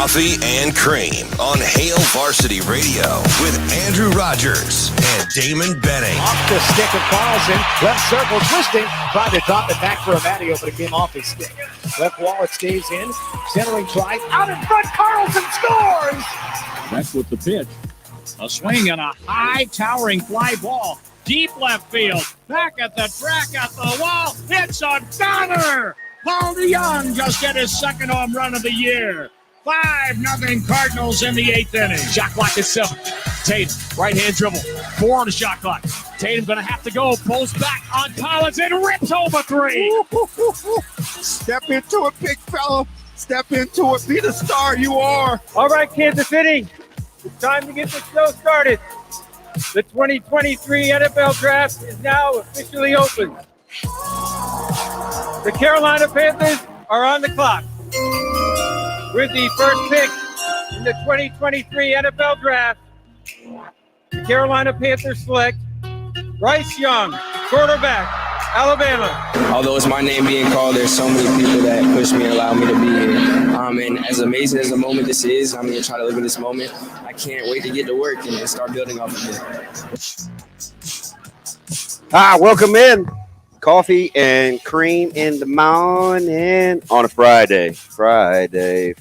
Coffee and Cream on Hail Varsity Radio with Andrew Rogers and Damon Benning. Off the stick of Carlson, left circle twisting, tried to drop it back for Amadio, but it came off his stick. Left wallet stays in, centering drive, out in front, Carlson scores! That's with the pitch. A swing and a high towering fly ball. Deep left field. Back at the track at the wall. It's a goner! Paul DeYoung just hit his second home run of the year. 5-0 Cardinals in the 8th inning. Shot clock is 7. Tatum, right-hand dribble. 4 on the shot clock. Tatum going to have to go. Pulls back on Collins and rips home a 3. Step into it, big fella. Step into it. Be the star you are. All right, Kansas City. It's time to get the show started. The 2023 NFL Draft is now officially open. The Carolina Panthers are on the clock. With the first pick in the 2023 NFL Draft, the Carolina Panthers select Bryce Young, quarterback, Alabama. Although it's my name being called, there's so many people that push me and allow me to be here. And as amazing as the moment this is, I'm going to try to live in this moment. I can't wait to get to work and start building off of it. Welcome in. Coffee and cream in the morning on a Friday. Friday.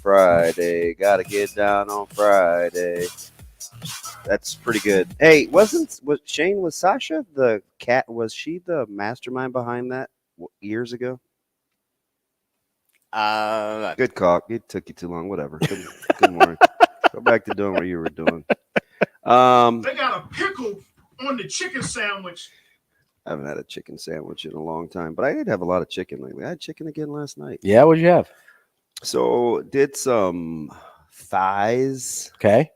Got to get down on Friday. That's pretty good. Hey, was Sasha the cat? Was she the mastermind behind that years ago? Good cock. It took you too long. Whatever. Good morning. Go back to doing what you were doing. They got a pickle on the chicken sandwich. I haven't had a chicken sandwich in a long time, but I did have a lot of chicken lately. I had chicken again last night. Yeah, what'd you have? So did some thighs. Okay.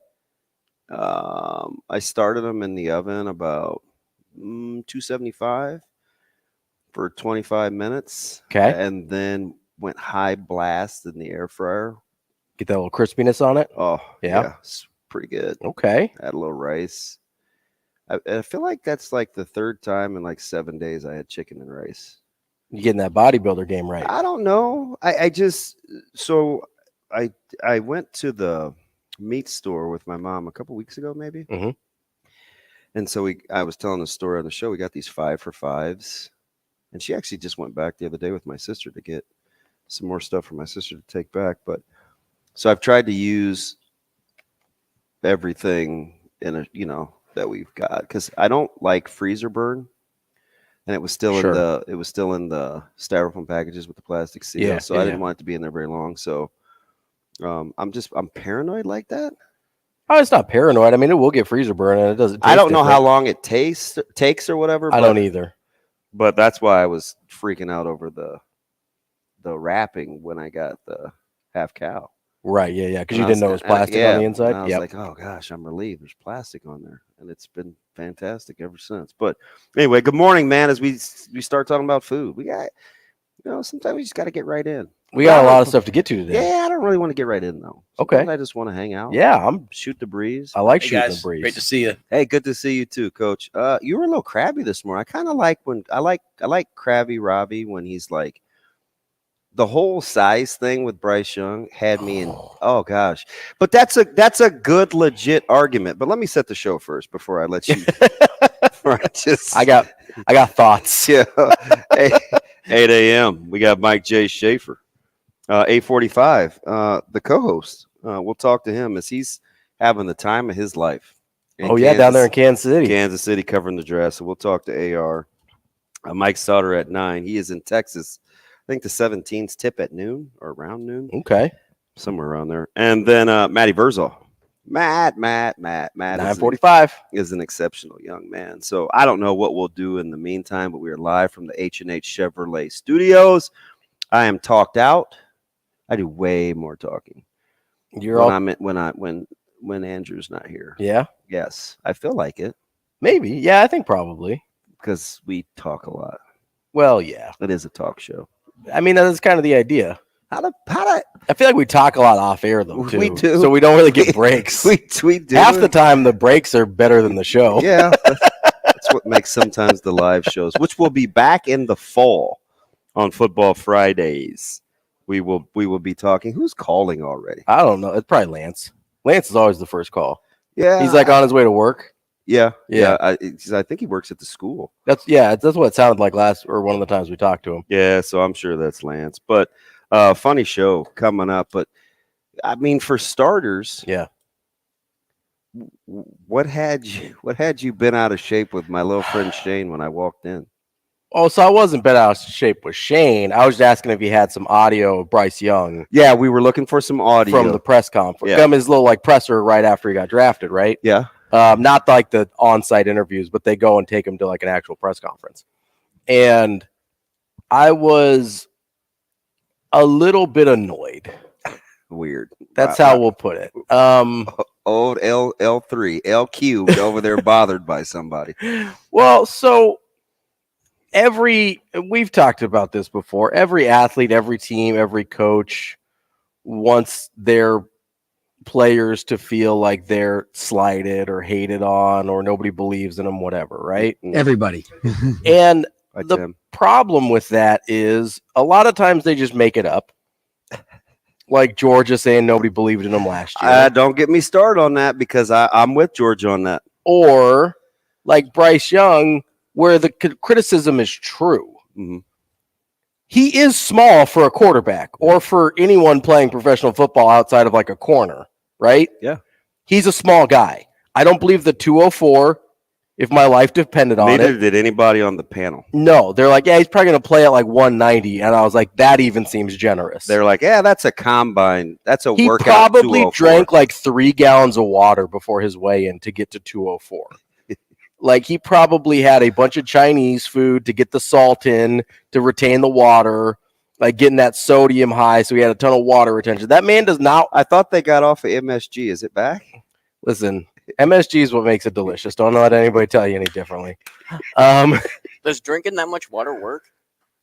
I started them in the oven about 275 for 25 minutes. Okay. And then went high blast in the air fryer. Get that little crispiness on it? Oh, yeah. It's pretty good. Okay. Add a little rice. I feel like that's like the third time in like 7 days I had chicken and rice. You getting that bodybuilder game right? I don't know. I went to the meat store with my mom a couple weeks ago, maybe. Mm-hmm. And so I was telling the story on the show. We got these 5 for 5s, and she actually just went back the other day with my sister to get some more stuff for my sister to take back. But so I've tried to use everything that we've got, because I don't like freezer burn, and it was still in the styrofoam packages with the plastic seal. Yeah, so I didn't want it to be in there very long. So I'm paranoid like that. Oh, it's not paranoid. I mean, it will get freezer burn, and it doesn't. I don't know how long it takes or whatever. I don't either. But that's why I was freaking out over the wrapping when I got the half cow. Right, yeah, because you didn't know it was plastic on the inside. I was like, oh gosh, I'm relieved. There's plastic on there, and it's been fantastic ever since. But anyway, good morning, man. As we start talking about food, we got, sometimes we just got to get right in. We got a lot of stuff to get to today. Yeah, I don't really want to get right in though. Okay, I just want to hang out. Yeah, shoot the breeze. I like shooting the breeze. Great to see you. Hey, good to see you too, Coach. You were a little crabby this morning. I kind of like when I like crabby Ravi when he's like. The whole size thing with Bryce Young had me in. Oh gosh, but that's a good legit argument. But let me set the show first before I let you. I got thoughts. Yeah, 8 a.m. We got Mike J. Schaefer. 8:45. The co-host. We'll talk to him as he's having the time of his life. Down there in Kansas City. Kansas City covering the draft. So we'll talk to AR. Mike Sautter at 9. He is in Texas. I think the 17s tip at noon or around noon. Okay. Somewhere around there. And then Matty Vrzal. Matt. 9:45 is an exceptional young man. So I don't know what we'll do in the meantime, but we are live from the H&H Chevrolet studios. I am talked out. I do way more talking. When Andrew's not here. Yeah. Yes. I feel like it. Maybe. Yeah, I think probably. Because we talk a lot. Well, yeah. It is a talk show. I mean, that's kind of the idea. I feel like we talk a lot off air, though, too. We do. So we don't really get breaks. we do. Half the time, the breaks are better than the show. Yeah. That's what makes sometimes the live shows, which will be back in the fall on Football Fridays we will be talking. Who's calling already? I don't know. It's probably Lance. Lance is always the first call. Yeah, he's like on his way to work. Yeah. Yeah. I think he works at the school. That's what it sounded like one of the times we talked to him. Yeah, so I'm sure that's Lance. But funny show coming up. But I mean, for starters, yeah. What had you been out of shape with my little friend Shane when I walked in? Oh, so I wasn't bent out of shape with Shane. I was just asking if he had some audio of Bryce Young. Yeah, we were looking for some audio from the press conference. Yeah. His little presser right after he got drafted, right? Yeah. Not like the on-site interviews, but they go and take him to like an actual press conference. And I was a little bit annoyed. Weird. That's how we'll put it. Old L3, L cubed over there bothered by somebody. Well, so we've talked about this before. Every athlete, every team, every coach wants their players to feel like they're slighted or hated on or nobody believes in them, whatever, right? Everybody. And the problem with that is a lot of times they just make it up. Like Georgia saying nobody believed in them last year. Don't get me started on that because I'm with Georgia on that. Or like Bryce Young, where the criticism is true. Mm-hmm. He is small for a quarterback or for anyone playing professional football outside of like a corner, right? Yeah. He's a small guy. I don't believe the 204 if my life depended on it. Neither did anybody on the panel. No, they're like, yeah, he's probably going to play at like 190. And I was like, that even seems generous. They're like, yeah, that's a combine. That's a he workout. He probably drank like 3 gallons of water before his weigh-in to get to 204. Like he probably had a bunch of Chinese food to get the salt in, to retain the water, like getting that sodium high. So he had a ton of water retention. That man does not. I thought they got off of MSG. Is it back? Listen, MSG is what makes it delicious. Don't let anybody tell you any differently. Does drinking that much water work?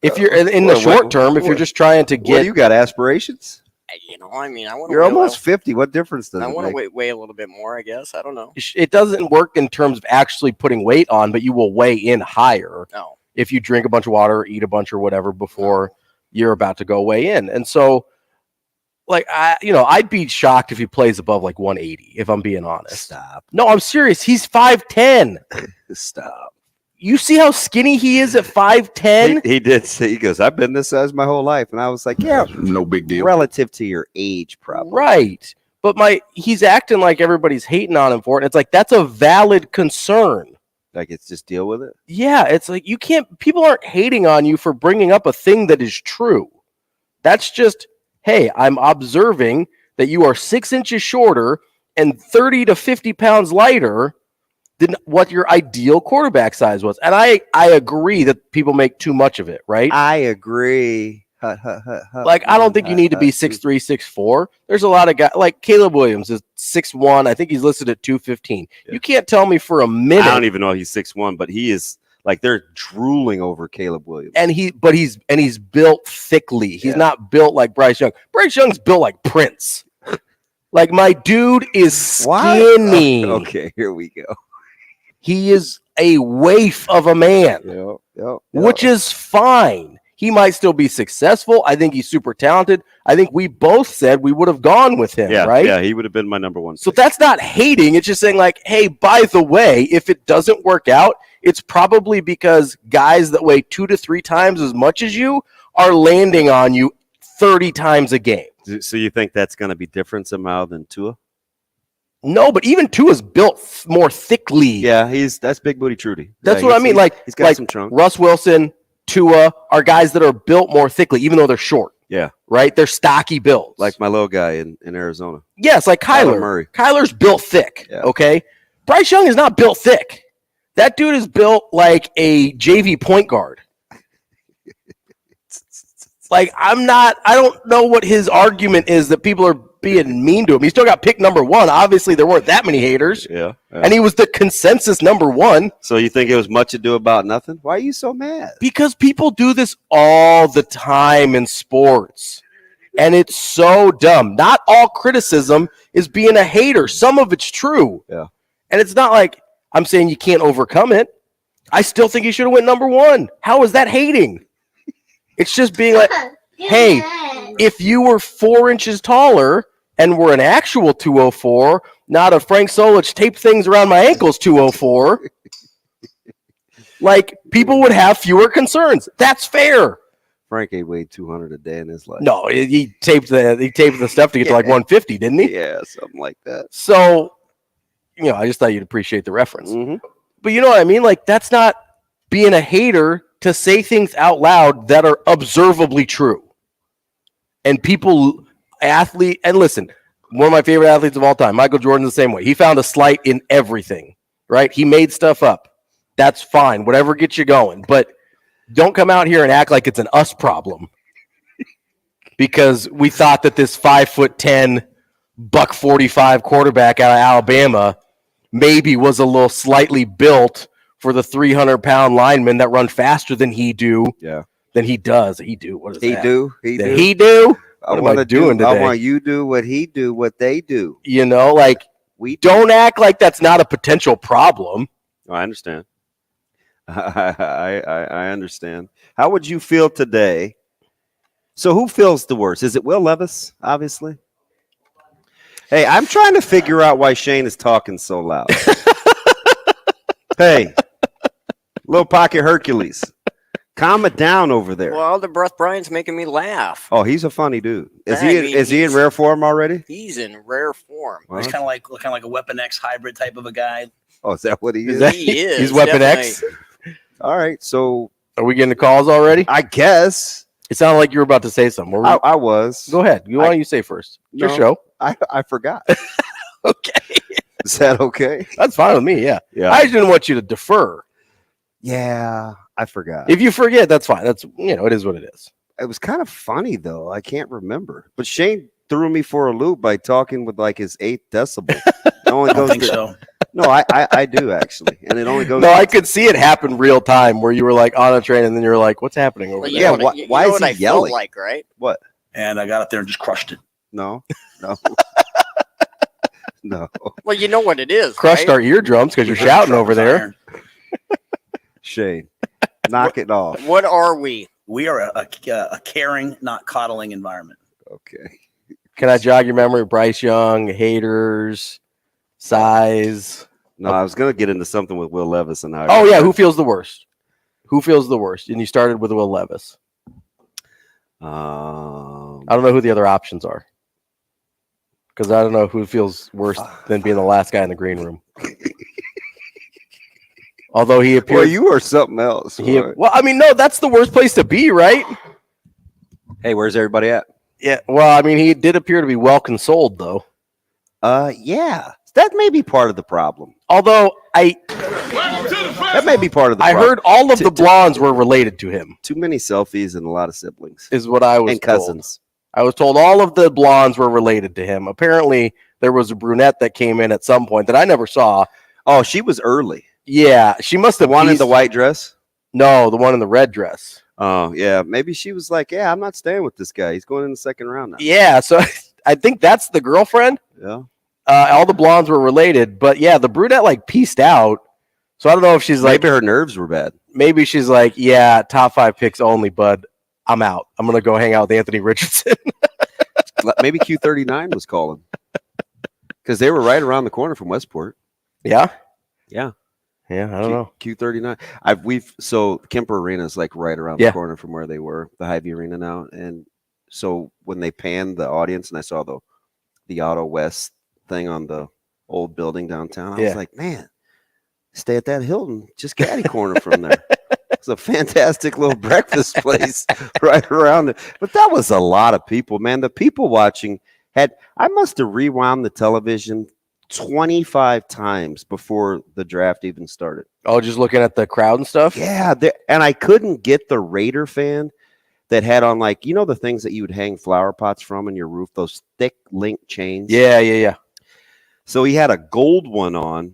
If you're in the short term, if you're just trying to get. What, you got aspirations? You know, I mean, I want to. You're almost 50. What difference does it make? I want to weigh a little bit more, I guess. I don't know. It doesn't work in terms of actually putting weight on, but you will weigh in higher if you drink a bunch of water or eat a bunch or whatever before you're about to go weigh in. And so, like, I'd be shocked if he plays above like 180, if I'm being honest. Stop. No, I'm serious. He's 5'10". Stop. You see how skinny he is at 5'10"? He did say, he goes, I've been this size my whole life. And I was like, yeah, no big deal. Relative to your age, probably. Right. But he's acting like everybody's hating on him for it. It's like, that's a valid concern. Like, it's just deal with it. Yeah. It's like, people aren't hating on you for bringing up a thing that is true. That's just, hey, I'm observing that you are 6 inches shorter and 30 to 50 pounds lighter than what your ideal quarterback size was. And I agree that people make too much of it, right? I agree. Like, I don't think you need to be 6'3", 6'4". There's a lot of guys, like Caleb Williams is 6'1". I think he's listed at 215. Yeah. You can't tell me for a minute. I don't even know he's 6'1", but he is, like, they're drooling over Caleb Williams. And he's built thickly. He's not built like Bryce Young. Bryce Young's built like Prince. Like, my dude is skinny. Oh, okay, here we go. He is a waif of a man, which is fine. He might still be successful. I think he's super talented. I think we both said we would have gone with him, right? Yeah, he would have been my number one pick. So that's not hating. It's just saying, like, hey, by the way, if it doesn't work out, it's probably because guys that weigh 2 to 3 times as much as you are landing on you 30 times a game. So you think that's going to be different somehow than Tua? No, but even Tua's built more thickly. Yeah, that's big booty Trudy. That's what I mean. He's got some trunk. Russ Wilson, Tua are guys that are built more thickly, even though they're short. Yeah. Right? They're stocky builds. Like my little guy in Arizona. Yes, like Kyler Murray. Kyler's built thick, okay? Bryce Young is not built thick. That dude is built like a JV point guard. Like, I don't know what his argument is that people are being mean to him. He still got picked number 1. Obviously, there weren't that many haters. Yeah. And he was the consensus number 1. So you think it was much ado about nothing? Why are you so mad? Because people do this all the time in sports. And it's so dumb. Not all criticism is being a hater. Some of it's true. Yeah. And it's not like I'm saying you can't overcome it. I still think he should have went number 1. How is that hating? It's just being like, hey, if you were 4 inches taller and were an actual 204, not a Frank Solich tape things around my ankles 204, like people would have fewer concerns. That's fair. Frank ain't weighed 200 a day in his life. No, he taped the stuff to get to like 150, didn't he? Yeah, something like that. So, I just thought you'd appreciate the reference. Mm-hmm. But you know what I mean? Like, that's not being a hater to say things out loud that are observably true. And and listen, one of my favorite athletes of all time, Michael Jordan, the same way. He found a slight in everything, right? He made stuff up. That's fine. Whatever gets you going. But don't come out here and act like it's an us problem because we thought that this 5'10", $145 quarterback out of Alabama maybe was a little slightly built for the 300-pound linemen that run faster than he do. Yeah. Than he does. He do. What is he that? Do? He do? What am I doing today? I want you do what he do, what they do. We don't act like that's not a potential problem. Oh, I understand. I understand. How would you feel today? So who feels the worst? Is it Will Levis, obviously? Hey, I'm trying to figure out why Shane is talking so loud. Hey, little pocket Hercules. Calm it down over there. Well, the Breath Brian's making me laugh. Oh, he's a funny dude. Is he in rare form already? He's in rare form. He's kind of like a Weapon X hybrid type of a guy. Oh, is that what he is? He is. He's Weapon X? All right, so are we getting the calls already? I guess. It sounded like you were about to say something. I was. Go ahead. Why don't you say first? Your show. I forgot. Okay. Is that okay? That's fine with me, yeah. I just didn't want you to defer. Yeah, I forgot. If you forget, that's fine. That's it is what it is. It was kind of funny though. I can't remember. But Shane threw me for a loop by talking with like his 8th decibel. It only goes so. No, I do actually. And it only goes I could see it happen real time where you were like on a train and then you're like, what's happening over there? Yeah, why is he yelling? Like, right? What? And I got up there and just crushed it. No. No. Well, you know what it is. Crushed our eardrums because you're shouting over there. Shane, knock it off. What are we? We are a caring, not coddling environment. Okay. Can I jog your memory? Bryce Young, haters, size. No, I was going to get into something with Will Levis and how. Oh, yeah. Who feels the worst? Who feels the worst? And you started with Will Levis. I don't know who the other options are. Because I don't know who feels worse than being the last guy in the green room. Although he appeared. Well, you are something else. Well, I mean, no, that's the worst place to be, right? Hey, where's everybody at? Yeah. Well, I mean, he did appear to be well consoled, though. Yeah. That may be part of the problem. Although that may be part of the problem. I heard all of the blondes were related to him. Too many selfies and a lot of siblings. Is what I was and cousins. Told. I was told all of the blondes were related to him. Apparently, there was a brunette that came in at some point that I never saw. Oh, she was early. Yeah, she must have. The one in the white dress? No, the one in the red dress. Oh, yeah. Maybe she was like, yeah, I'm not staying with this guy. He's going in the second round now. Yeah, so I think that's the girlfriend. Yeah. All the blondes were related. But, yeah, the brunette, like, pieced out. So I don't know if she's like. Maybe her nerves were bad. Maybe she's like, yeah, top 5 picks only, bud. I'm out. I'm going to go hang out with Anthony Richardson. Maybe Q39 was calling. Because they were right around the corner from Westport. Yeah? Yeah. Yeah, I don't know. Q39. So Kemper Arena is like right around the corner from where they were, the Hy-Vee Arena now. And so when they panned the audience and I saw the Auto West thing on the old building downtown, I was like, man, stay at that Hilton, just caddy corner from there. It's a fantastic little breakfast place right around it. But that was a lot of people, man. The people watching I must have rewound the television 25 times before the draft even started. Oh, just looking at the crowd and stuff? Yeah. And I couldn't get the Raider fan that had on, like, the things that you would hang flower pots from in your roof, those thick link chains. Yeah. So he had a gold one on.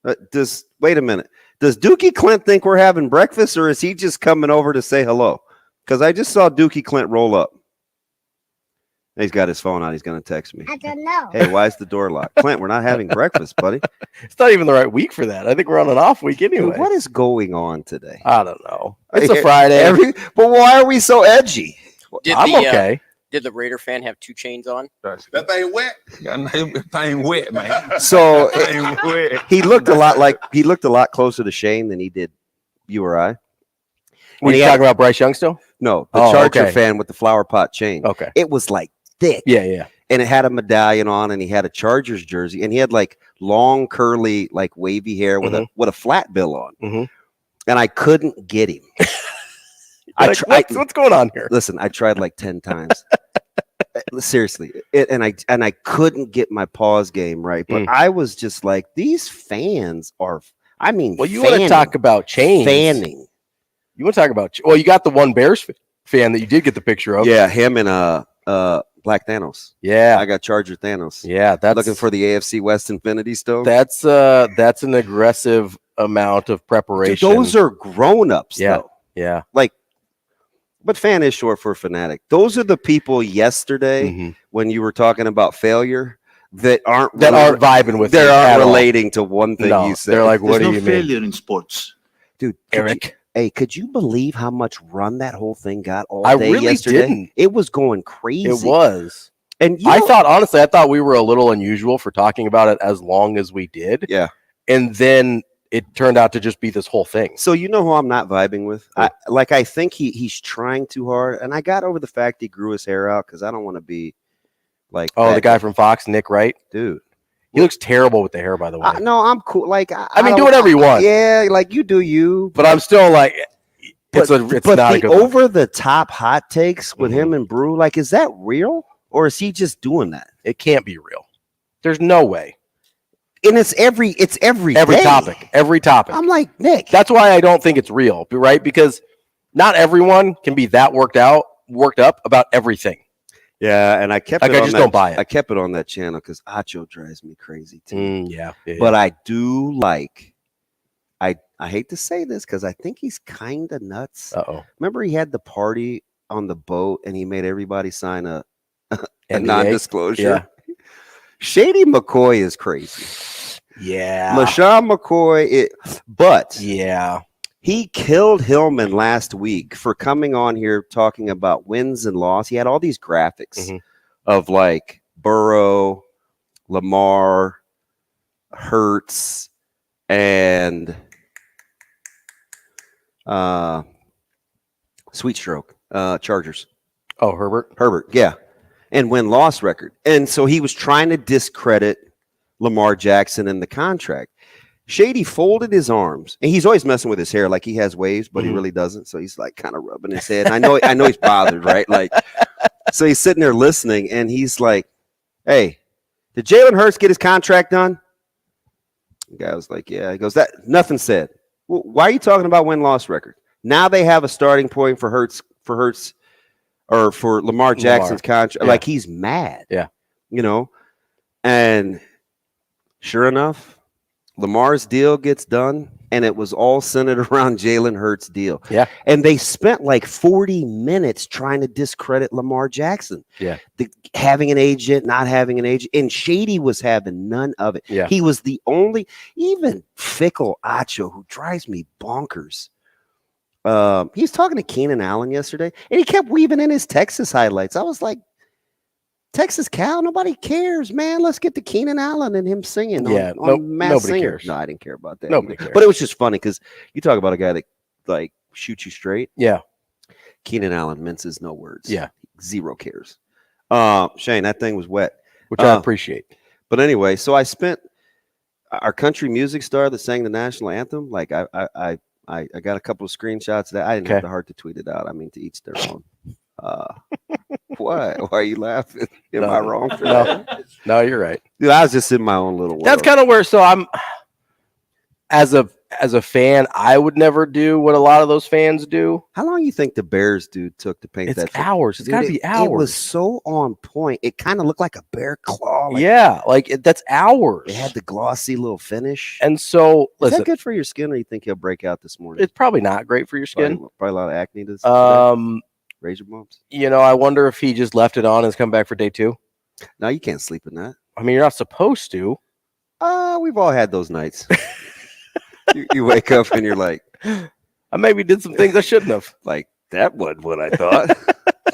Wait a minute. Does Dookie Clint think we're having breakfast, or is he just coming over to say hello? Because I just saw Dookie Clint roll up. He's got his phone out. He's going to text me. I don't know. Hey, why is the door locked? Clint, we're not having breakfast, buddy. It's not even the right week for that. I think we're on an off week anyway. Dude, what is going on today? I don't know. It's a Friday. But why are we so edgy? I'm okay. Did the Raider fan have 2 chains on? That thing wet. That thing wet, man. So Wet. he looked a lot closer to Shane than he did you or I. Were you talking about Bryce Young still? No, the Oh, Charger okay. fan with the flower pot chain. Okay. It was like thick. Yeah. And it had a medallion on, and he had a Chargers jersey, and he had like long, curly, like wavy hair with a flat bill on. Mm-hmm. And I couldn't get him. What's going on here? Listen, I tried like 10 times. Seriously, and I couldn't get my pause game right. But I was just like, these fans are. I mean, well, you want to talk about chains? Fanning. You want to talk about? Well, you got the one Bears fan that you did get the picture of. Yeah, him and Black Thanos. Yeah, I got Charger Thanos. Yeah, that's looking for the AFC West Infinity Stone. That's an aggressive amount of preparation. Dude, those are grown-ups, though. Yeah. Like, but fan is short for fanatic. Those are the people yesterday when you were talking about failure that aren't vibing with. They it aren't at all. relating to one thing you said. They're like, what do you mean? There's no failure in sports, dude. Eric. Could you believe how much run that whole thing got all I day really yesterday? didn't. It was going crazy. It was. And I thought we were a little unusual for talking about it as long as we did. Yeah. And then it turned out to just be this whole thing. So you know who I'm not vibing with? I think he's trying too hard, and I got over the fact he grew his hair out because I don't want to be like the guy from Fox, Nick Wright, dude. He looks terrible with the hair, by the way. No, I'm cool. Like I mean, do whatever you want. Yeah, like you do you. But I'm still like, it's not the a good over the top hot takes with him and Brew. Like, is that real or is he just doing that? It can't be real. There's no way. And it's every day. topic. Every topic. I'm like, Nick. That's why I don't think it's real, right? Because not everyone can be that worked up about everything. Yeah, and I kept like it I on just that, don't buy it. I kept it on that channel because Acho drives me crazy too. Yeah. But I do like. I hate to say this because I think he's kind of nuts. Uh-oh. Remember he had the party on the boat and he made everybody sign a NDA? non-disclosure. Yeah. Shady McCoy is crazy. Yeah. LaShawn McCoy, but yeah, he killed Hillman last week for coming on here talking about wins and loss. He had all these graphics of like Burrow, Lamar, Hurts, and Sweet Stroke, Chargers. Oh, Herbert, yeah, and win-loss record. And so he was trying to discredit Lamar Jackson in the contract. Shady folded his arms, and he's always messing with his hair like he has waves, but he really doesn't. So he's like kind of rubbing his head. And I know he's bothered, right? Like, so he's sitting there listening, and he's like, "Hey, did Jalen Hurts get his contract done?" The guy was like, "Yeah." He goes, "That nothing said." Well, why are you talking about win-loss record? Now they have a starting point for Hurts or for Lamar Jackson's contract. Yeah. Like he's mad. Yeah. You know, and sure enough, Lamar's deal gets done, and it was all centered around Jalen Hurts' deal. Yeah. And they spent like 40 minutes trying to discredit Lamar Jackson. Yeah. Having an agent, not having an agent. And Shady was having none of it. Yeah. He was the only, even fickle Acho, who drives me bonkers. He was talking to Keenan Allen yesterday, and he kept weaving in his Texas highlights. I was like, Texas Cal, nobody cares, man. Let's get to Keenan Allen and him singing on Masked nobody Singer. cares. No, I didn't care about that. Nobody cares. But it was just funny because you talk about a guy that like shoots you straight. Yeah. Keenan Allen minces no words. Yeah. Zero cares. Shane, that thing was wet. Which I appreciate. But anyway, so I spent our country music star that sang the national anthem. Like I got a couple of screenshots that I didn't have the heart to tweet it out. I mean, to each their own. Why are you laughing? Am I wrong for that? No, you're right. Dude, I was just in my own little world. That's kind of where. So I'm as a fan, I would never do what a lot of those fans do. How long you think the Bears dude took to paint that? Hours. It's got to be hours. It was so on point. It kind of looked like a bear claw. That's hours. It had the glossy little finish. And so, is that good for your skin, or you think he'll break out this morning? It's probably not great for your skin. Probably a lot of acne. Today. Razor bumps. I wonder if he just left it on and has come back for day 2. No, you can't sleep in that. I mean, you're not supposed to. We've all had those nights. you wake up and you're like, I maybe did some things I shouldn't have. Like, that wasn't what I thought.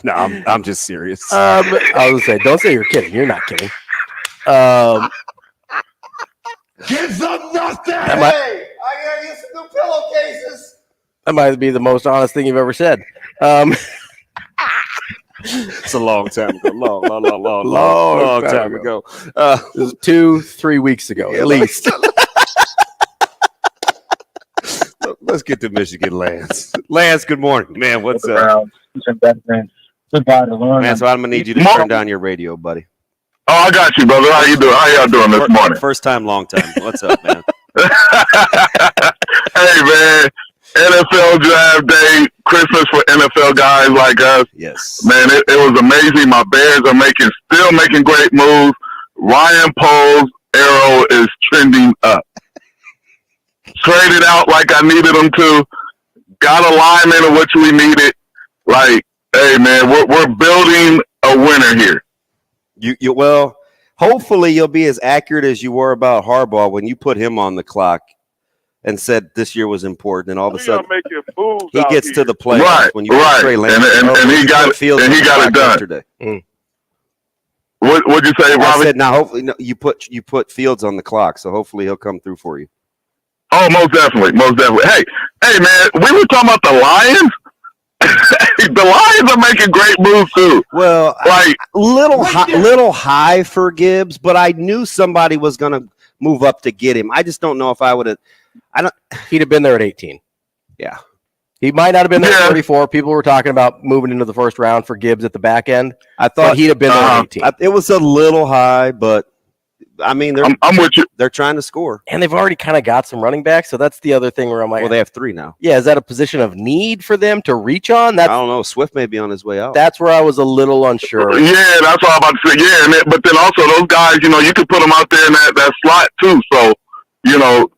No, I'm just serious. I was going to say, don't say you're kidding. You're not kidding. Give them nothing. I gotta get some new pillowcases. That might be the most honest thing you've ever said. It's a long time ago. Long time ago. It was 2-3 weeks ago, at least. Let's get to Michigan, Lance. Lance, good morning, man. What's up? Goodbye to learn. Man, so I'm gonna need you to turn down your radio, buddy. Oh, I got you, brother. How you doing? How y'all doing this morning? First time, long time. What's up, man? Hey, man. NFL draft day, Christmas for NFL guys like us. Yes. Man, it was amazing. My Bears are still making great moves. Ryan Pohl's arrow is trending up. Traded out like I needed them to. Got a lineman of which we needed. Like, hey, man, we're building a winner here. Well, hopefully you'll be as accurate as you were about Harbaugh when you put him on the clock and said this year was important, and all of a sudden he gets to the playoffs. Right, when you right, Trey Lance, and he got it done. Yesterday. What'd you say, Ravi? I said, now hopefully you put Fields on the clock, so hopefully he'll come through for you. Oh, most definitely. Hey, man, we were talking about the Lions. The Lions are making great moves too. Well, like little high for Gibbs, but I knew somebody was going to move up to get him. I just don't know if I would have. He'd have been there at 18. Yeah, he might not have been there at 34. People were talking about moving into the first round for Gibbs at the back end. I thought he'd have been there at 18. It was a little high, but I mean, I'm with you. They're trying to score, and they've already kind of got some running backs. So that's the other thing where I'm like, well, they have 3 now. Yeah, is that a position of need for them to reach on? I don't know. Swift may be on his way out. That's where I was a little unsure. Yeah, that's what I'm about to say. Yeah, but then also those guys, you could put them out there in that slot too. So,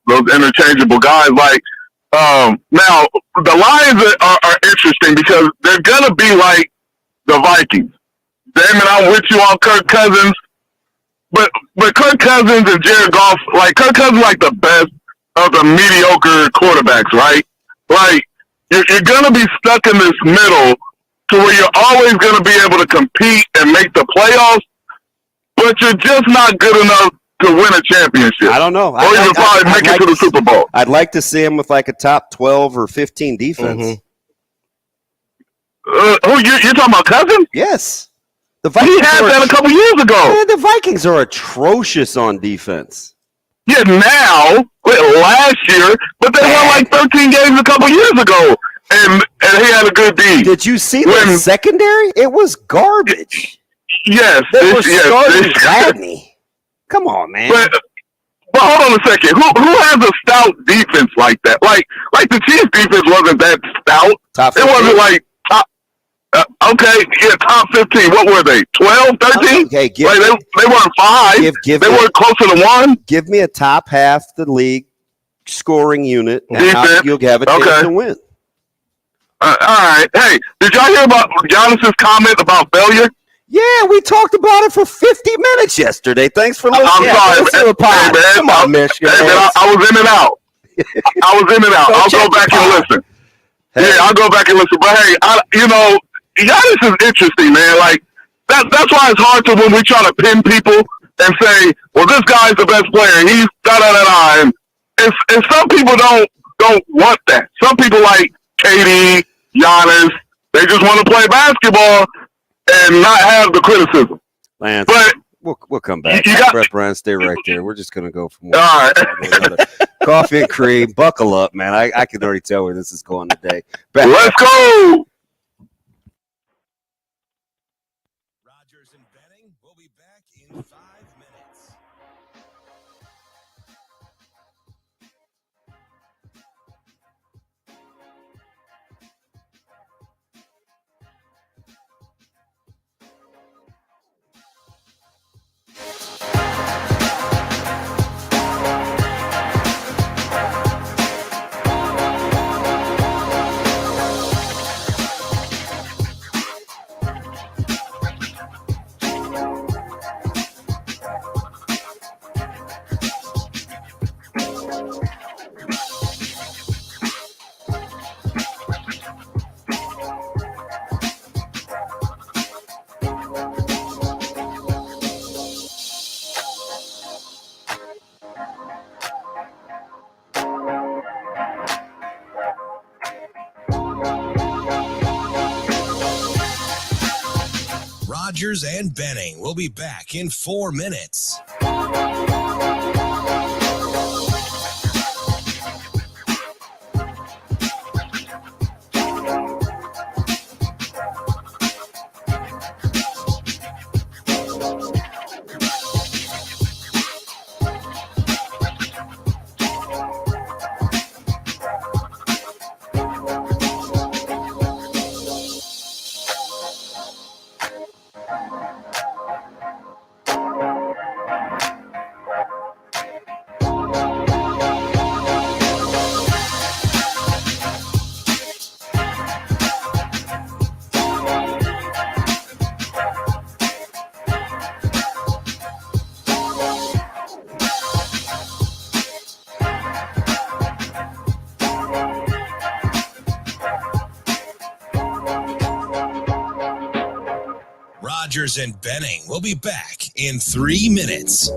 those interchangeable guys. Like, now the Lions are interesting because they're gonna be like the Vikings. Damon, I'm with you on Kirk Cousins. But Kirk Cousins and Jared Goff, like Kirk Cousins, like the best of the mediocre quarterbacks, right? Like you're gonna be stuck in this middle to where you're always gonna be able to compete and make the playoffs, but you're just not good enough to win a championship. I don't know. Or you'll probably make it to the Super Bowl. I'd like to see him with like a top 12 or 15 defense. You're talking about Cousins? Yes. He had that a couple years ago. Man, the Vikings are atrocious on defense. Yeah, last year, but they won like 13 games a couple years ago, and he had a good D. Did you see the secondary? It was garbage. Yes. They were starting Gladney. Come on, man. But hold on a second. Who has a stout defense like that? Like the Chiefs defense wasn't that stout. It wasn't like top. Top 15. What were they? 12, 13? Okay, they weren't 5. They weren't closer to 1. Give me a top half the league scoring unit, and you'll have a chance to win. All right. Hey, did y'all hear about Giannis's comment about failure? Yeah, we talked about it for 50 minutes yesterday. Thanks for listening. I'm sorry, man. Come on, Michigan. Hey, man, I was in and out. I'll go back and listen. Hey. Yeah, I'll go back and listen. But hey, Giannis is interesting, man. Like that's why it's hard to when we try to pin people and say, well, this guy's the best player. He's da-da-da-da. And some people don't want that. Some people like KD, Giannis. They just want to play basketball and not have the criticism. Lance, but we'll come back. Brett Brown, stay right there. We're just going to go from all right. Coffee and Cream. Buckle up, man. I can already tell where this is going today. Let's go. We'll be back in 5 minutes. Rogers and Benning will be back in 4 minutes. Rogers and Benning will be back in 3 minutes.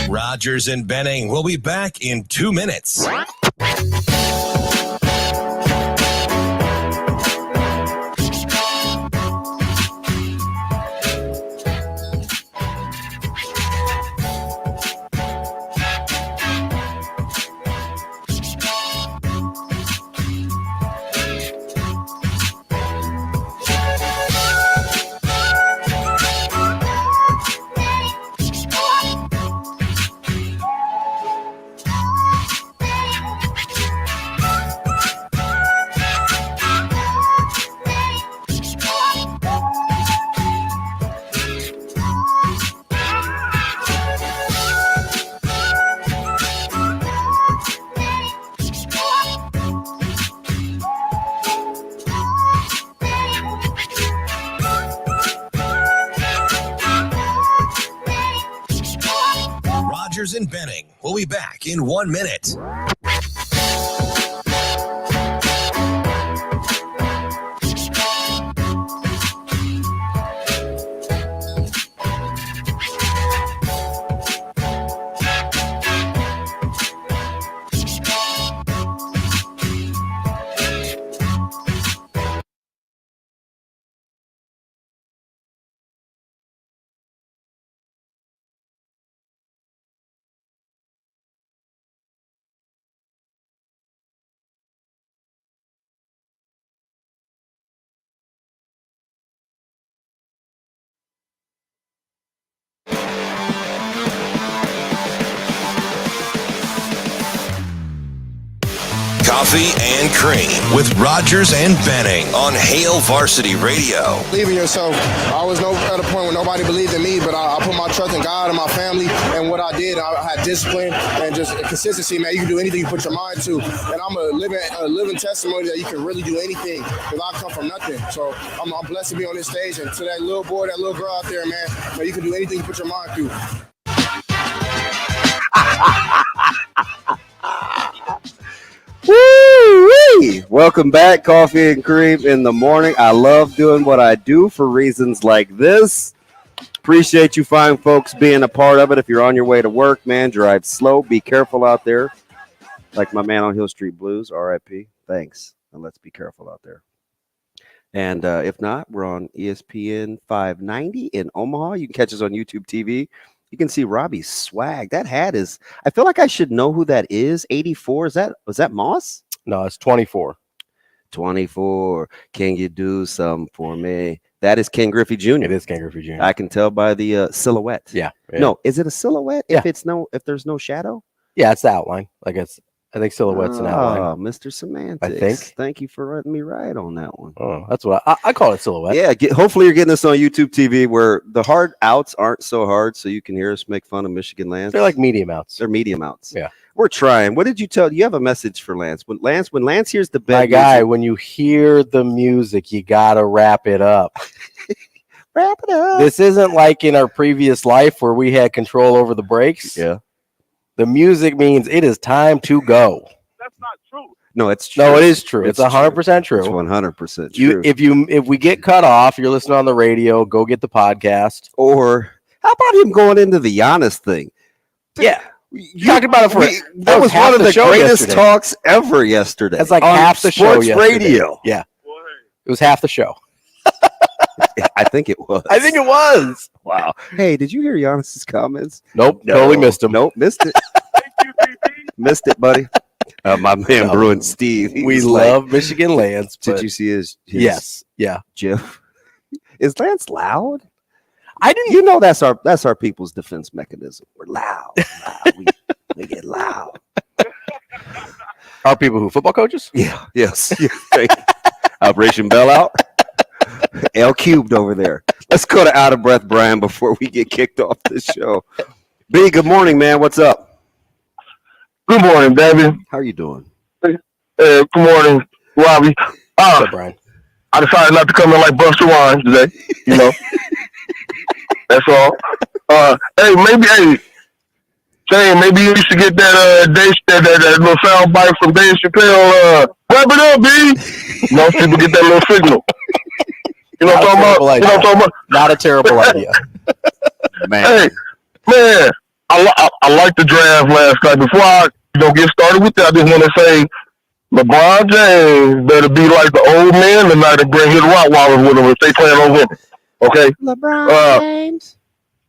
Rogers and Benning will be back in 2 minutes. Rogers and Benning will be back in 1 minute. Coffee and Cream with Rogers and Benning on Hail Varsity Radio. Believe in yourself. I was at a point where nobody believed in me, but I put my trust in God and my family, and what I did, I had discipline and just consistency, man. You can do anything you put your mind to, and I'm a living testimony that you can really do anything, because I come from nothing. So I'm blessed to be on this stage, and to that little boy, that little girl out there, man, you can do anything you put your mind to. Woo-wee! Welcome back, Coffee and Cream in the morning. I love doing what I do for reasons like this. Appreciate you fine folks being a part of it. If you're on your way to work, man, drive slow. Be careful out there. Like my man on Hill Street Blues, RIP. Thanks. And let's be careful out there. And if not, we're on ESPN 590 in Omaha. You can catch us on YouTube TV. You can see Robbie's swag. That hat is, I feel like I should know who that is. 84. Was that Moss? No, it's 24. 24. Can you do something for me? That is Ken Griffey Jr. It is Ken Griffey Jr. I can tell by the silhouette. Yeah. No, is it a silhouette? Yeah. If there's no shadow? Yeah, it's the outline. I think silhouette's an outline. Oh, Mr. Semantics. I think. Thank you for letting me right on that one. Oh, that's what I call it, silhouette. Yeah, hopefully you're getting this on YouTube TV where the hard outs aren't so hard, so you can hear us make fun of Michigan Lance. They're like medium outs. They're medium outs. Yeah. We're trying. What did you tell? You have a message for Lance. When Lance hears the bed My guy, when you hear the music, you got to wrap it up. Wrap it up. This isn't like in our previous life where we had control over the breaks. Yeah. The music means it is time to go. That's not true. No, it's true. No, it is true. It's 100% true. It's 100% true. If we get cut off, you're listening on the radio, go get the podcast. Or how about him going into the Giannis thing? Yeah. You talked about it for that was one of the greatest talks ever yesterday. That's like on half the show sports yesterday. radio. Yeah. It was half the show. I think it was. I think it was. Wow. Hey, did you hear Giannis's comments? Nope. No. Totally missed him. Nope. Missed it. Missed it, buddy. My man, Bruin Steve. We love Michigan Lance. Did you see his yes. Yeah. GIF? Is Lance loud? I didn't. You know that's our people's defense mechanism. We're loud. We get loud. Our people who football coaches? Yeah. Yes. Operation Bailout. L cubed over there. Let's go to Out of Breath Brian before we get kicked off this show. B, good morning, man. What's up? Good morning, Damon. How are you doing? Good morning, Ravi. What's up, Brian? I decided not to come in like Buster Rhymes today. You know, that's all. Maybe you should get that little sound bite from Dave Chappelle. Wrap it up, B. Most people get that little signal. You know what I'm talking about? Not a terrible idea. Man. Hey, man, I liked the draft last night. Before I get started with that, I just want to say LeBron James better be like the old man tonight and bring his Rottweilers with him if they plan on winning. Okay? LeBron James.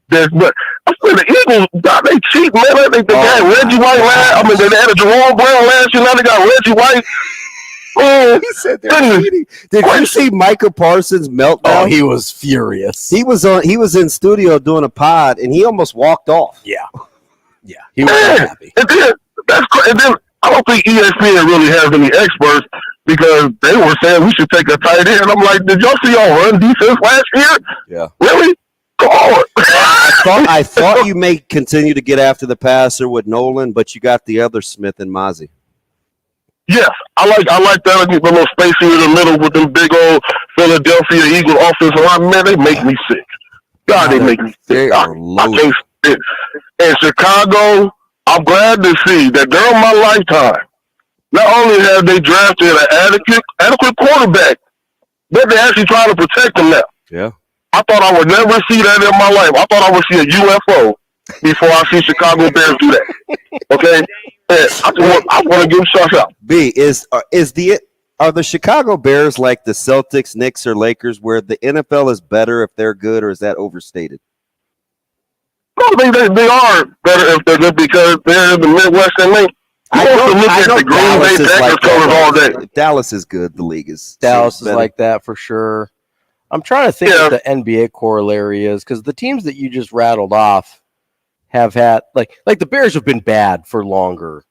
But I feel the Eagles, God, they cheap, man. They got Reggie White last. I mean, they had a Jerome Brown last year. Now they got Reggie White. Oh, he said they're cheating. Did you see Micah Parsons meltdown? Oh, he was furious. He was in studio doing a pod, and he almost walked off. Yeah. He was happy. And then I don't think ESPN really has any experts because they were saying we should take a tight end. I'm like, did y'all see y'all run defense last year? Yeah. Really? Come on. I thought you may continue to get after the passer with Nolan, but you got the other Smith and Mozzie. Yes, I like that. The little spacing in the middle with them big old Philadelphia Eagle offensive line. Man, they make me sick. God, they make me sick. They are I can't sit. In Chicago, I'm glad to see that during my lifetime, not only have they drafted an adequate quarterback, but they actually trying to protect him now. Yeah. I thought I would never see that in my life. I thought I would see a UFO before I see Chicago Bears do that. Okay? I want to give shots out. B, are the Chicago Bears like the Celtics, Knicks, or Lakers where the NFL is better if they're good, or is that overstated? No, they are better if they're good because they're in the Midwest and they I know the Green Bay Packers colors all day. If Dallas is good, the league is like that for sure. I'm trying to think what the NBA corollary is because the teams that you just rattled off have had like the Bears have been bad for longer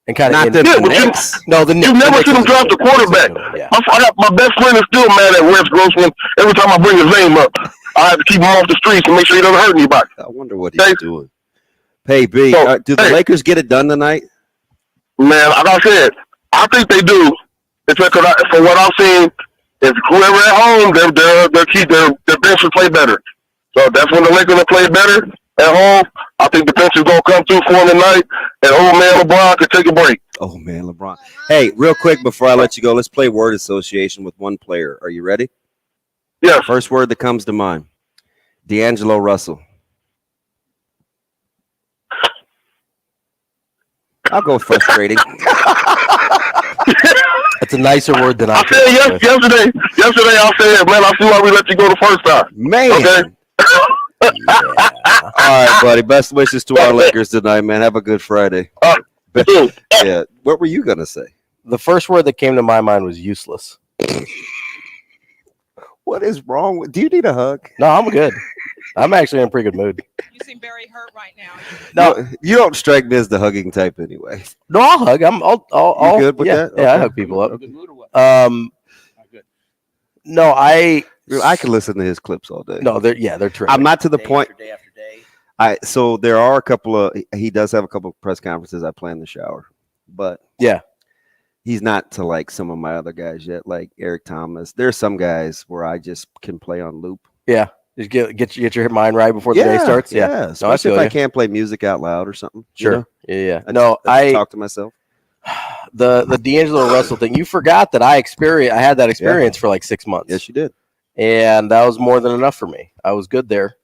and kind of the Knicks. No, the Knicks. You've never seen them draft a quarterback. Yeah. My best friend is still mad at Wes Grossman. Every time I bring his name up, I have to keep him off the streets to make sure he doesn't hurt anybody. I wonder what he's doing. Hey, B, do the Lakers get it done tonight? Man, like I said, I think they do. It's because for what I've seen, if whoever at home, their bench will play better. So that's when the Lakers will play better at home. I think the bench is going to come through for them tonight, and old man LeBron can take a break. Oh, man, LeBron. Hey, real quick before I let you go, let's play word association with one player. Are you ready? Yeah. First word that comes to mind. D'Angelo Russell. I'll go with frustrating. That's a nicer word than I said yesterday. Yesterday, I said, man, I see why we let you go the first time. Man. Okay. All right, buddy. Best wishes to our Lakers tonight, man. Have a good Friday. Yeah. What were you going to say? The first word that came to my mind was useless. What is wrong with? Do you need a hug? No, I'm good. I'm actually in a pretty good mood. You seem very hurt right now. No, you don't strike me as the hugging type anyway. No, I'll hug. I'll You good with yeah, that? Yeah, I Okay. hug people up. Good mood or what? No, I can listen to his clips all day. No, they're terrific. I'm not to the point. Day after day. So there are a couple of. He does have a couple of press conferences I play in the shower, but yeah, he's not to like some of my other guys yet, like Eric Thomas. There's some guys where I just can play on loop. Yeah, just get your mind right before the day starts. Yeah, yeah. No, Especially if I you. can't play music out loud or something. Sure. You know? Yeah. I talk to myself. The D'Angelo Russell thing. You forgot that I had that experience for like 6 months. Yes, you did. And that was more than enough for me. I was good there.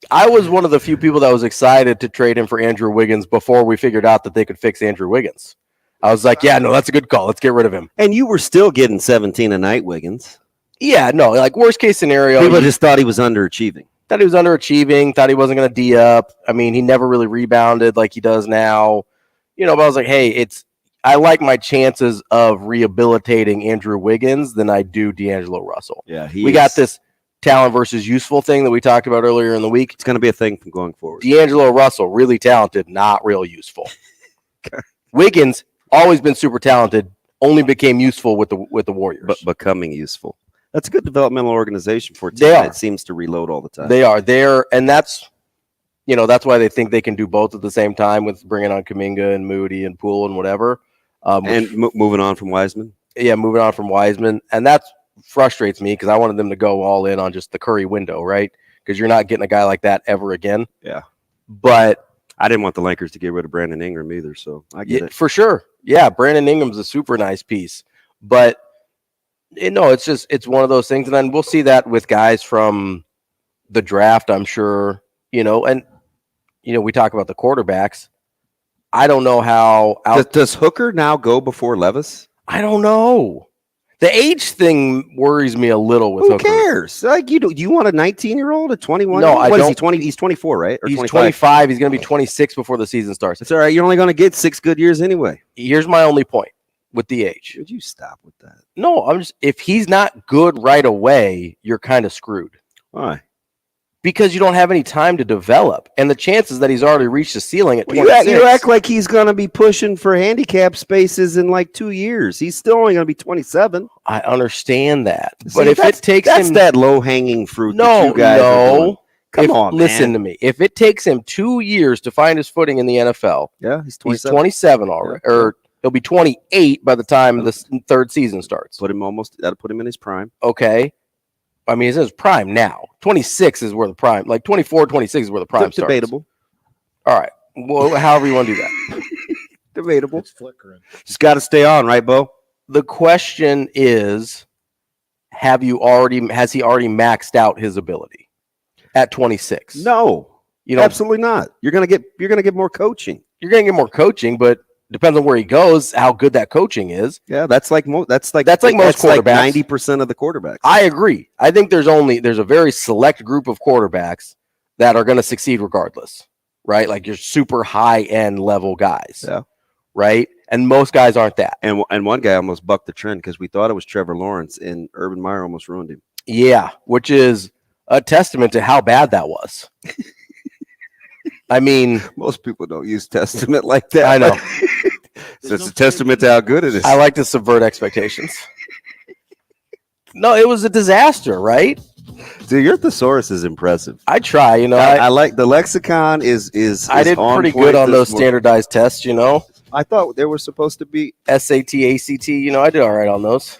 I was one of the few people that was excited to trade him for Andrew Wiggins before we figured out that they could fix Andrew Wiggins. I was like, yeah, no, that's a good call. Let's get rid of him. And you were still getting 17 a night, Wiggins. Yeah, no, like worst case scenario. People just thought he was underachieving. Thought he wasn't going to D up. I mean, he never really rebounded like he does now. You know, but I was like, hey, I like my chances of rehabilitating Andrew Wiggins than I do D'Angelo Russell. Yeah, we got this talent versus useful thing that we talked about earlier in the week. It's going to be a thing from going forward. D'Angelo Russell, really talented, not real useful. Wiggins, always been super talented, only became useful with the Warriors. But becoming useful. That's a good developmental organization for a team They are. that seems to reload all the time. They are there, and that's why they think they can do both at the same time with bringing on Kuminga and Moody and Poole and whatever. Moving on from Wiseman. Yeah, moving on from Wiseman, and that frustrates me because I wanted them to go all in on just the Curry window, right? Because you're not getting a guy like that ever again. Yeah, but I didn't want the Lakers to get rid of Brandon Ingram either, so I get it for sure. Yeah, Brandon Ingram's a super nice piece, but it's one of those things, and then we'll see that with guys from the draft, I'm sure. We talk about the quarterbacks. I don't know how. Does Hooker now go before Levis? I don't know. The age thing worries me a little with Hooker. Who cares? Like, do you want a 19-year-old, a 21? No, I don't. Is he 20? He's 24, right? Or He's 25. 25. He's going to be 26 before the season starts. It's all right. You're only going to get 6 good years anyway. Here's my only point with the age. Would you stop with that? No, if he's not good right away, you're kind of screwed. Why? Because you don't have any time to develop. And the chances that he's already reached the ceiling at 26. You act like he's going to be pushing for handicap spaces in like 2 years. He's still only going to be 27. I understand that. See, but if it takes that's him... that low-hanging fruit that No, you guys are doing. Come on, listen to me. If it takes him 2 years to find his footing in the NFL, yeah, he's 27. He's 27 already. Yeah. Or he'll be 28 by the time the third season starts. That'll put him in his prime. Okay. I mean, it's in his prime now. 26 is where the prime, like 24, 26 is where the prime starts. Debatable. All right. Well, however you want to do that. Debatable. It's flickering. Just got to stay on, right, Bo? The question is, has he already maxed out his ability at 26? No. Absolutely not. You're going to get more coaching. You're going to get more coaching, but depends on where he goes, how good that coaching is. Yeah, that's like most quarterbacks. Like 90% of the quarterbacks. I agree. I think there's a very select group of quarterbacks that are going to succeed regardless, right? Like your super high end level guys. Yeah. Right? And most guys aren't that. And one guy almost bucked the trend because we thought it was Trevor Lawrence, and Urban Meyer almost ruined him. Yeah, which is a testament to how bad that was. I mean, most people don't use testament like that. I know. So it's a testament to how good it is. I like to subvert expectations. No, it was a disaster, right? Dude, your thesaurus is impressive. I try, I like the lexicon is I did pretty good on those standardized tests, I thought there were supposed to be SAT, ACT, I did all right on those.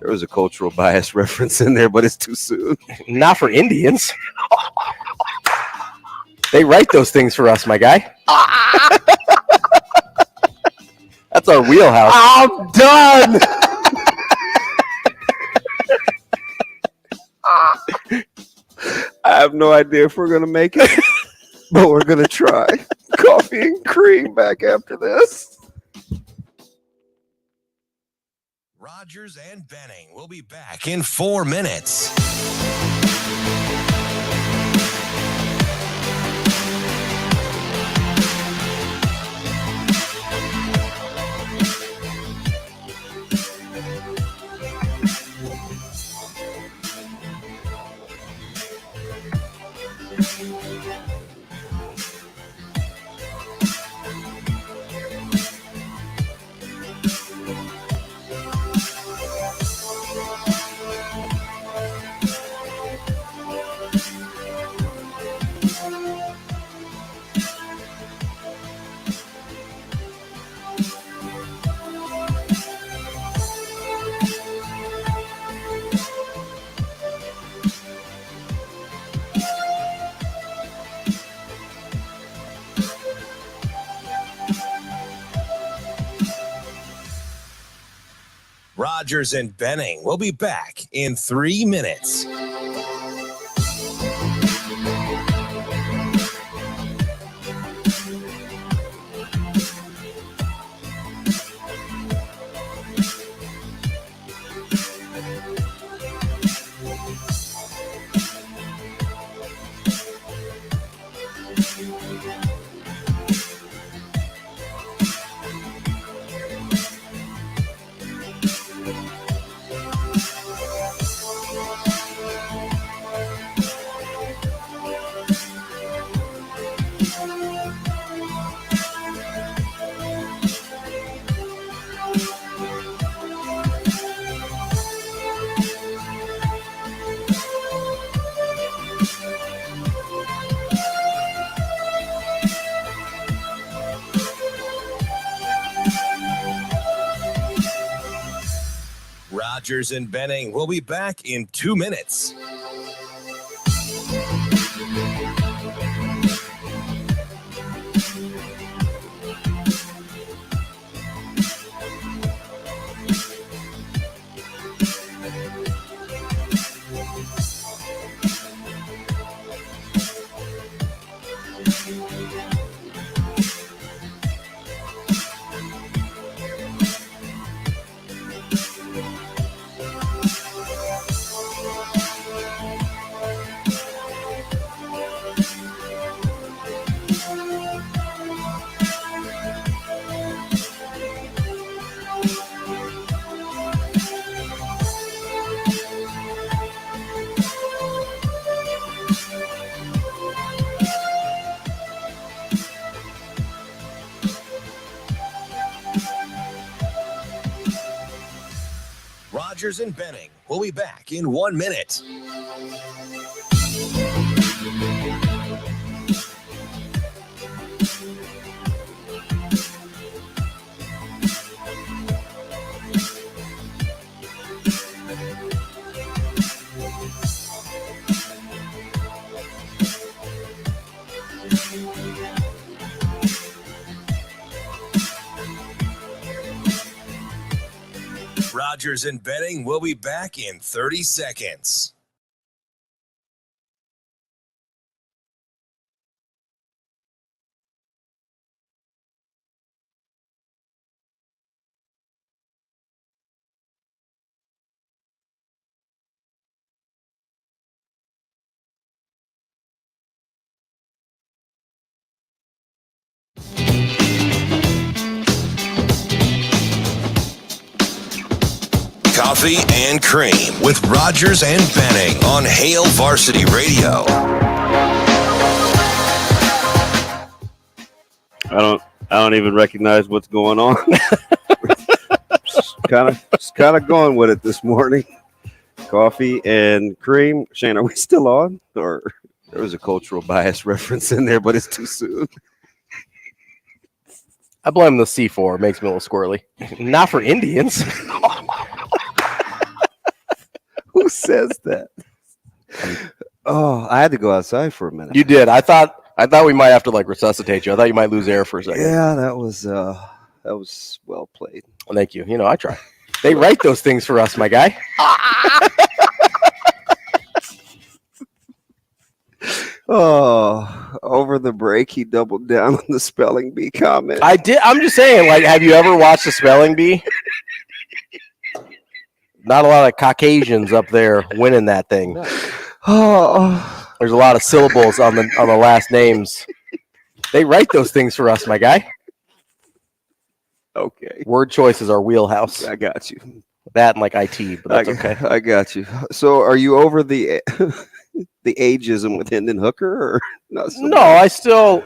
There was a cultural bias reference in there, but it's too soon. Not for Indians. They write those things for us, my guy. That's our wheelhouse. I'm done. I have no idea if we're going to make it, but we're going to try. Coffee and cream back after this. Rogers and Benning will be back in 4 minutes. Rogers and Benning will be back in 3 minutes. Rogers and Benning will be back in 2 minutes. Rogers and Benning will be back in 1 minute. Rogers and Benning will be back in 30 seconds. Coffee and Cream with Rogers and Benning on Hail Varsity Radio. I don't even recognize what's going on. Just kind of going with it this morning. Coffee and Cream. Shane, are we still on? Or there was a cultural bias reference in there, but it's too soon. I blame the C4. It makes me a little squirrely. Not for Indians. Who says that? Oh, I had to go outside for a minute. You did. I thought we might have to like resuscitate you. I thought you might lose air for a second. Yeah, that was well played. Well, thank you. You know, I try. They write those things for us, my guy. Oh, over the break, he doubled down on the spelling bee comment. I did. I'm just saying, like, have you ever watched the spelling bee? Not a lot of Caucasians up there winning that thing. Oh, there's a lot of syllables on the last names. They write those things for us, my guy. Okay. Word choice is our wheelhouse. I got you. That and like IT, but that's okay. I got you. So, are you over the the ageism with Hendon Hooker? Or no, I still,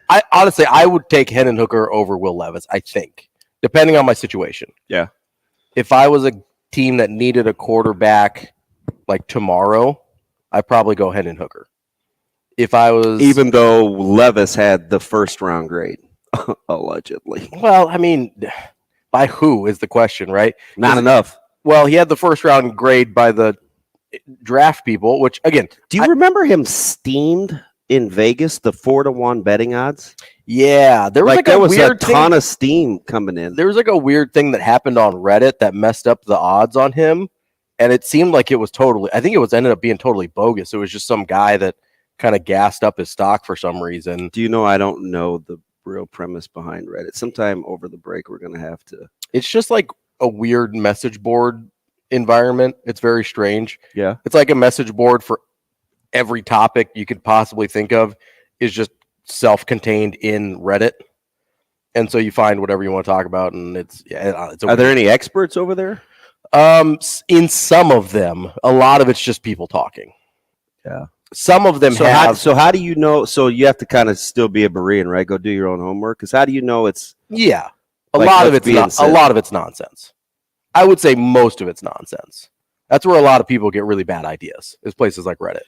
I honestly, I would take Hendon Hooker over Will Levis, I think, depending on my situation. Yeah. If I was a team that needed a quarterback like tomorrow, I'd probably go Hendon Hooker. If I was, even though Levis had the first round grade, allegedly. Well, I mean, by who is the question, right? Not enough. Well, he had the first round grade by the draft people, which again, do you remember him steamed in Vegas, the 4-1 betting odds? Yeah, there was like there a was weird a ton of steam coming in. There was like a weird thing that happened on Reddit that messed up the odds on him, and it seemed like it was totally. I think it was ended up being totally bogus. It was just some guy that kind of gassed up his stock for some reason. Do you know? I don't know the real premise behind Reddit. Sometime over the break, we're gonna have to. It's just like a weird message board environment. It's very strange. Yeah, it's like a message board for every topic you could possibly think of is just self-contained in Reddit, and so you find whatever you want to talk about, and it's Are there any experts over there? In some of them, a lot of it's just people talking. Yeah, some of them have. How do you know? So you have to kind of still be a Berean, right? Go do your own homework, because how do you know it's? Yeah, a lot of it's nonsense. I would say most of it's nonsense. That's where a lot of people get really bad ideas. Is places like Reddit.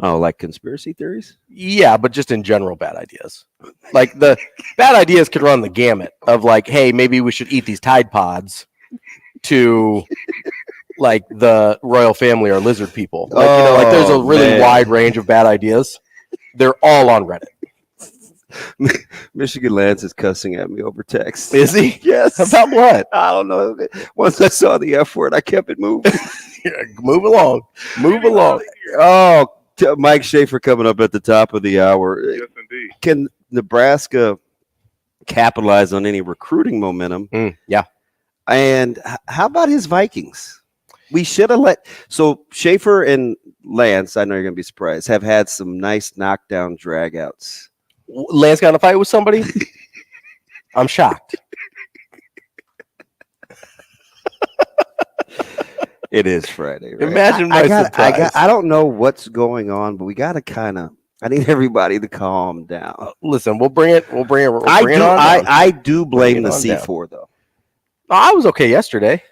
Oh, like conspiracy theories? Yeah, but just in general, bad ideas. Like the bad ideas could run the gamut of like, hey, maybe we should eat these Tide Pods, to like the royal family or lizard people. Like, there's a really wide range of bad ideas. They're all on Reddit. Michigan Lance is cussing at me over text. Is he? Yes. About what? I don't know. Once I saw the F word, I kept it moving. Move along. Oh, Mike Schaefer coming up at the top of the hour. Yes, indeed. Can Nebraska capitalize on any recruiting momentum? Yeah. And how about his Vikings? We should have so Schaefer and Lance, I know you're going to be surprised, have had some nice knockdown dragouts. Lance got in a fight with somebody? I'm shocked. It is Friday, right? Imagine my surprise. I don't know what's going on, but we got to I need everybody to calm down. Listen, we'll bring it on. I do blame the C4 though. I was okay yesterday.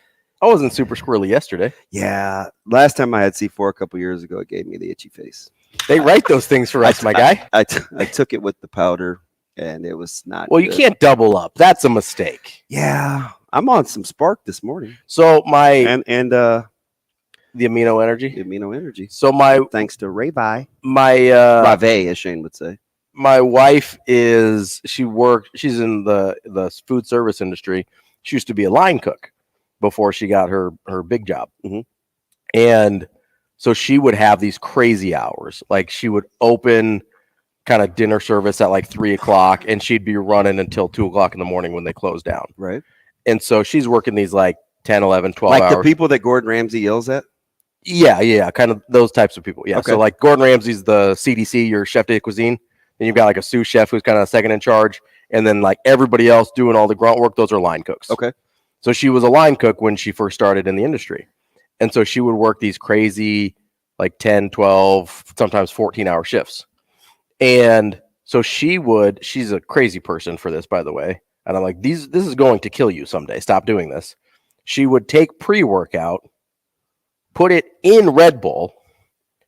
I wasn't super squirrely yesterday. Yeah. Last time I had C4 a couple years ago, it gave me the itchy face. They write those things for us, my guy. I took it with the powder, and it was not Well, you can't double up. That's a mistake. Yeah. I'm on some Spark this morning. So my... And the amino energy? The amino energy. So thanks to Ravi. Ravi, as Shane would say. My wife she's in the food service industry. She used to be a line cook before she got her big job. Mm-hmm. And so she would have these crazy hours. Like she would open kind of dinner service at like 3:00 and she'd be running until 2:00 in the morning when they closed down. Right. And so she's working these like 10, 11, 12 hours. Like the people that Gordon Ramsay yells at? Yeah. Kind of those types of people. Yeah. Okay. So like Gordon Ramsay's the CDC, your chef de cuisine. Then you've got like a sous chef who's kind of second in charge. And then like everybody else doing all the grunt work, those are line cooks. Okay. So she was a line cook when she first started in the industry. And so she would work these crazy like 10, 12, sometimes 14-hour shifts. And so she's a crazy person for this, by the way. And I'm like, this is going to kill you someday. Stop doing this. She would take pre-workout, put it in Red Bull,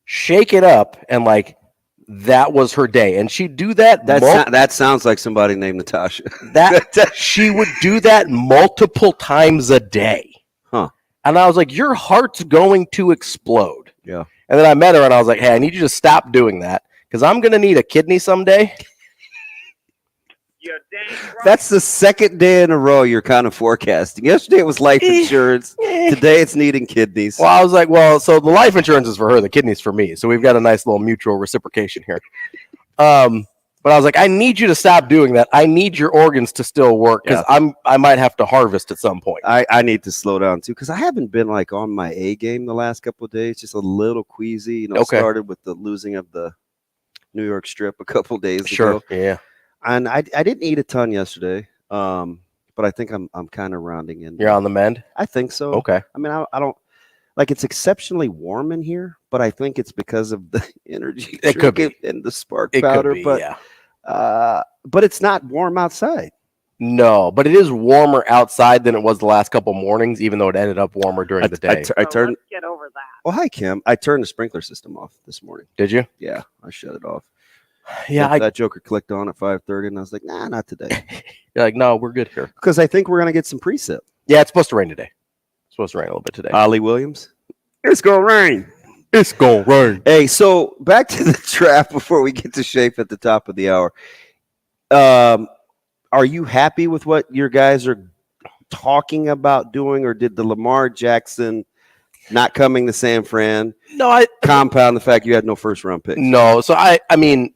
shake it up, and like that was her day. And she'd do that. That sounds like somebody named Natasha. She would do that multiple times a day. Huh. And I was like, your heart's going to explode. Yeah. And then I met her and I was like, hey, I need you to stop doing that because I'm going to need a kidney someday. That's the second day in a row you're kind of forecasting. Yesterday it was life insurance. Today it's needing kidneys. Well, I was like, so the life insurance is for her, the kidneys for me. So we've got a nice little mutual reciprocation here. But I was like, I need you to stop doing that. I need your organs to still work because I might have to harvest at some point. I need to slow down too because I haven't been like on my A game the last couple of days. Just a little queasy. Started with the losing of the New York Strip a couple of days ago. Yeah. And I didn't eat a ton yesterday, but I think I'm kind of rounding in. You're on the mend? I think so. Okay. I mean, I don't. like it's exceptionally warm in here, but I think it's because of the energy It could be. and the spark It powder. could be, But yeah. but it's not warm outside. No, but it is warmer outside than it was the last couple mornings, even though it ended up warmer during the day. I turned. Let's get over that. Well, hi Kim. I turned the sprinkler system off this morning. Did you? Yeah, I shut it off. Yeah, that joker clicked on at 5:30, and I was like, nah, not today. You're like, no, we're good here. Because I think we're gonna get some precip. Yeah, it's supposed to rain today. It's supposed to rain a little bit today. Ollie Williams. It's gonna rain. It's gonna rain. Hey, so back to the draft before we get to Schaefer at the top of the hour. Are you happy with what your guys are talking about doing, or did the Lamar Jackson not coming to San Fran compound the fact you had no first round pick? No, so I mean,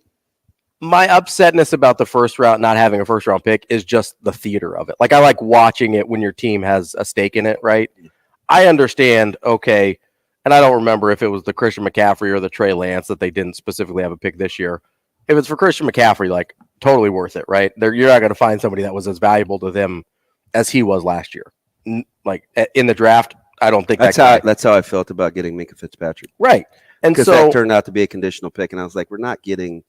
my upsetness about the first round not having a first round pick is just the theater of it. Like, I like watching it when your team has a stake in it, right? I understand, okay, and I don't remember if it was the Christian McCaffrey or the Trey Lance that they didn't specifically have a pick this year. If it's for Christian McCaffrey, like, totally worth it, right? You're not going to find somebody that was as valuable to them as he was last year. Like, in the draft, I don't think that's how I felt about getting Minka Fitzpatrick. Right. And because so that turned out to be a conditional pick, and I was like, we're not getting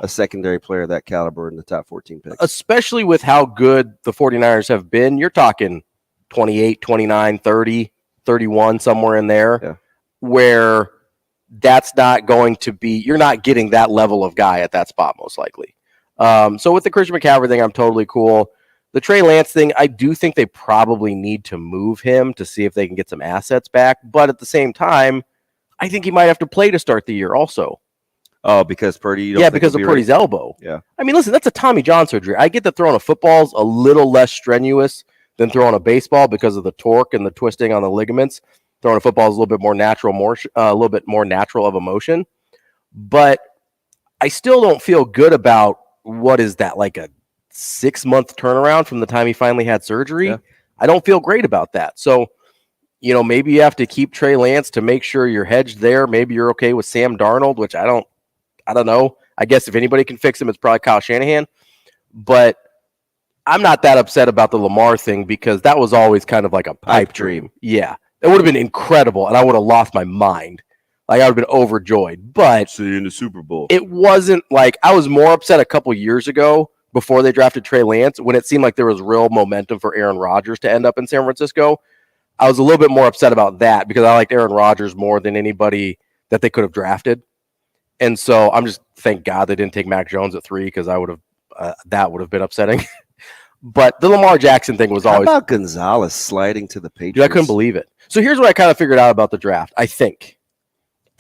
a secondary player of that caliber in the top 14 picks. Especially with how good the 49ers have been, you're talking 28, 29, 30, 31, somewhere in there, where that's not going to be, you're not getting that level of guy at that spot, most likely. So with the Christian McCaffrey thing, I'm totally cool. The Trey Lance thing, I do think they probably need to move him to see if they can get some assets back. But at the same time, I think he might have to play to start the year also. Oh, because Purdy? Because of Purdy's elbow. Yeah. I mean, listen, that's a Tommy John surgery. I get that throwing a football's a little less strenuous than throwing a baseball because of the torque and the twisting on the ligaments. Throwing a football is a little bit more natural, a little bit more natural of a motion. But I still don't feel good about what is that, like a 6-month turnaround from the time he finally had surgery. Yeah. I don't feel great about that. So, maybe you have to keep Trey Lance to make sure you're hedged there. Maybe you're okay with Sam Darnold, which I don't know. I guess if anybody can fix him, it's probably Kyle Shanahan. But I'm not that upset about the Lamar thing because that was always kind of like a pipe dream. Yeah. It would have been incredible, and I would have lost my mind. Like, I would have been overjoyed. But see you in the Super Bowl. It wasn't like I was more upset a couple years ago before they drafted Trey Lance when it seemed like there was real momentum for Aaron Rodgers to end up in San Francisco. I was a little bit more upset about that because I liked Aaron Rodgers more than anybody that they could have drafted. And so I'm just, thank God they didn't take Mac Jones at 3 because I would have, that would have been upsetting. But the Lamar Jackson thing was always. How about Gonzalez sliding to the Patriots? Dude, I couldn't believe it. So here's what I kind of figured out about the draft. I think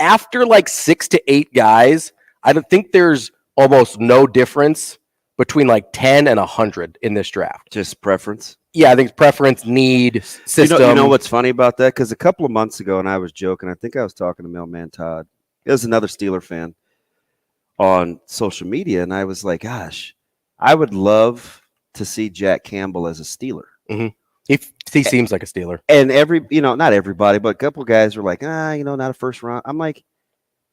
after like 6 to 8 guys, I don't think there's almost no difference between like 10 and 100 in this draft. Just preference? Yeah, I think it's preference, need, system. You know what's funny about that? Because a couple of months ago, and I was joking, I think I was talking to Mailman Todd. It was another Steeler fan on social media, and I was like, gosh, I would love to see Jack Campbell as a Steeler. Mm-hmm. He seems like a Steeler. And not everybody, but a couple of guys were like, not a first round. I'm like,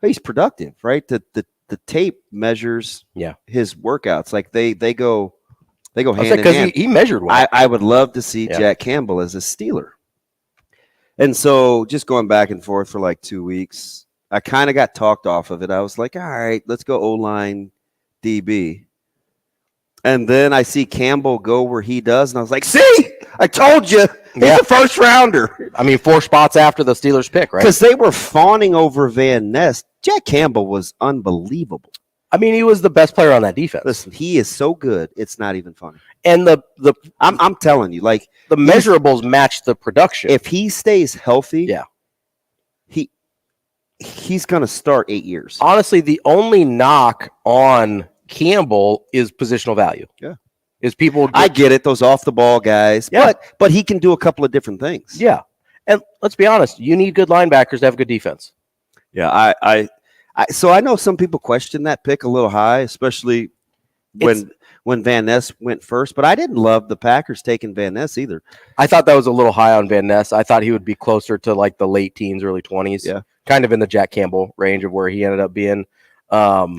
he's productive, right? The tape measures his workouts. Like they go hand in hand. He measured well. I would love to see Jack Campbell as a Steeler. And so just going back and forth for like 2 weeks, I kind of got talked off of it. I was like, all right, let's go O-line DB. And then I see Campbell go where he does, and I was like, see, I told you, he's a first rounder. I mean, 4 spots after the Steelers pick, right? Because they were fawning over Van Ness. Jack Campbell was unbelievable. I mean, he was the best player on that defense. Listen, he is so good, it's not even funny. And I'm telling you, like the measurables match the production. If he stays healthy, he's going to start 8 years. Honestly, the only knock on Campbell is positional value. Yeah. Is people I get it, those off the ball guys. Yeah. But he can do a couple of different things. Yeah. And let's be honest, you need good linebackers to have good defense. Yeah, so I know some people question that pick a little high, especially when Van Ness went first, but I didn't love the Packers taking Van Ness either. I thought that was a little high on Van Ness. I thought he would be closer to like the late teens, early 20s. Yeah. Kind of in the Jack Campbell range of where he ended up being. I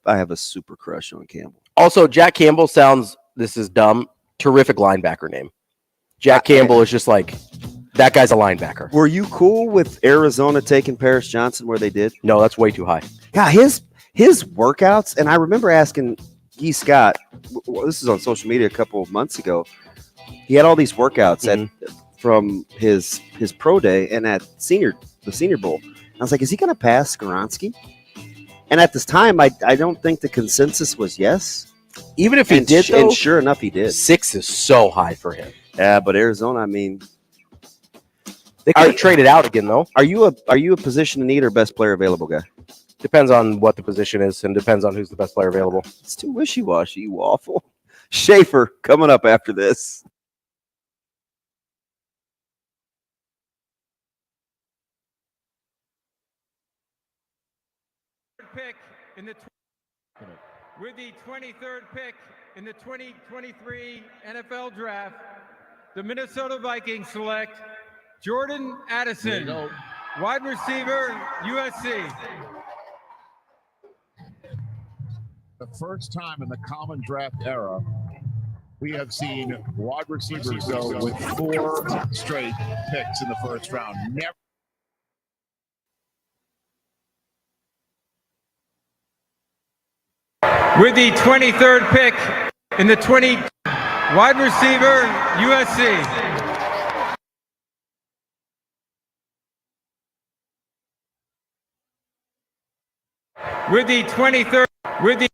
have a super crush on Campbell. Also, Jack Campbell sounds, this is dumb, terrific linebacker name. Jack Campbell is just like That guy's a linebacker. Were you cool with Arizona taking Paris Johnson where they did? No, that's way too high. God, his workouts, and I remember asking Guy Scott, this is on social media a couple of months ago, he had all these workouts from his pro day and at the Senior Bowl. I was like, is he going to pass Skoronski? And at this time, I don't think the consensus was yes. Even if he did, though, and sure enough, he did. 6 is so high for him. Yeah, but Arizona, I mean, they could have traded out again, though. Are you a position in need or best player available guy? Depends on what the position is and depends on who's the best player available. It's too wishy-washy, you waffle. Schaefer coming up after this. Pick in the with the 23rd pick in the 2023 NFL Draft, the Minnesota Vikings select Jordan Addison, wide receiver, USC. The first time in the common draft era, we have seen wide receivers go with 4 straight picks in the first round. Never. With the 23rd pick in the wide receiver, USC. With the 23rd, with the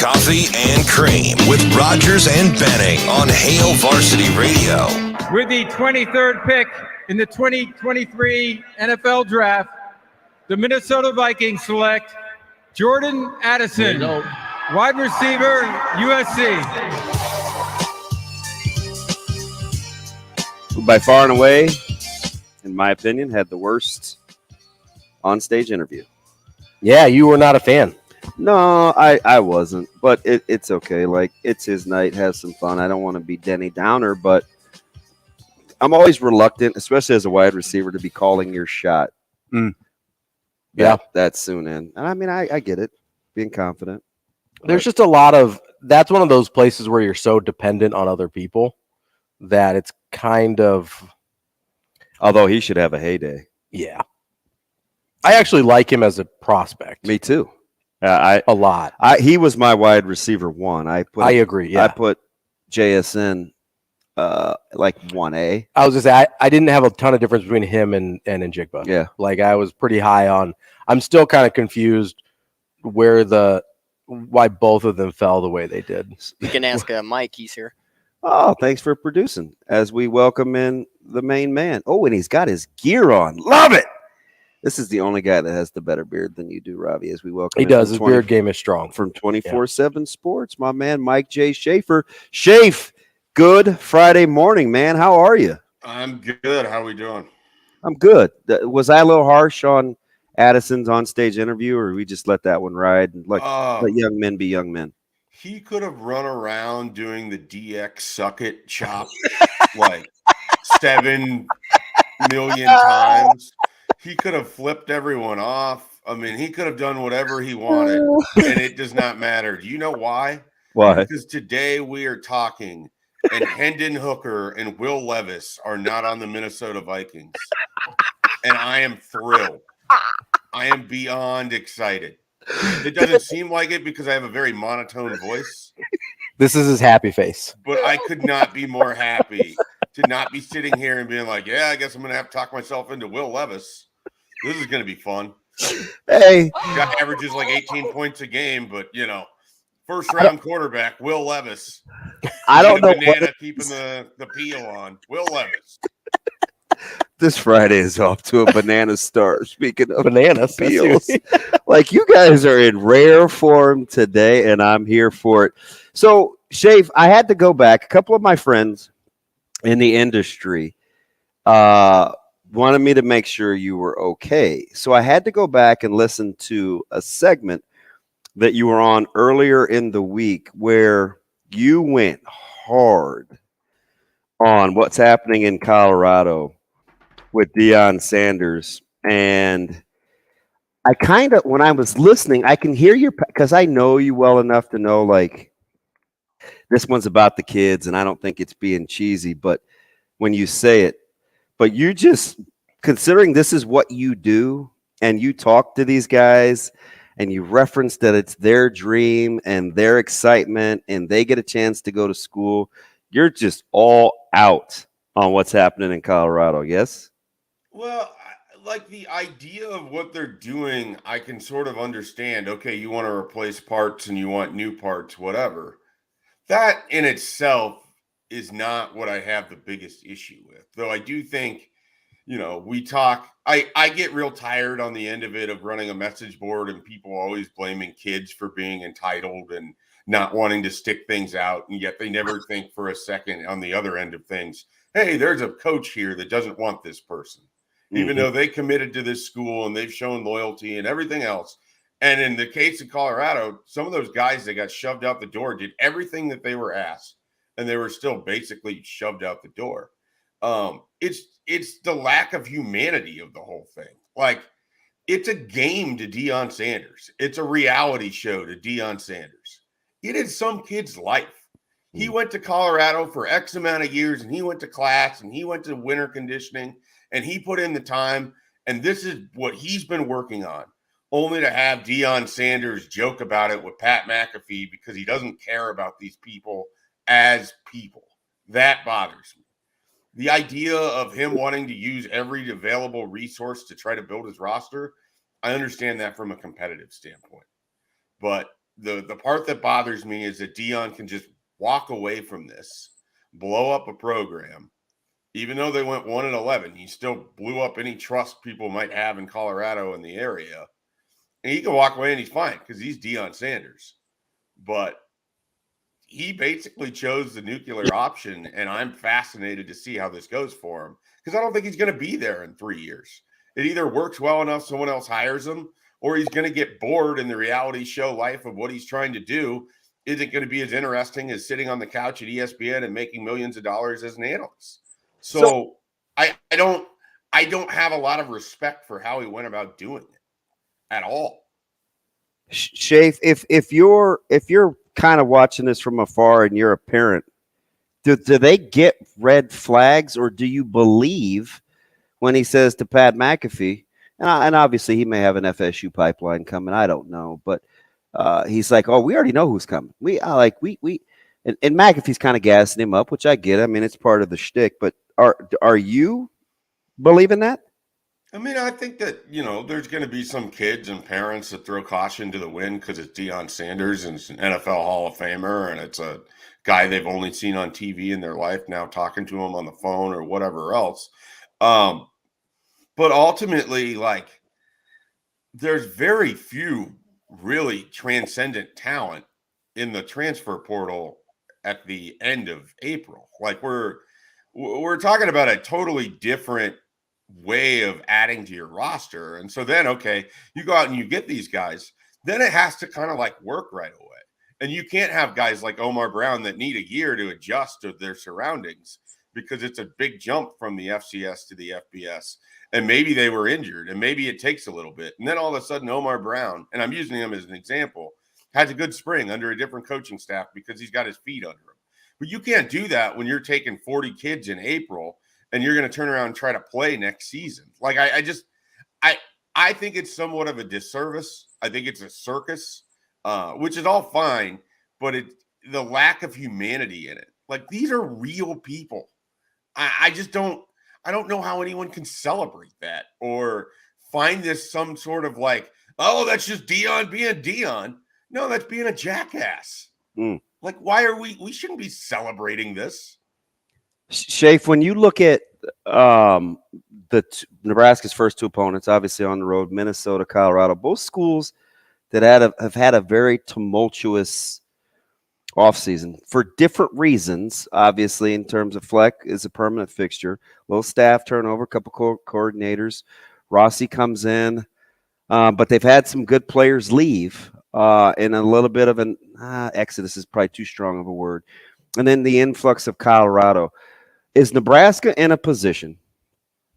Coffee and Cream with Rogers and Benning on Hail Varsity Radio. With the 23rd pick in the 2023 NFL Draft, the Minnesota Vikings select Jordan Addison, wide receiver, USC. Who by far and away, in my opinion, had the worst on-stage interview. Yeah, you were not a fan. No, I wasn't, but it's okay. Like, it's his night. Have some fun. I don't want to be Denny Downer, but I'm always reluctant, especially as a wide receiver, to be calling your shot. Yeah. That's soon in. And I mean, I get it, being confident. There's just a lot of – that's one of those places where you're so dependent on other people that it's kind of – although he should have a heyday. Yeah. I actually like him as a prospect. Me too. A lot. He was my wide receiver one. I agree. Yeah. I put JSN like 1A. I was just say I didn't have a ton of difference between him and Njigba. Yeah. Like I was pretty high on. I'm still kind of confused why both of them fell the way they did. You can ask Mike. He's here. Oh, thanks for producing as we welcome in the main man. Oh, and he's got his gear on. Love it. This is the only guy that has the better beard than you do, Ravi, as we welcome He does. His beard game is strong. From 24/7 Sports, my man, Mike J. Schaefer. Schaefer, good Friday morning, man. How are you? I'm good. How are we doing? I'm good. Was I a little harsh on Addison's on-stage interview, or we just let that one ride and let young men be young men? He could have run around doing the DX suck it chop like 7 million times. He could have flipped everyone off. I mean, he could have done whatever he wanted, and it does not matter. Do you know why? Why? Because today we are talking, and Hendon Hooker and Will Levis are not on the Minnesota Vikings. And I am thrilled. I am beyond excited. It doesn't seem like it because I have a very monotone voice. This is his happy face. But I could not be more happy to not be sitting here and being like, yeah, I guess I'm going to have to talk myself into Will Levis. This is going to be fun. Hey. Guy averages like 18 points a game, but, first round quarterback, Will Levis. I don't know. Banana keeping the peel on. Will Levis. This Friday is off to a banana start. Speaking of bananas, peels, like you guys are in rare form today, and I'm here for it. So, Schaefer, I had to go back. A couple of my friends in the industry wanted me to make sure you were okay. So I had to go back and listen to a segment that you were on earlier in the week where you went hard on what's happening in Colorado with Deion Sanders. And I kind of, when I was listening, I can hear your, because I know you well enough to know, like, this one's about the kids, and I don't think it's being cheesy, but when you say it, but you just, considering this is what you do, and you talk to these guys, and you reference that it's their dream and their excitement, and they get a chance to go to school, you're just all out on what's happening in Colorado, yes? Well, like the idea of what they're doing, I can sort of understand. Okay, you want to replace parts and you want new parts, whatever. That in itself is not what I have the biggest issue with. Though I do think, we talk, I get real tired on the end of it of running a message board and people always blaming kids for being entitled and not wanting to stick things out. And yet they never think for a second on the other end of things, hey, there's a coach here that doesn't want this person. Even though they committed to this school and they've shown loyalty and everything else. And in the case of Colorado, some of those guys that got shoved out the door did everything that they were asked, and they were still basically shoved out the door. It's the lack of humanity of the whole thing. Like, it's a game to Deion Sanders. It's a reality show to Deion Sanders. It is some kid's life. He went to Colorado for X amount of years, and he went to class, and he went to winter conditioning, and he put in the time, and this is what he's been working on, only to have Deion Sanders joke about it with Pat McAfee because he doesn't care about these people as people. That bothers me. The idea of him wanting to use every available resource to try to build his roster, I understand that from a competitive standpoint. But the part that bothers me is that Deion can just walk away from this, blow up a program. Even though they went 1-11, he still blew up any trust people might have in Colorado in the area. And he can walk away and he's fine because he's Deion Sanders. But he basically chose the nuclear option, and I'm fascinated to see how this goes for him because I don't think he's going to be there in 3 years. It either works well enough someone else hires him, or he's going to get bored in the reality show life of what he's trying to do isn't going to be as interesting as sitting on the couch at ESPN and making millions of dollars as an analyst. So I don't have a lot of respect for how he went about doing it at all. Schaefer, if you're kind of watching this from afar and you're a parent, do they get red flags, or do you believe when he says to Pat McAfee, and obviously he may have an FSU pipeline coming, I don't know, but he's like, oh, we already know who's coming. And McAfee's kind of gassing him up, which I get. I mean, it's part of the shtick, but are you believing that? I mean, I think that, there's going to be some kids and parents that throw caution to the wind because it's Deion Sanders and it's an NFL Hall of Famer and it's a guy they've only seen on TV in their life now talking to him on the phone or whatever else. But ultimately, there's very few really transcendent talent in the transfer portal at the end of April. We're talking about a totally different way of adding to your roster. And so then, okay, you go out and you get these guys, then it has to kind of work right away. And you can't have guys like Omar Brown that need a year to adjust to their surroundings because it's a big jump from the FCS to the FBS. And maybe they were injured and maybe it takes a little bit. And then all of a sudden, Omar Brown, and I'm using him as an example, has a good spring under a different coaching staff because he's got his feet under him. But you can't do that when you're taking 40 kids in April and you're going to turn around and try to play next season. I think it's somewhat of a disservice. I think it's a circus, which is all fine, but the lack of humanity in it. These are real people. I don't know how anyone can celebrate that or find this some sort of oh, that's just Deion being Deion. No, that's being a jackass. Why are we shouldn't be celebrating this. Schaefer, when you look at Nebraska's first two opponents, obviously on the road, Minnesota, Colorado, both schools that have had a very tumultuous offseason for different reasons. Obviously, in terms of Fleck is a permanent fixture, low staff turnover, a couple coordinators. Rossi comes in, but they've had some good players leave, and a little bit of an exodus is probably too strong of a word. And then the influx of Colorado. Is Nebraska in a position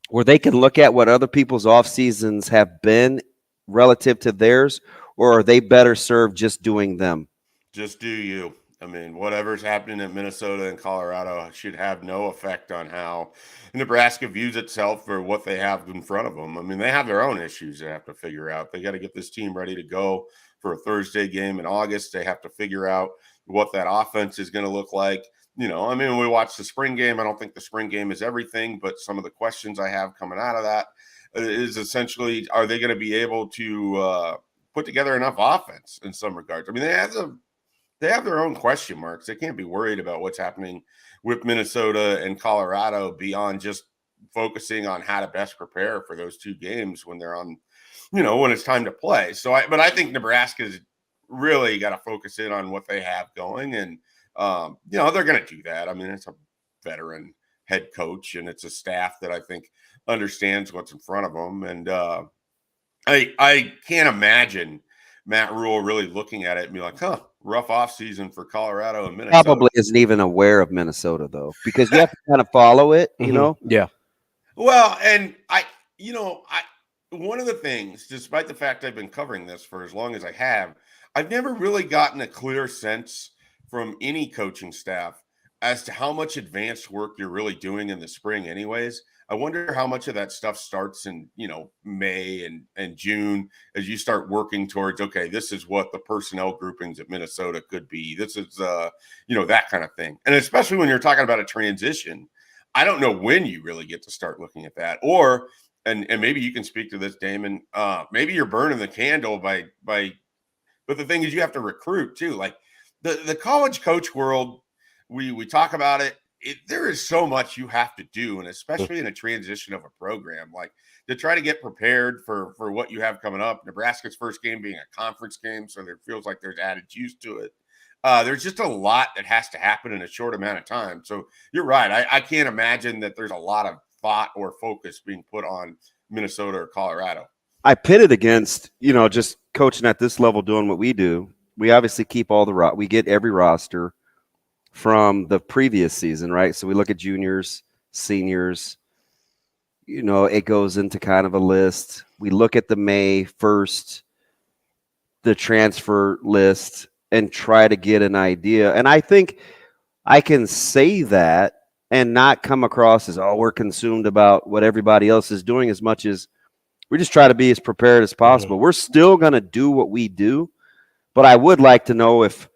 where they can look at what other people's off seasons have been relative to theirs, or are they better served just doing them? Just do you. I mean, whatever's happening in Minnesota and Colorado should have no effect on how Nebraska views itself or what they have in front of them. I mean, they have their own issues they have to figure out. They got to get this team ready to go for a Thursday game in August. They have to figure out what that offense is going to look like. We watched the spring game. I don't think the spring game is everything, but some of the questions I have coming out of that is essentially, are they going to be able to put together enough offense in some regards? I mean, they have their own question marks. They can't be worried about what's happening with Minnesota and Colorado beyond just focusing on how to best prepare for those two games when they're on, when it's time to play. But I think Nebraska's really got to focus in on what they have going, and they're going to do that. I mean, it's a veteran head coach, and it's a staff that I think understands what's in front of them. And I can't imagine Matt Rule really looking at it and be like, rough offseason for Colorado and Minnesota. Probably isn't even aware of Minnesota, though, because you have to kind of follow it, Yeah. Well, and one of the things, despite the fact I've been covering this for as long as I have, I've never really gotten a clear sense from any coaching staff as to how much advanced work you're really doing in the spring anyways. I wonder how much of that stuff starts in, May and June as you start working towards, okay, this is what the personnel groupings at Minnesota could be. This is, that kind of thing. And especially when you're talking about a transition, I don't know when you really get to start looking at that. Or, and maybe you can speak to this, Damon, maybe you're burning the candle by But the thing is, you have to recruit too. Like the college coach world, we talk about it. There is so much you have to do, and especially in a transition of a program, like to try to get prepared for what you have coming up. Nebraska's first game being a conference game, so there feels like there's added juice to it. There's just a lot that has to happen in a short amount of time. So you're right. I can't imagine that there's a lot of thought or focus being put on Minnesota or Colorado. I pit it against, just coaching at this level, doing what we do. We obviously keep we get every roster from the previous season, right? So we look at juniors, seniors, it goes into kind of a list. We look at the May 1st, the transfer list, and try to get an idea. And I think I can say that and not come across as, we're consumed about what everybody else is doing, as much as we just try to be as prepared as possible. We're still going to do what we do, but I would like to know if,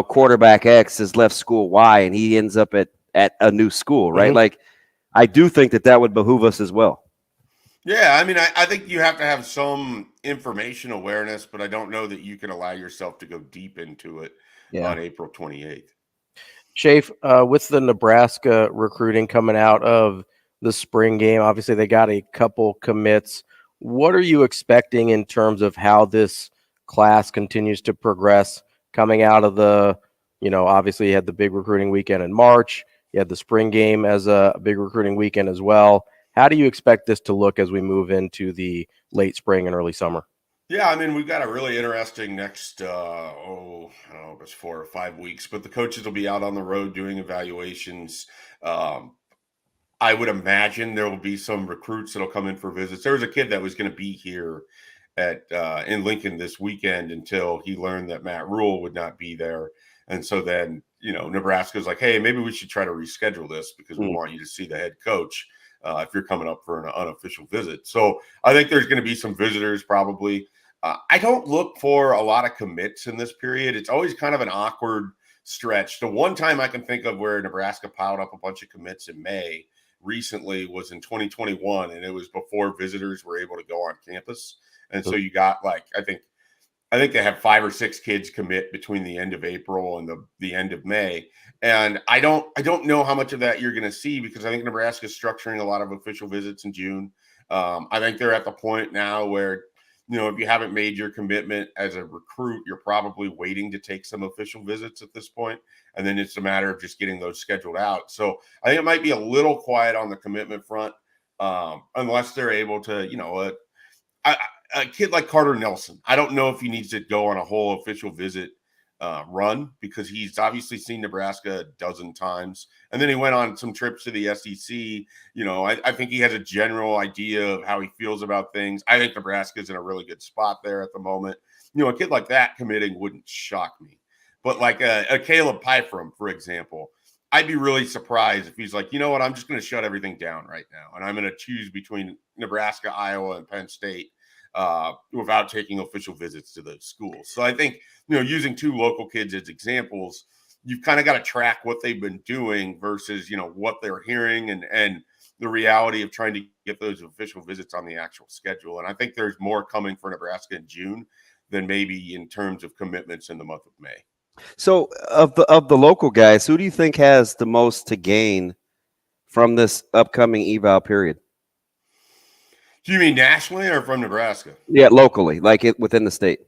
quarterback X has left school Y and he ends up at a new school, right? Like, I do think that would behoove us as well. Yeah, I mean, I think you have to have some information awareness, but I don't know that you can allow yourself to go deep into it on April 28th. Schaefer, with the Nebraska recruiting coming out of the spring game, obviously they got a couple commits. What are you expecting in terms of how this class continues to progress coming out of the, obviously you had the big recruiting weekend in March. You had the spring game as a big recruiting weekend as well. How do you expect this to look as we move into the late spring and early summer? Yeah, I mean, we've got a really interesting next, I don't know if it's 4 or 5 weeks, but the coaches will be out on the road doing evaluations. I would imagine there will be some recruits that'll come in for visits. There was a kid that was going to be here in Lincoln this weekend until he learned that Matt Rule would not be there. And so then, Nebraska's like, hey, maybe we should try to reschedule this because we want you to see the head coach if you're coming up for an unofficial visit. So I think there's going to be some visitors probably. I don't look for a lot of commits in this period. It's always kind of an awkward stretch. The one time I can think of where Nebraska piled up a bunch of commits in May recently was in 2021, and it was before visitors were able to go on campus. And so you got I think they have 5 or 6 kids commit between the end of April and the end of May. And I don't know how much of that you're going to see because I think Nebraska is structuring a lot of official visits in June. I think they're at the point now where, if you haven't made your commitment as a recruit, you're probably waiting to take some official visits at this point. And then it's a matter of just getting those scheduled out. So I think it might be a little quiet on the commitment front unless they're able to, a kid like Carter Nelson, I don't know if he needs to go on a whole official visit run because he's obviously seen Nebraska a dozen times. And then he went on some trips to the SEC. I think he has a general idea of how he feels about things. I think Nebraska's in a really good spot there at the moment. A kid like that committing wouldn't shock me. But like a Caleb Pyfrom, for example, I'd be really surprised if he's like, I'm just going to shut everything down right now. And I'm going to choose between Nebraska, Iowa, and Penn State without taking official visits to those schools. So I think, using 2 local kids as examples, you've kind of got to track what they've been doing versus, what they're hearing and the reality of trying to get those official visits on the actual schedule. And I think there's more coming for Nebraska in June than maybe in terms of commitments in the month of May. So of the local guys, who do you think has the most to gain from this upcoming eval period? Do you mean nationally or from Nebraska? Yeah, locally, like it within the state.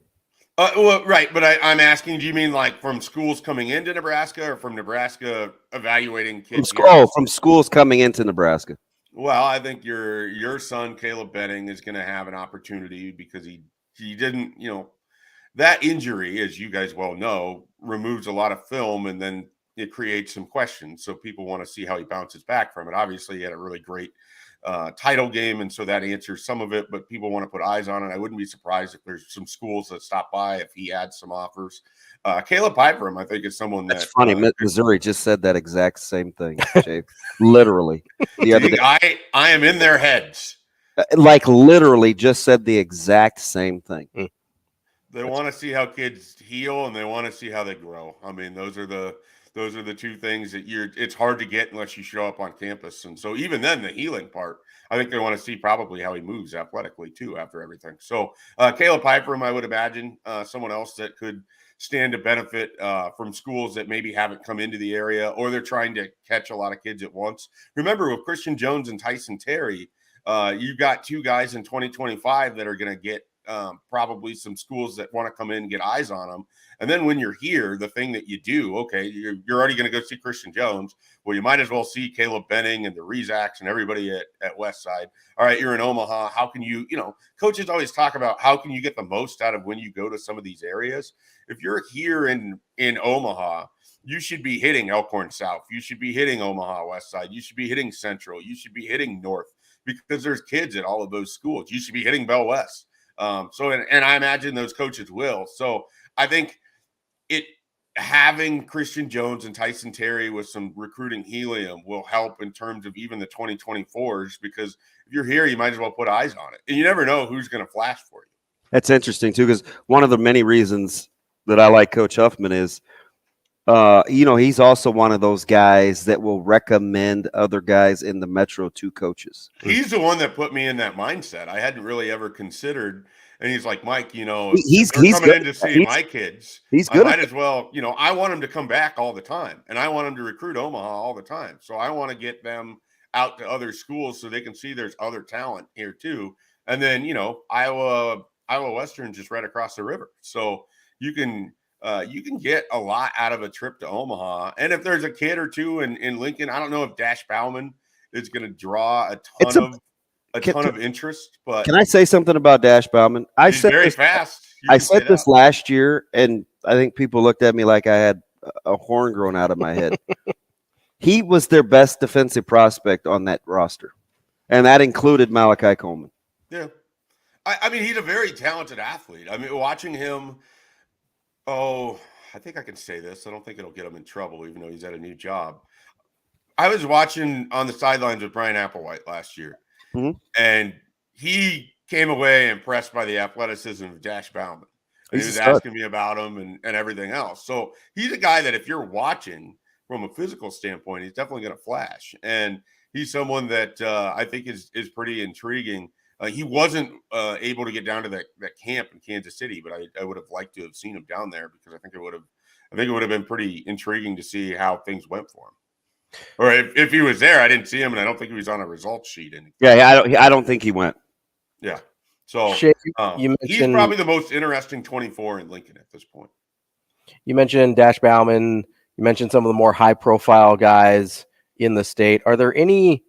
Well, right, but I'm asking, do you mean like from schools coming into Nebraska or from Nebraska evaluating kids? From schools coming into Nebraska. Well, I think your son, Caleb Benning, is going to have an opportunity because he didn't, that injury, as you guys well know, removes a lot of film and then it creates some questions. So people want to see how he bounces back from it. Obviously, he had a really great title game, and so that answers some of it, but people want to put eyes on it. I wouldn't be surprised if there's some schools that stop by if he adds some offers. Caleb Pyfrom, I think, is someone that's funny. Missouri just said that exact same thing, Jake. Literally. The other day. I am in their heads. Like literally just said the exact same thing. They want to see how kids heal and they want to see how they grow. I mean, those are the Those are the two things that it's hard to get unless you show up on campus. And so even then, the healing part, I think they want to see probably how he moves athletically too after everything. So Caleb Piper, I would imagine someone else that could stand to benefit from schools that maybe haven't come into the area, or they're trying to catch a lot of kids at once. Remember, with Christian Jones and Tyson Terry, you've got two guys in 2025 that are going to get probably some schools that want to come in and get eyes on them. And then when you're here, the thing that you do, okay, you're already going to go see Christian Jones. Well, you might as well see Caleb Benning and the Rizaks and everybody at Westside. All right, you're in Omaha. How can you, coaches always talk about how can you get the most out of when you go to some of these areas. If you're here in Omaha, you should be hitting Elkhorn South. You should be hitting Omaha Westside. You should be hitting Central. You should be hitting North, because there's kids at all of those schools. You should be hitting Bell West. And I imagine those coaches will. So I think having Christian Jones and Tyson Terry with some recruiting helium will help in terms of even the 2024s, because if you're here, you might as well put eyes on it. And you never know who's going to flash for you. That's interesting too, because one of the many reasons that I like Coach Huffman is, he's also one of those guys that will recommend other guys in the Metro to coaches. He's the one that put me in that mindset. I hadn't really ever considered. And he's like, Mike, he's coming good. in to see my kids. He's good. I might as well, I want them to come back all the time, and I want them to recruit Omaha all the time. So I want to get them out to other schools so they can see there's other talent here too. And then, Iowa Western's just right across the river. So you can get a lot out of a trip to Omaha. And if there's a kid or two in Lincoln, I don't know if Dash Bauman is going to draw a ton of interest. But can I say something about Dash Bauman? He's very fast. I said this last year, and I think people looked at me like I had a horn grown out of my head. He was their best defensive prospect on that roster, and that included Malachi Coleman. Yeah. I mean, he's a very talented athlete. I mean, watching him, I think I can say this. I don't think it'll get him in trouble, even though he's at a new job. I was watching on the sidelines with Brian Applewhite last year, and he came away impressed by the athleticism of Dash Bauman. And he was asking me about him and everything else. So he's a guy that if you're watching from a physical standpoint, he's definitely going to flash. And he's someone that I think is pretty intriguing. He wasn't able to get down to that camp in Kansas City, but I would have liked to have seen him down there, because I think it would have been pretty intriguing to see how things went for him. Or if he was there, I didn't see him, and I don't think he was on a results sheet. I don't think he went. Yeah. So he's probably the most interesting 24 in Lincoln at this point. You mentioned Dash Bauman. You mentioned some of the more high-profile guys in the state. Are there any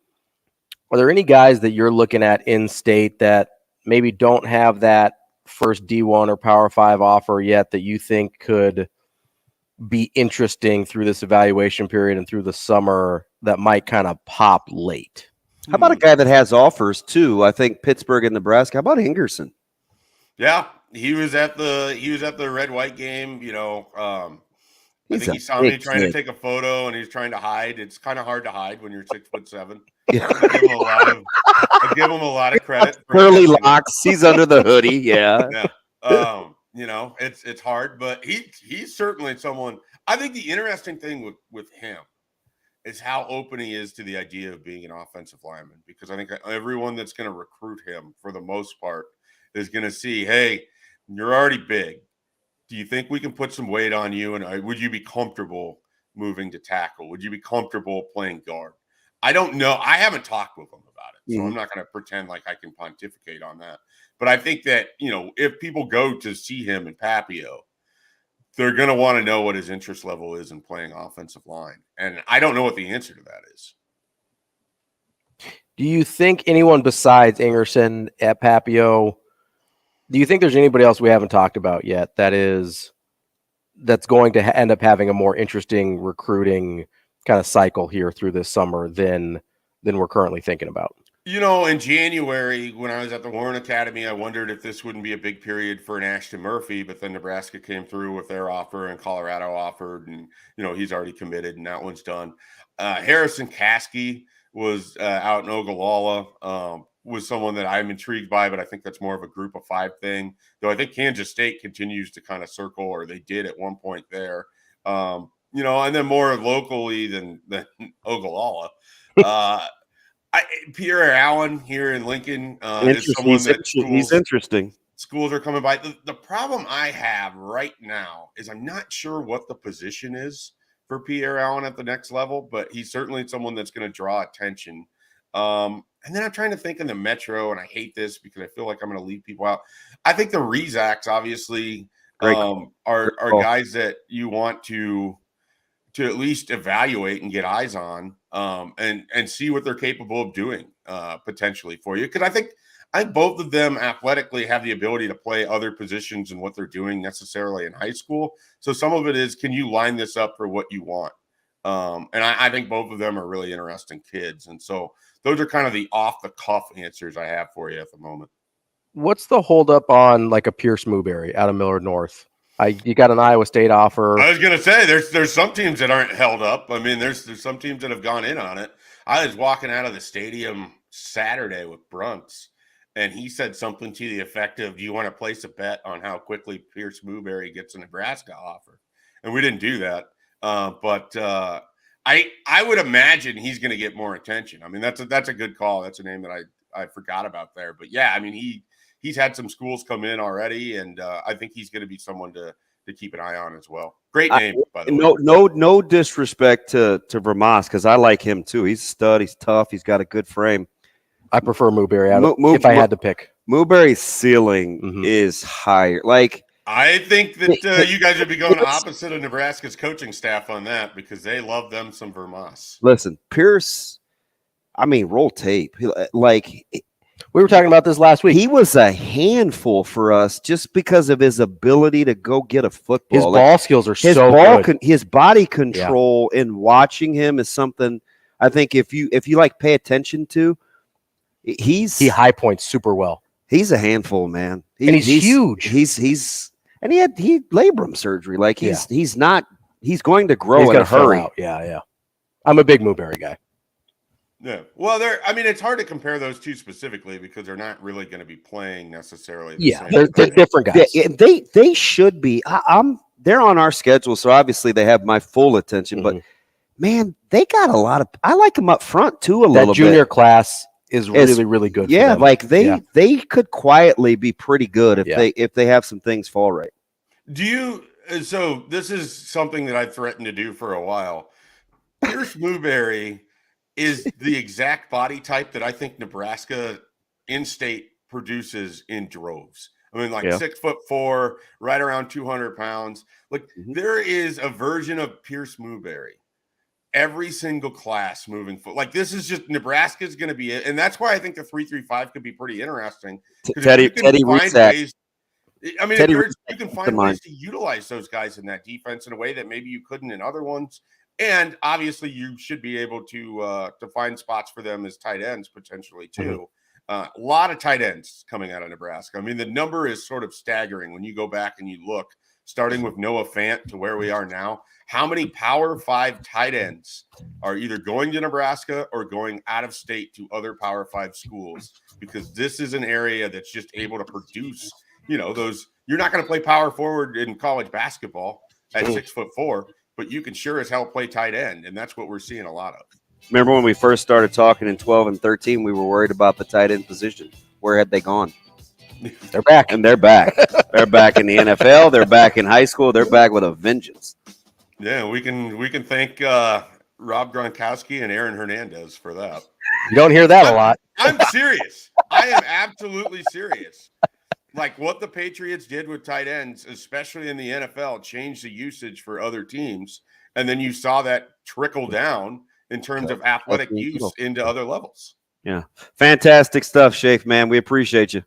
guys that you're looking at in state that maybe don't have that first D1 or Power 5 offer yet that you think could be interesting through this evaluation period and through the summer that might kind of pop late? How about a guy that has offers too? I think Pittsburgh and Nebraska. How about Ingerson? Yeah, he was at the red-white game. I think he saw me trying to take a photo, and he's trying to hide. It's kind of hard to hide when you're 6'7". I give him a lot of credit. Curly locks. He's under the hoodie. Yeah. It's hard, but he's certainly someone. I think the interesting thing with him is how open he is to the idea of being an offensive lineman, because I think everyone that's going to recruit him for the most part is going to see, hey, you're already big. Do you think we can put some weight on you? And would you be comfortable moving to tackle? Would you be comfortable playing guard? I don't know. I haven't talked with him about it, so I'm not going to pretend like I can pontificate on that. But I think that, if people go to see him in Papio, they're going to want to know what his interest level is in playing offensive line. And I don't know what the answer to that is. Do you think anyone besides Ingerson at Papio, do you think there's anybody else we haven't talked about yet that's going to end up having a more interesting recruiting kind of cycle here through this summer than we're currently thinking about? In January, when I was at the Warren Academy, I wondered if this wouldn't be a big period for an Ashton Murphy, but then Nebraska came through with their offer and Colorado offered, and, he's already committed and that one's done. Harrison Caskey was out in Ogallala, was someone that I'm intrigued by, but I think that's more of a group of 5 thing, though I think Kansas State continues to kind of circle, or they did at one point there. and then more locally than Ogallala. Pierre Allen here in Lincoln is someone that he's interesting. Schools are coming by. The problem I have right now is I'm not sure what the position is for Pierre Allen at the next level, but he's certainly someone that's going to draw attention. And then I'm trying to think in the Metro, and I hate this because I feel like I'm going to leave people out. I think the Rezaks obviously are guys that you want to at least evaluate and get eyes on and see what they're capable of doing potentially for you. Because I think both of them athletically have the ability to play other positions and what they're doing necessarily in high school. So some of it is, can you line this up for what you want? And I think both of them are really interesting kids. And so those are kind of the off-the-cuff answers I have for you at the moment. What's the holdup on like a Pierce Mooberry out of Millard North? You got an Iowa State offer. I was going to say there's some teams that aren't held up. I mean, there's some teams that have gone in on it. I was walking out of the stadium Saturday with Brunks, and he said something to the effect of, do you want to place a bet on how quickly Pierce Mooberry gets a Nebraska offer? And we didn't do that. But I would imagine he's going to get more attention. I mean, that's a good call. That's a name that I forgot about there. But, yeah, I mean, he's had some schools come in already, and I think he's going to be someone to keep an eye on as well. Great name, by the way. No disrespect to Vermas, because I like him too. He's a stud. He's tough. He's got a good frame. I prefer Mooberry if I had to pick. Mooberry's ceiling is higher. Like, I think that you guys would be going opposite of Nebraska's coaching staff on that, because they love them some Vermas. Listen, Pierce, I mean, roll tape. We were talking about this last week. He was a handful for us just because of his ability to go get a football. His ball skills are good. His body control in watching him is something I think if you pay attention to, he high points super well. He's a handful, man. He's huge. And he had labrum surgery. Like he's going to grow in a hurry. Yeah. I'm a big Mooberry guy. Yeah. Well, it's hard to compare those two specifically because they're not really going to be playing necessarily. They're different guys. They should be. They're on our schedule, so obviously they have my full attention. But man, they got a lot of. I like them up front too. That junior class is really, really good. Yeah, for them. they could quietly be pretty good if they have some things fall right. So this is something that I've threatened to do for a while. Pierce Mooberry is the exact body type that I think Nebraska in-state produces in droves. I mean, 6'4", right around 200 pounds. There is a version of Pierce Mooberry every single class moving forward. Like, this is just Nebraska's going to be it. And that's why I think the 3-3-5 could be pretty interesting. Teddy Resack. You can find ways to utilize those guys in that defense in a way that maybe you couldn't in other ones. And obviously, you should be able to find spots for them as tight ends potentially too. A lot of tight ends coming out of Nebraska. I mean, the number is sort of staggering when you go back and you look, starting with Noah Fant to where we are now. How many Power 5 tight ends are either going to Nebraska or going out of state to other Power 5 schools? Because this is an area that's just able to produce. Those. You're not going to play power forward in college basketball at 6'4". But you can sure as hell play tight end, and that's what we're seeing a lot of. Remember when we first started talking in 12 and 13, we were worried about the tight end position. Where had they gone? They're back. And they're back. They're back in the NFL. They're back in high school. They're back with a vengeance. Yeah, we can thank Rob Gronkowski and Aaron Hernandez for that. You don't hear that a lot. I'm serious. I am absolutely serious. Like what the Patriots did with tight ends, especially in the NFL, changed the usage for other teams. And then you saw that trickle down in terms of athletic use into other levels. Yeah. Fantastic stuff, Schaefer, man. We appreciate you.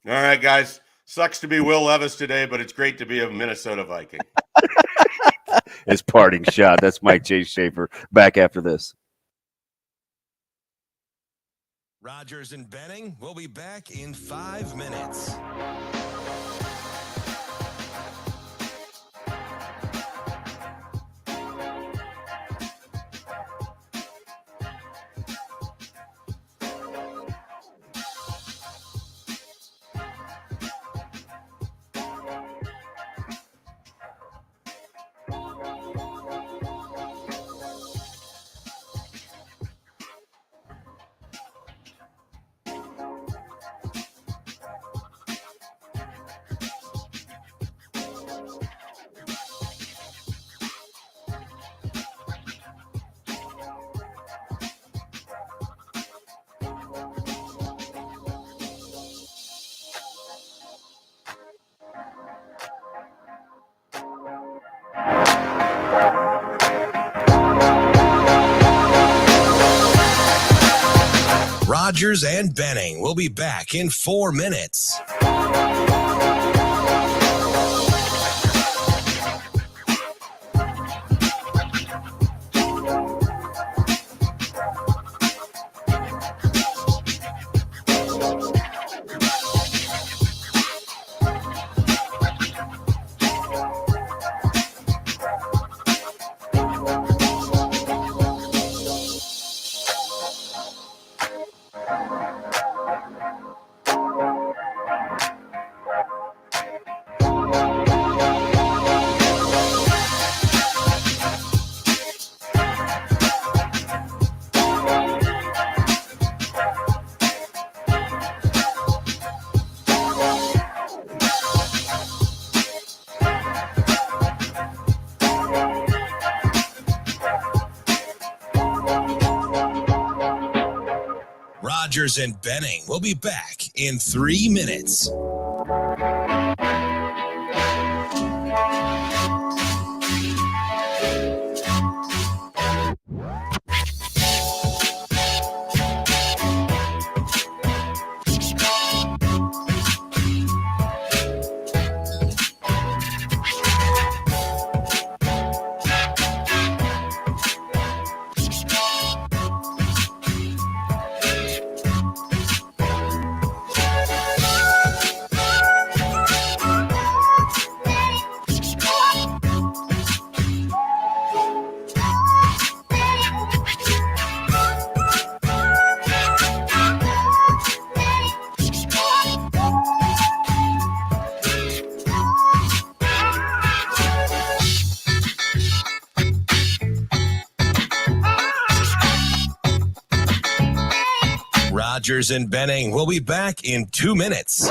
All right, guys. Sucks to be Will Levis today, but it's great to be a Minnesota Viking. His parting shot. That's Mike J. Schaefer. Back after this. Rogers and Benning will be back in 5 minutes. Rogers and Benning will be back in 4 minutes. Rogers and Benning will be back in 3 minutes. Rogers and Benning will be back in 2 minutes.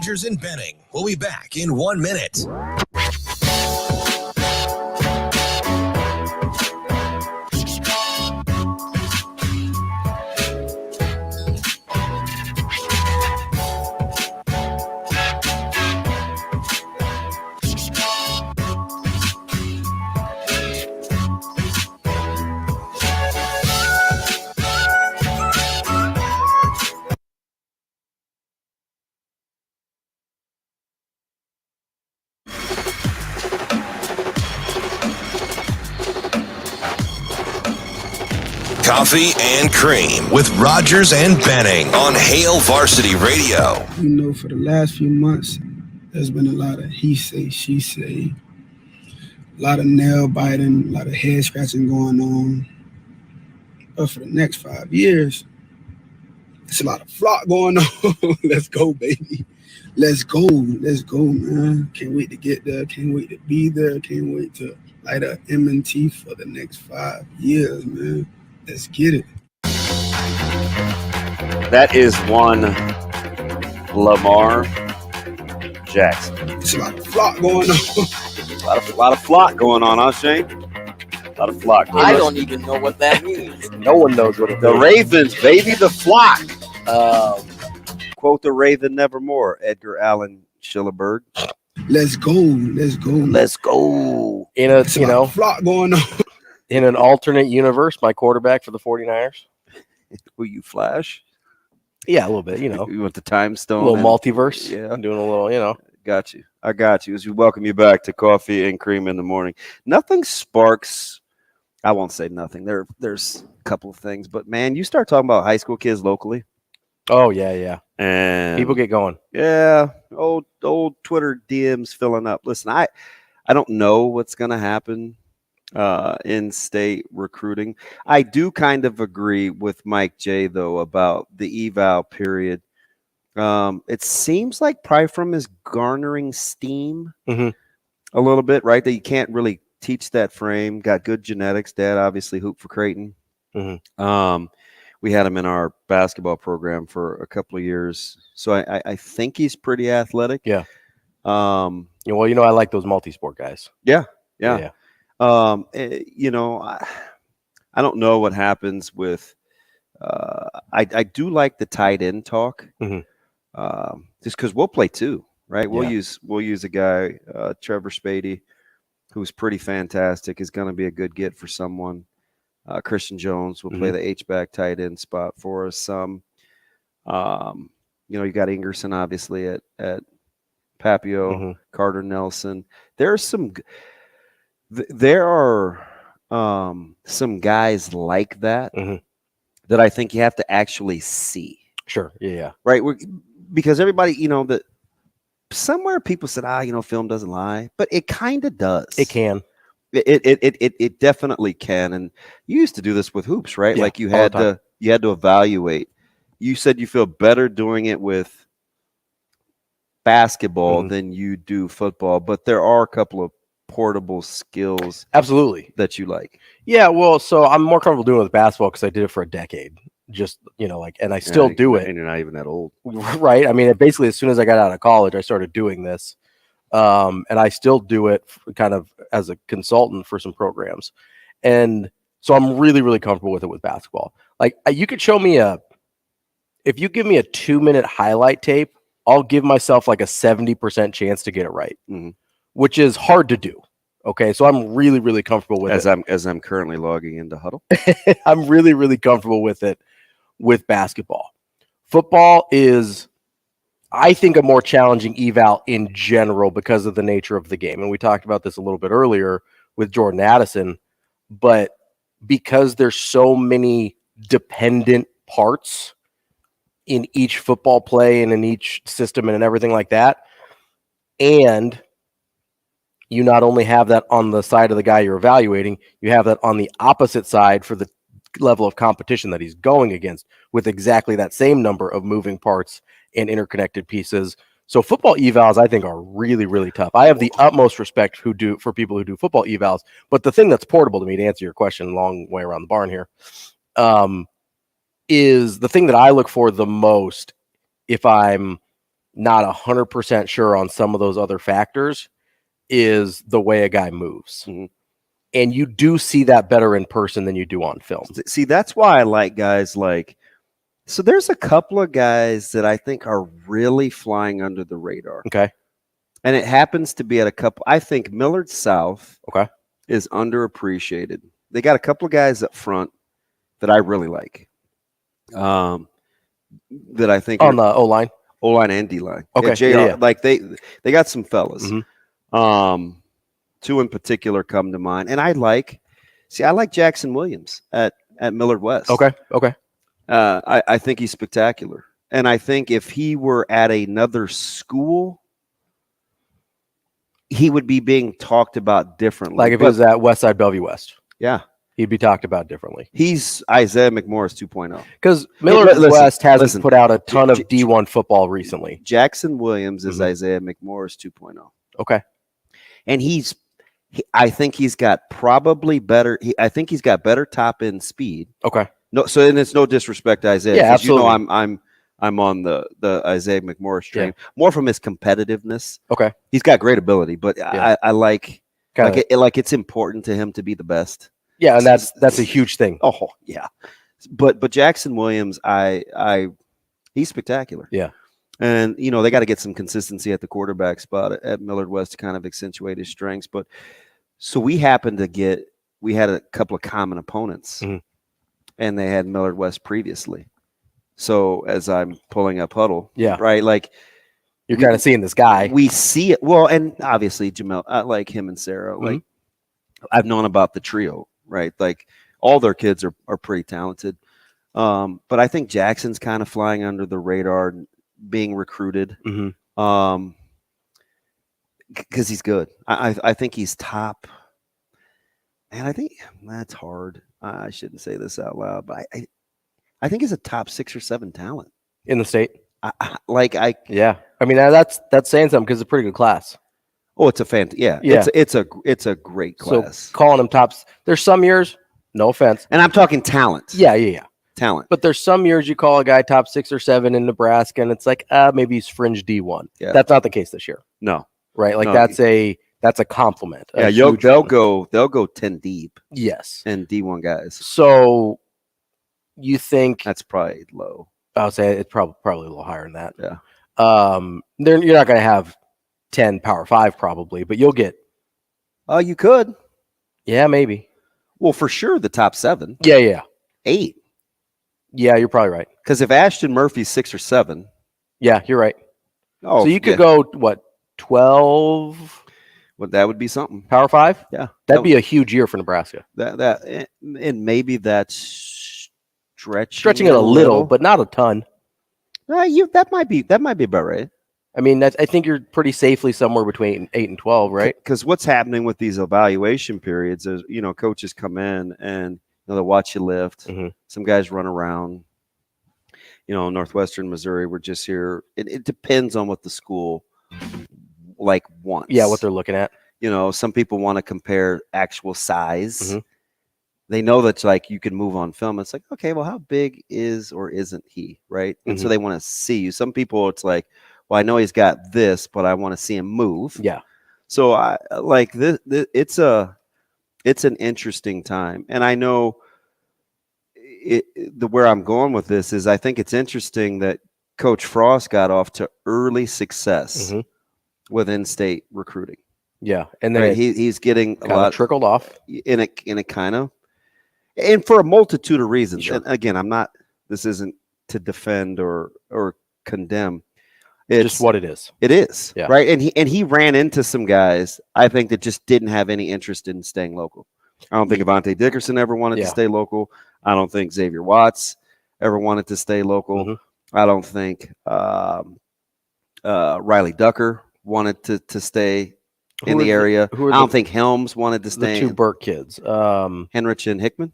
Rogers and Benning will be back in 1 minute. Coffee and Cream with Rogers and Benning on Hail Varsity Radio. You know, for the last few months, there's been a lot of he say, she say, a lot of nail biting, a lot of head scratching going on. But for the next 5 years, it's a lot of flock going on. Let's go, baby. Let's go. Let's go, man. Can't wait to get there. Can't wait to be there. Can't wait to light up M&T for the next 5 years, man. Let's get it. That is one Lamar Jackson. It's a lot of flock going on. a lot of flock going on, huh, Shane? A lot of flock. I don't even know what that means. No one knows what it means. The Ravens, baby, the flock. Quote the Raven nevermore, Edgar Allan Schillerberg. Let's go. Let's go. Let's go. In a, you know, flock going on. In an alternate universe, my quarterback for the 49ers. Will you Flash? Yeah, a little bit, you know. You want the time stone? A little multiverse. Yeah. I'm doing a little, you know. Got you. I got you. As we welcome you back to Coffee and Cream in the morning. Nothing sparks. I won't say nothing. There's a couple of things. But, man, you start talking about high school kids locally, Oh yeah. And people get going. Yeah, old Twitter DMs filling up. Listen, I don't know what's going to happen in state recruiting. I do kind of agree with Mike J though about the eval period. It seems like Pryfrom is garnering steam a little bit, right? That you can't really teach that frame. Got good genetics. Dad obviously hooped for Creighton. We had him in our basketball program for a couple of years, so I think he's pretty athletic. Yeah. Well, I like those multi-sport guys. Yeah. I don't know what happens with. I do like the tight end talk, just because we'll play two, right? We'll use a guy, Trevor Spady, who's pretty fantastic. Is going to be a good get for someone. Christian Jones will play the H-back tight end spot for us. You got Ingerson obviously at Papio, Carter Nelson. There are some guys like that that I think you have to actually see. Sure. Yeah. Right. Because everybody, that somewhere people said, film doesn't lie, but it kind of does. It can. It definitely can. And you used to do this with hoops, right? Yeah, like you had to evaluate. You said you feel better doing it with basketball than you do football, but there are a couple of portable skills absolutely that you like. Yeah, well, so I'm more comfortable doing it with basketball because I did it for a decade. Just, and I still do it. And you're not even that old. Right. I mean, basically as soon as I got out of college, I started doing this. And I still do it kind of as a consultant for some programs. And so I'm really, really comfortable with it with basketball. Like you could show me if you give me a 2-minute highlight tape, I'll give myself like a 70% chance to get it right, which is hard to do. Okay. So I'm really, really comfortable with it. As I'm currently logging into Huddle. I'm really, really comfortable with it with basketball. Football is, I think, a more challenging eval in general because of the nature of the game. And we talked about this a little bit earlier with Jordan Addison, but because there's so many dependent parts in each football play and in each system and everything like that, and you not only have that on the side of the guy you're evaluating, you have that on the opposite side for the level of competition that he's going against with exactly that same number of moving parts and interconnected pieces. So football evals, I think, are really, really tough. I have the utmost respect for people who do football evals, but the thing that's portable to me, to answer your question, long way around the barn here, is the thing that I look for the most if I'm not 100% sure on some of those other factors is the way a guy moves. And you do see that better in person than you do on film. See, that's why I like guys like. So there's a couple of guys that I think are really flying under the radar. Okay. And it happens to be at a couple. I think Millard South is underappreciated. They got a couple of guys up front that I really like. That I think on the O-line. O-line and D-line. Okay. Yeah. Like they got some fellas. Two in particular come to mind. And I like Jackson Williams at Millard West. Okay. I think he's spectacular. And I think if he were at another school, he would be being talked about differently. Like if he was at Westside Bellevue West. Yeah. He'd be talked about differently. He's Isaiah McMorris 2.0. Because Millard West hasn't put out a ton of D1 football recently. Jackson Williams is Isaiah McMorris 2.0. Okay. And I think he's got probably better. I think he's got better top end speed. Okay. No, so and it's no disrespect to Isaiah. Yeah, absolutely. I'm on the Isaiah McMorris train more from his competitiveness. Okay. He's got great ability, but I like it's important to him to be the best. Yeah, and that's a huge thing. Oh yeah, but Jackson Williams, he's spectacular. Yeah. And, they got to get some consistency at the quarterback spot at Millard West to kind of accentuate his strengths. But so we had a couple of common opponents, and they had Millard West previously. So as I'm pulling up Huddle, right, like you're kind of seeing this guy. We see it. Well, and obviously Jamel, I like him and Sarah. Like I've known about the trio, right? Like all their kids are pretty talented. But I think Jackson's kind of flying under the radar, being recruited. Mm-hmm. Because he's good. I think he's top. And I think that's hard. I shouldn't say this out loud, but I think he's a top 6 or 7 talent in the state. Yeah. I mean, that's saying something because it's a pretty good class. Oh, it's a it's a great class. So calling him tops. There's some years, no offense, and I'm talking talent. Yeah. Talent. But there's some years you call a guy top 6 or 7 in Nebraska, and it's like, maybe he's fringe D1. Yeah. That's not the case this year. No. Right? Like No. that's a compliment. Yeah, they'll go 10 deep. Yes. And D1 guys. So you think that's probably low. I would say it's probably a little higher than that. Yeah. You're not going to have 10 Power 5 probably, but you'll get. Oh, you could. Yeah, maybe. Well, for sure, the top 7. Yeah. 8. Yeah, you're probably right. Because if Ashton Murphy's 6 or 7. Yeah, you're right. Oh, so you could go, what, 12? Well, that would be something. Power 5? Yeah. That'd be a huge year for Nebraska. And maybe that's stretching it a little, but not a ton. That might be about right. I mean, I think you're pretty safely somewhere between 8 and 12, right? Because what's happening with these evaluation periods is, coaches come in and they'll watch you lift. Mm-hmm. Some guys run around. Northwestern Missouri, we're just here. It depends on what the school wants. Yeah, what they're looking at. Some people want to compare actual size. Mm-hmm. They know that you can move on film. It's like, okay, well, how big is or isn't he, right? And so they want to see you. Some people, it's like, well, I know he's got this, but I want to see him move. Yeah. So I like this. It's an interesting time, and I know where I'm going with this is I think it's interesting that Coach Frost got off to early success with in-state recruiting. Yeah, and then he's getting a lot trickled off in a kind of, and for a multitude of reasons. Sure. And again, this isn't to defend or condemn. It's just what it is. It is. Yeah. Right. And he ran into some guys, I think, that just didn't have any interest in staying local. I don't think Avante Dickerson ever wanted to stay local. I don't think Xavier Watts ever wanted to stay local. I don't think Riley Ducker wanted to stay in the area. I don't think Helms wanted to stay. The 2 Burke kids. Henrich and Hickman?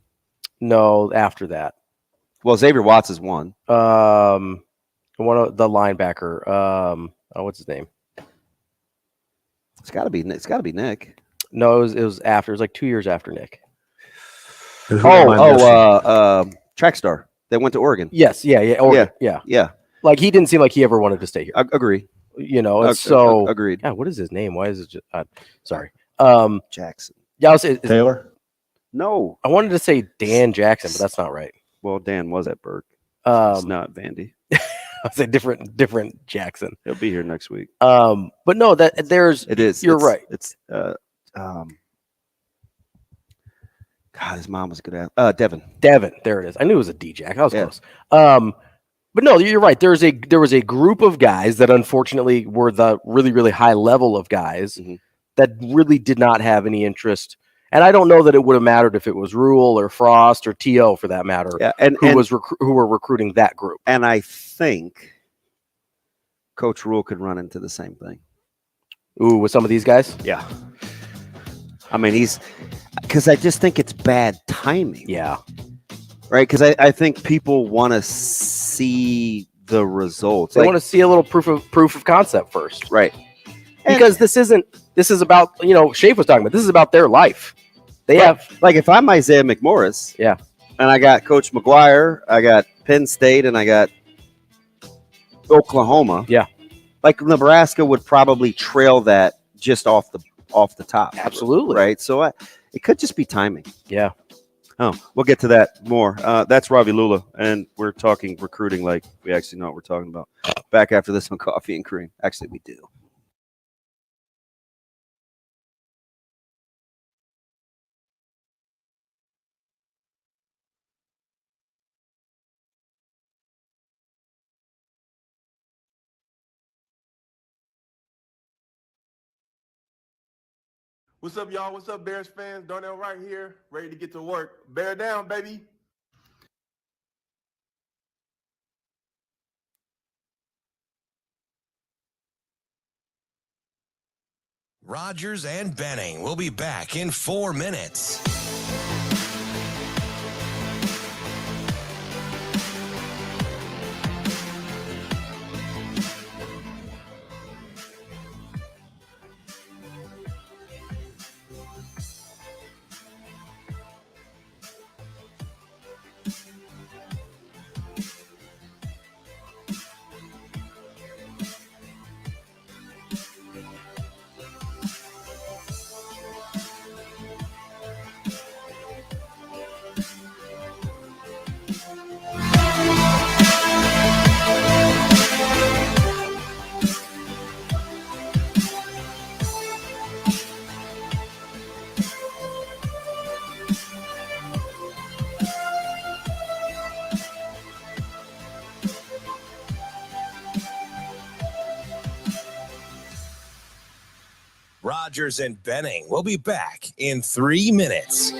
No, after that. Well, Xavier Watts is one. One of the linebacker. What's his name? It's got to be Nick. No, it was after. It was like 2 years after Nick. Track star. They went to Oregon. Yes, Oregon. Yeah. Like he didn't seem like he ever wanted to stay here. Agree. So agreed. Yeah, what is his name? Why is it just sorry. Jackson. Yeah, is Taylor? No. I wanted to say Dan Jackson, but that's not right. Well, Dan was at Burke. It's not Vandy. I'll say different Jackson. He'll be here next week. But no, it is. You're right. It's God, his mom was good at Devin. There it is. I knew it was a D-Jack. I was close. But no, you're right. There was a group of guys that unfortunately were the really, really high level of guys that really did not have any interest. And I don't know that it would have mattered if it was Rule or Frost or T.O. for that matter. Yeah, who were recruiting that group. And I think Coach Rule could run into the same thing. Ooh, with some of these guys? Yeah. I mean, because I just think it's bad timing. Yeah. Right? Because I think people want to see the results. They want to see a little proof of concept first. Right. Because this is about, Schaefer was talking about, this is about their life. They have, like, if I'm Isaiah McMorris, yeah, and I got Coach McGuire, I got Penn State, and I got Oklahoma. Yeah. Like Nebraska would probably trail that just off the top. Absolutely. Right. So it could just be timing. Yeah. Oh, we'll get to that more. That's Ravi Lulla, and we're talking recruiting like we actually know what we're talking about. Back after this on Coffee and Cream. Actually, we do. What's up, y'all? What's up, Bears fans? Darnell right here, ready to get to work. Bear down, baby. Rogers and Benning will be back in 4 minutes. Rogers and Benning will be back in 3 minutes.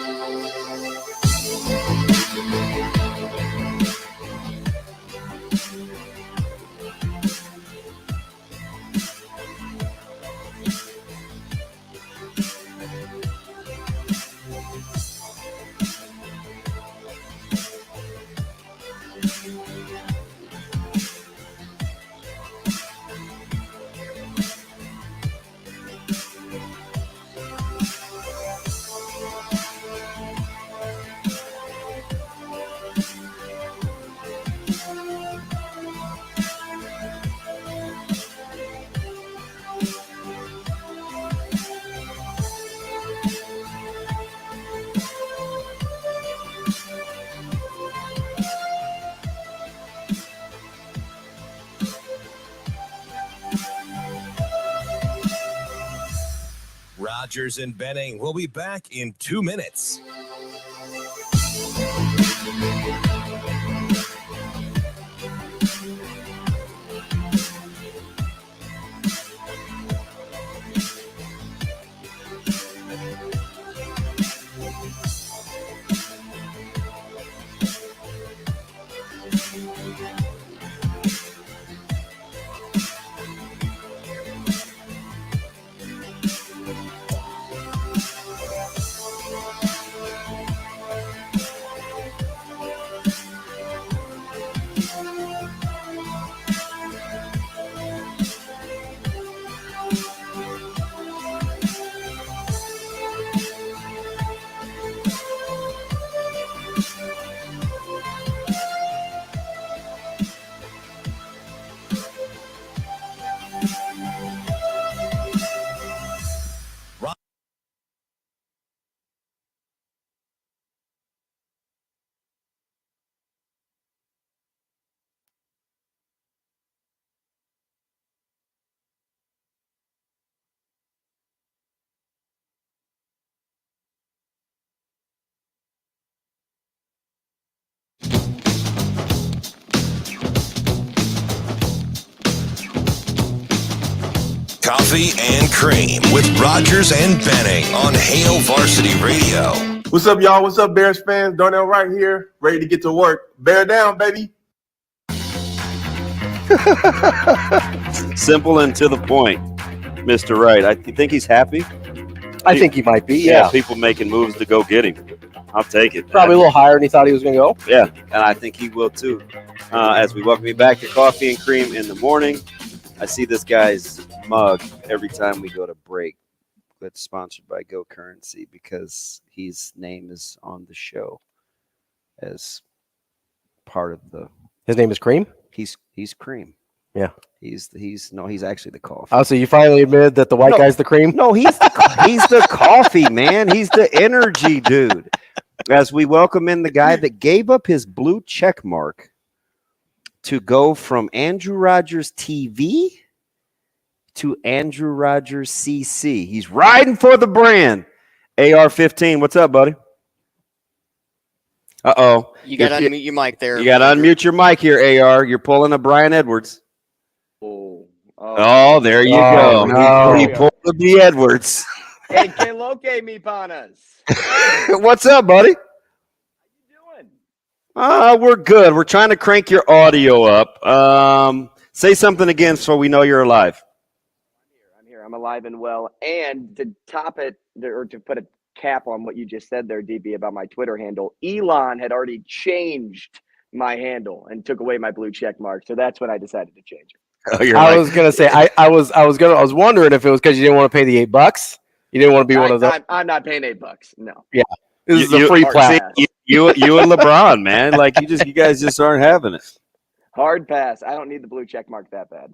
Rogers and Benning will be back in 2 minutes. Coffee and Cream with Rogers and Benning on Hail Varsity Radio. What's up, y'all? What's up, Bears fans? Darnell right here, ready to get to work. Bear down, baby. Simple and to the point, Mr. Wright. I think he's happy. I think he might be, yeah. People making moves to go get him. I'll take it. Probably a little higher than he thought he was going to go. Yeah, and I think he will too. As we welcome you back to Coffee and Cream in the morning. I see this guy's mug every time we go to break. That's sponsored by Go Currency because his name is on the show as part of the. His name is Cream? He's Cream. Yeah. He's actually the coffee. Oh, so you finally admitted that the white guy's the cream? No, he's the coffee, man. He's the energy dude. As we welcome in the guy that gave up his blue check mark to go from Andrew Rogers TV to Andrew Rogers CC. He's riding for the brand. AR-15, what's up, buddy? Uh-oh. You got to unmute your mic there. You got to unmute your mic here, AR. You're pulling a Brian Edwards. Oh, there you go. No. He pulled a B. Edwards. Hey, que loque, mi panas. What's up, buddy? We're good. We're trying to crank your audio up. Say something again so we know you're alive. I'm alive and well. And to top it, or to put a cap on what you just said there, DB, about my Twitter handle, Elon had already changed my handle and took away my blue check mark. So that's when I decided to change it. I was gonna say I was wondering if it was because you didn't want to pay the $8. You didn't want to be one of those. I'm not paying $8. No. Yeah, this is a free pass. You and LeBron, man, like you guys just aren't having it. Hard pass. I don't need the blue check mark that bad.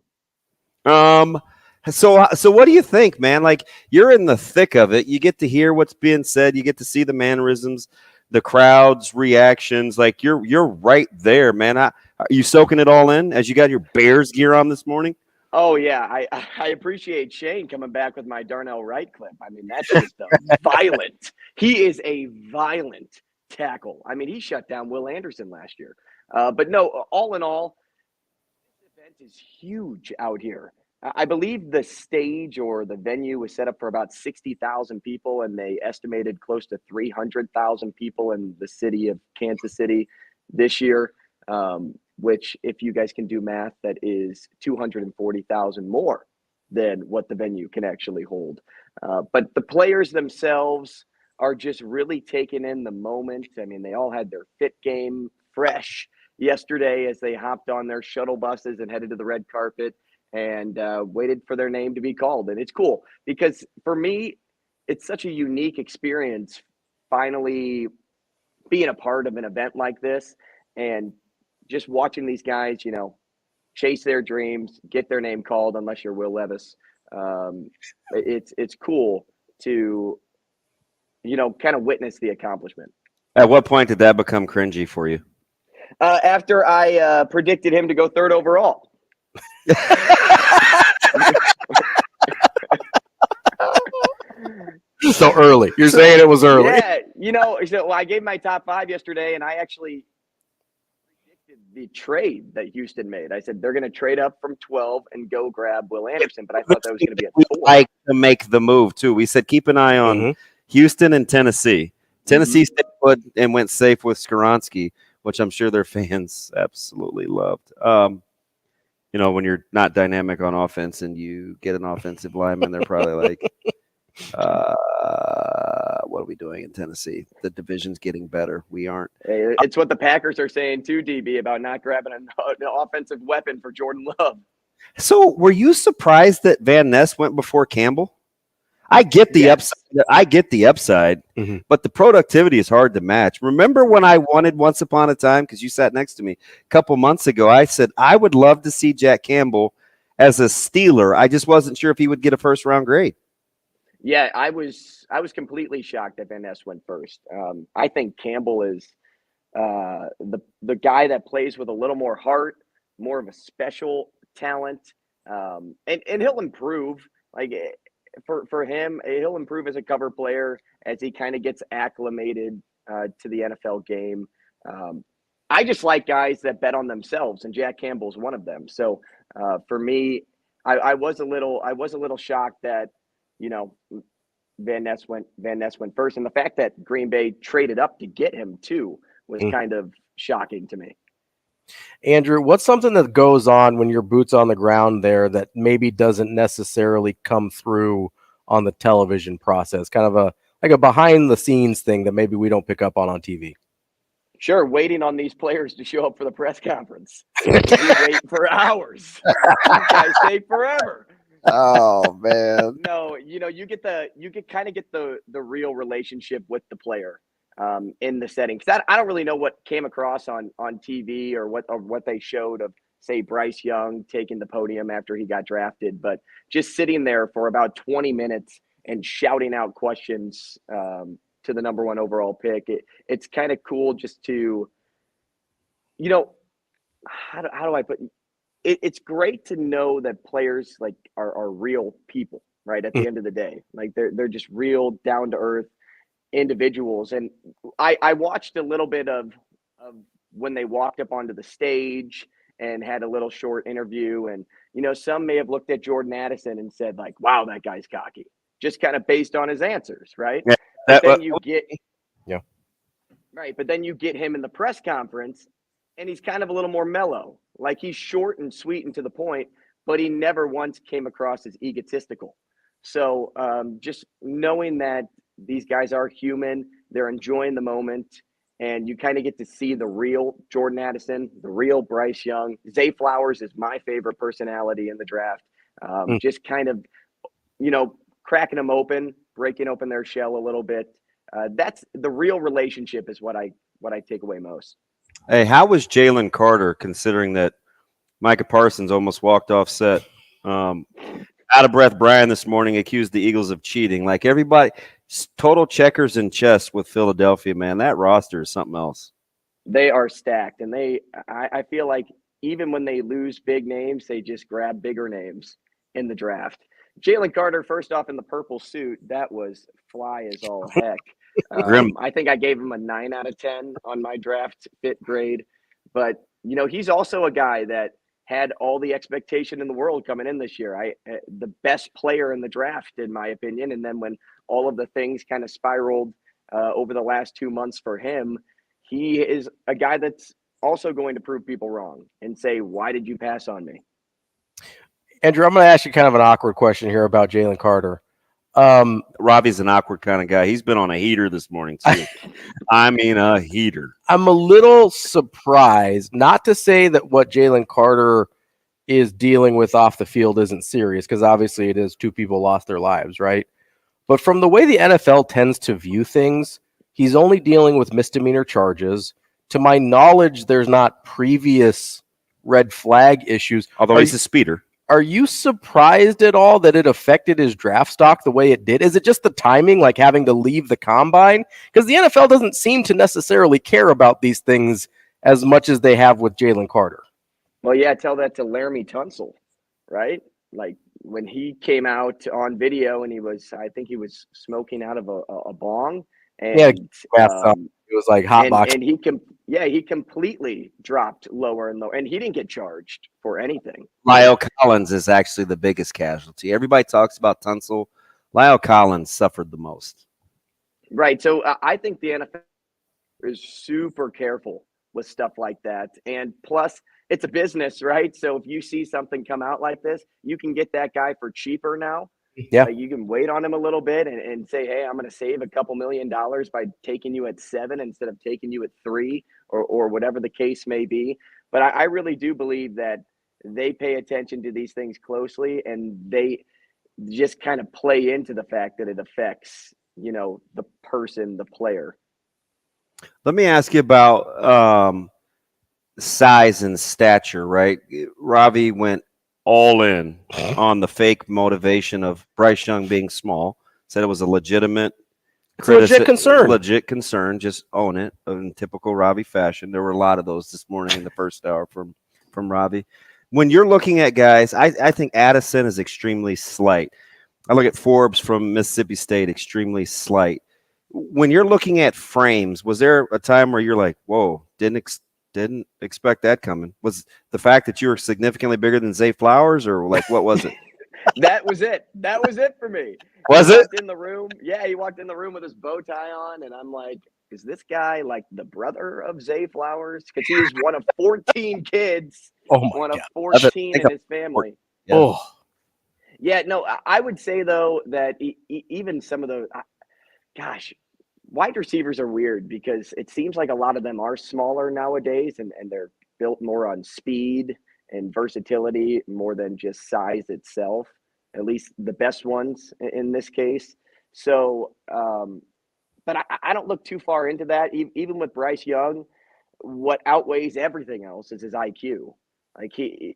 So what do you think, man? Like, you're in the thick of it. You get to hear what's being said. You get to see the mannerisms, the crowd's reactions. Like, you're right there, man. Are you soaking it all in as you got your Bears gear on this morning? Oh, yeah. I appreciate Shane coming back with my Darnell Wright clip. I mean, that's just violent. He is a violent tackle. I mean, he shut down Will Anderson last year. But no, all in all, this event is huge out here. I believe the stage or the venue was set up for about 60,000 people, and they estimated close to 300,000 people in the city of Kansas City this year, which, if you guys can do math, that is 240,000 more than what the venue can actually hold. But the players themselves are just really taking in the moment. I mean, they all had their fit game fresh yesterday as they hopped on their shuttle buses and headed to the red carpet and waited for their name to be called. And it's cool because for me, it's such a unique experience finally being a part of an event like this and just watching these guys, chase their dreams, get their name called, unless you're Will Levis. It's cool to, kind of witness the accomplishment. At what point did that become cringy for you? After I predicted him to go third overall. So early. You're saying it was early. Yeah, so I gave my top 5 yesterday, and I actually predicted the trade that Houston made. I said they're going to trade up from 12 and go grab Will Anderson, but I thought that was going to be a 4. Like to make the move too. We said keep an eye on Houston and Tennessee. Tennessee stayed put and went safe with Skoronski, which I'm sure their fans absolutely loved. When you're not dynamic on offense and you get an offensive lineman, they're probably like, what are we doing in Tennessee? The division's getting better. We aren't. It's what the Packers are saying too, DB, about not grabbing an offensive weapon for Jordan Love. So were you surprised that Van Ness went before Campbell? I get the upside. But the productivity is hard to match. Remember when I wanted once upon a time, because you sat next to me a couple months ago, I said I would love to see Jack Campbell as a Steeler. I just wasn't sure if he would get a first-round grade. Yeah, I was completely shocked that Van Ness went first. I think Campbell is the guy that plays with a little more heart, more of a special talent, and he'll improve. Like for him, he'll improve as a cover player as he kind of gets acclimated to the NFL game. I just like guys that bet on themselves, and Jack Campbell's one of them. So for me, I was a little shocked that Van Ness went first, and the fact that Green Bay traded up to get him too was kind of shocking to me. Andrew, what's something that goes on when your boots on the ground there that maybe doesn't necessarily come through on the television process? Kind of a behind the scenes thing that maybe we don't pick up on TV. Sure, waiting on these players to show up for the press conference. We wait for hours. You guys take forever. Oh man. No, you kind of get the real relationship with the player in the setting. Because I don't really know what came across on TV or what they showed of, say, Bryce Young taking the podium after he got drafted, but just sitting there for about 20 minutes and shouting out questions to the number 1 overall pick. It's kind of cool just to, how do I put it? It's great to know that players are real people, right? At the end of the day, like they're just real down to earth individuals. And I watched a little bit of when they walked up onto the stage and had a little short interview. And, some may have looked at Jordan Addison and said like, wow, that guy's cocky, just kind of based on his answers. Right. Yeah, but then you get him in the press conference and he's kind of a little more mellow. Like he's short and sweet and to the point, but he never once came across as egotistical. So just knowing that these guys are human, they're enjoying the moment, and you kind of get to see the real Jordan Addison, the real Bryce Young. Zay Flowers is my favorite personality in the draft. Just kind of, cracking them open, breaking open their shell a little bit. That's the real relationship is what I take away most. Hey, how was Jalen Carter, considering that Micah Parsons almost walked off set? Out of breath Brian this morning accused the Eagles of cheating. Like everybody, total checkers and chess with Philadelphia, man. That roster is something else. They are stacked, and I feel like even when they lose big names, they just grab bigger names in the draft. Jalen Carter, first off, in the purple suit, that was fly as all heck. I think I gave him a 9 out of 10 on my draft fit grade. But, he's also a guy that had all the expectation in the world coming in this year. The best player in the draft, in my opinion. And then when all of the things kind of spiraled over the last 2 months for him, he is a guy that's also going to prove people wrong and say, why did you pass on me? Andrew, I'm going to ask you kind of an awkward question here about Jalen Carter. Ravi's an awkward kind of guy. He's been on a heater this morning, too. I mean, a heater. I'm a little surprised, not to say that what Jalen Carter is dealing with off the field isn't serious, because obviously it is. 2 people lost their lives, right? But from the way the NFL tends to view things, he's only dealing with misdemeanor charges. To my knowledge, there's not previous red flag issues. Although he's a speeder. Are you surprised at all that it affected his draft stock the way it did? Is it just the timing, like having to leave the combine? Because the NFL doesn't seem to necessarily care about these things as much as they have with Jalen Carter. Well, yeah, tell that to Laramie Tunsil, right? Like when he came out on video and I think he was smoking out of a bong. And, it was like hot box. And he completely dropped lower and lower, and he didn't get charged for anything. Lyle Collins is actually the biggest casualty. Everybody talks about Tunsil. Lyle Collins suffered the most. Right. So I think the NFL is super careful with stuff like that. And plus, it's a business, right? So if you see something come out like this, you can get that guy for cheaper now. Yeah, you can wait on him a little bit and say, hey, I'm going to save a couple $1 million by taking you at 7 instead of taking you at 3 or whatever the case may be. But I really do believe that they pay attention to these things closely, and they just kind of play into the fact that it affects, the person, the player. Let me ask you about size and stature, right? Ravi went all in on the fake motivation of Bryce Young being small. Said it was a legitimate concern. Legit concern. Just own it in typical Ravi fashion. There were a lot of those this morning in the first hour from Ravi. When you're looking at guys, I think Addison is extremely slight. I look at Forbes from Mississippi State, extremely slight. When you're looking at frames, was there a time where you're like, whoa, didn't expect that coming? Was the fact that you were significantly bigger than Zay Flowers, or like what was it? That was it. That was it for me. Was it? In the room? Yeah, he walked in the room with his bow tie on, and I'm like, is this guy like the brother of Zay Flowers? Because he was one of 14 kids. One of 14 in his family. Yeah. Oh. Yeah, no, I would say, though, that even some of the wide receivers are weird because it seems like a lot of them are smaller nowadays, and they're built more on speed and versatility more than just size itself, at least the best ones in this case. So, but I don't look too far into that. Even with Bryce Young, what outweighs everything else is his IQ. Like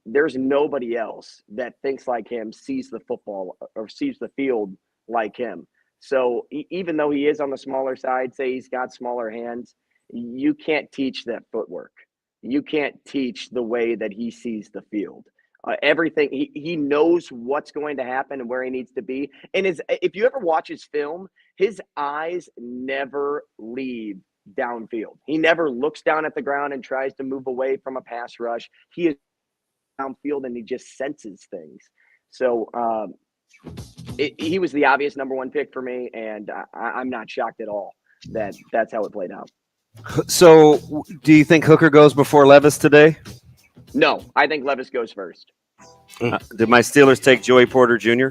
there's nobody else that thinks like him, sees the football or sees the field like him. So even though he is on the smaller side, say he's got smaller hands, you can't teach that footwork. You can't teach the way that he sees the field. Everything, he knows what's going to happen and where he needs to be. And if you ever watch his film, his eyes never leave downfield. He never looks down at the ground and tries to move away from a pass rush. He is downfield and he just senses things. So he was the obvious number 1 pick for me, and I'm not shocked at all that that's how it played out. So do you think Hooker goes before Levis today? No, I think Levis goes first. Did my Steelers take Joey Porter Jr.?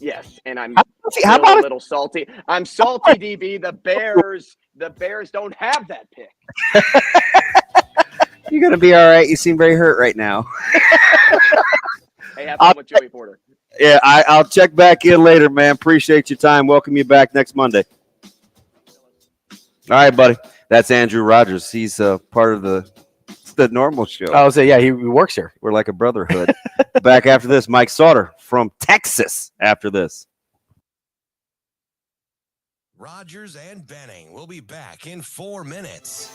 Yes, and I'm how still about a little salty. I'm salty, DB. The Bears don't have that pick. You're going to be all right. You seem very hurt right now. Hey, have fun with Joey Porter. Yeah, I'll check back in later, man. Appreciate your time. Welcome you back next Monday. All right, buddy. That's Andrew Rogers. He's part of the normal show. I was say, yeah, he works here. We're like a brotherhood. Back after this, Mike Sautter from Texas after this. Rogers and Benning will be back in 4 minutes.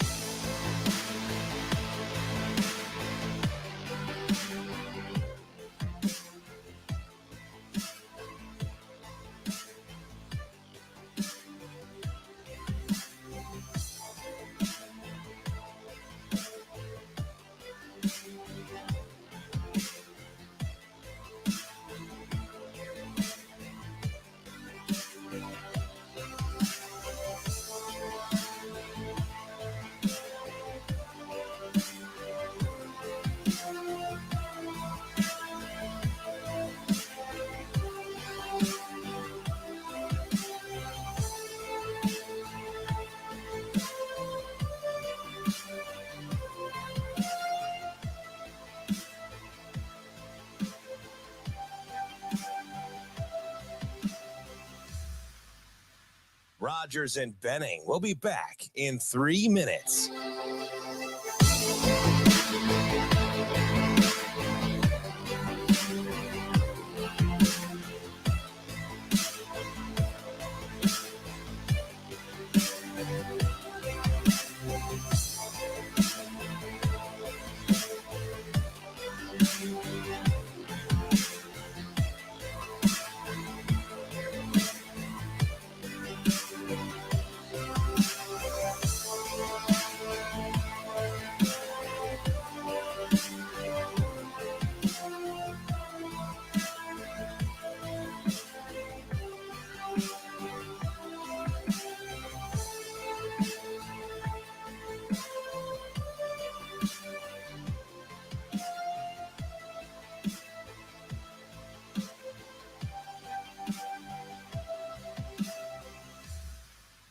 Rogers and Benning will be back in 3 minutes.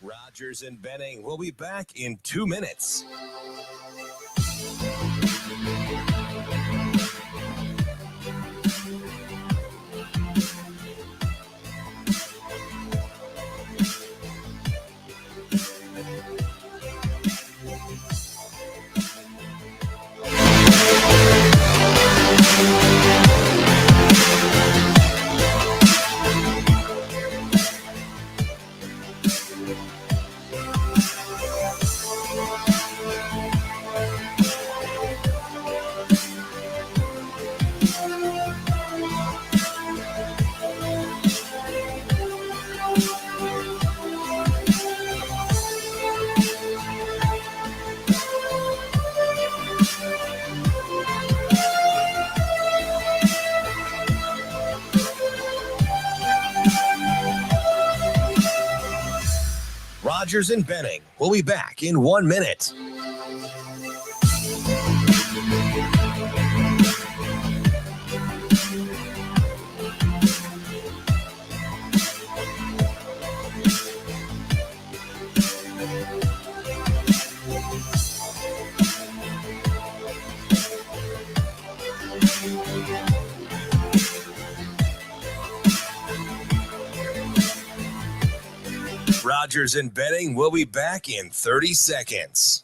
Rogers and Benning will be back in 2 minutes. Rogers and Benning will be back in 1 minute. Rogers and Benning will be back in 30 seconds.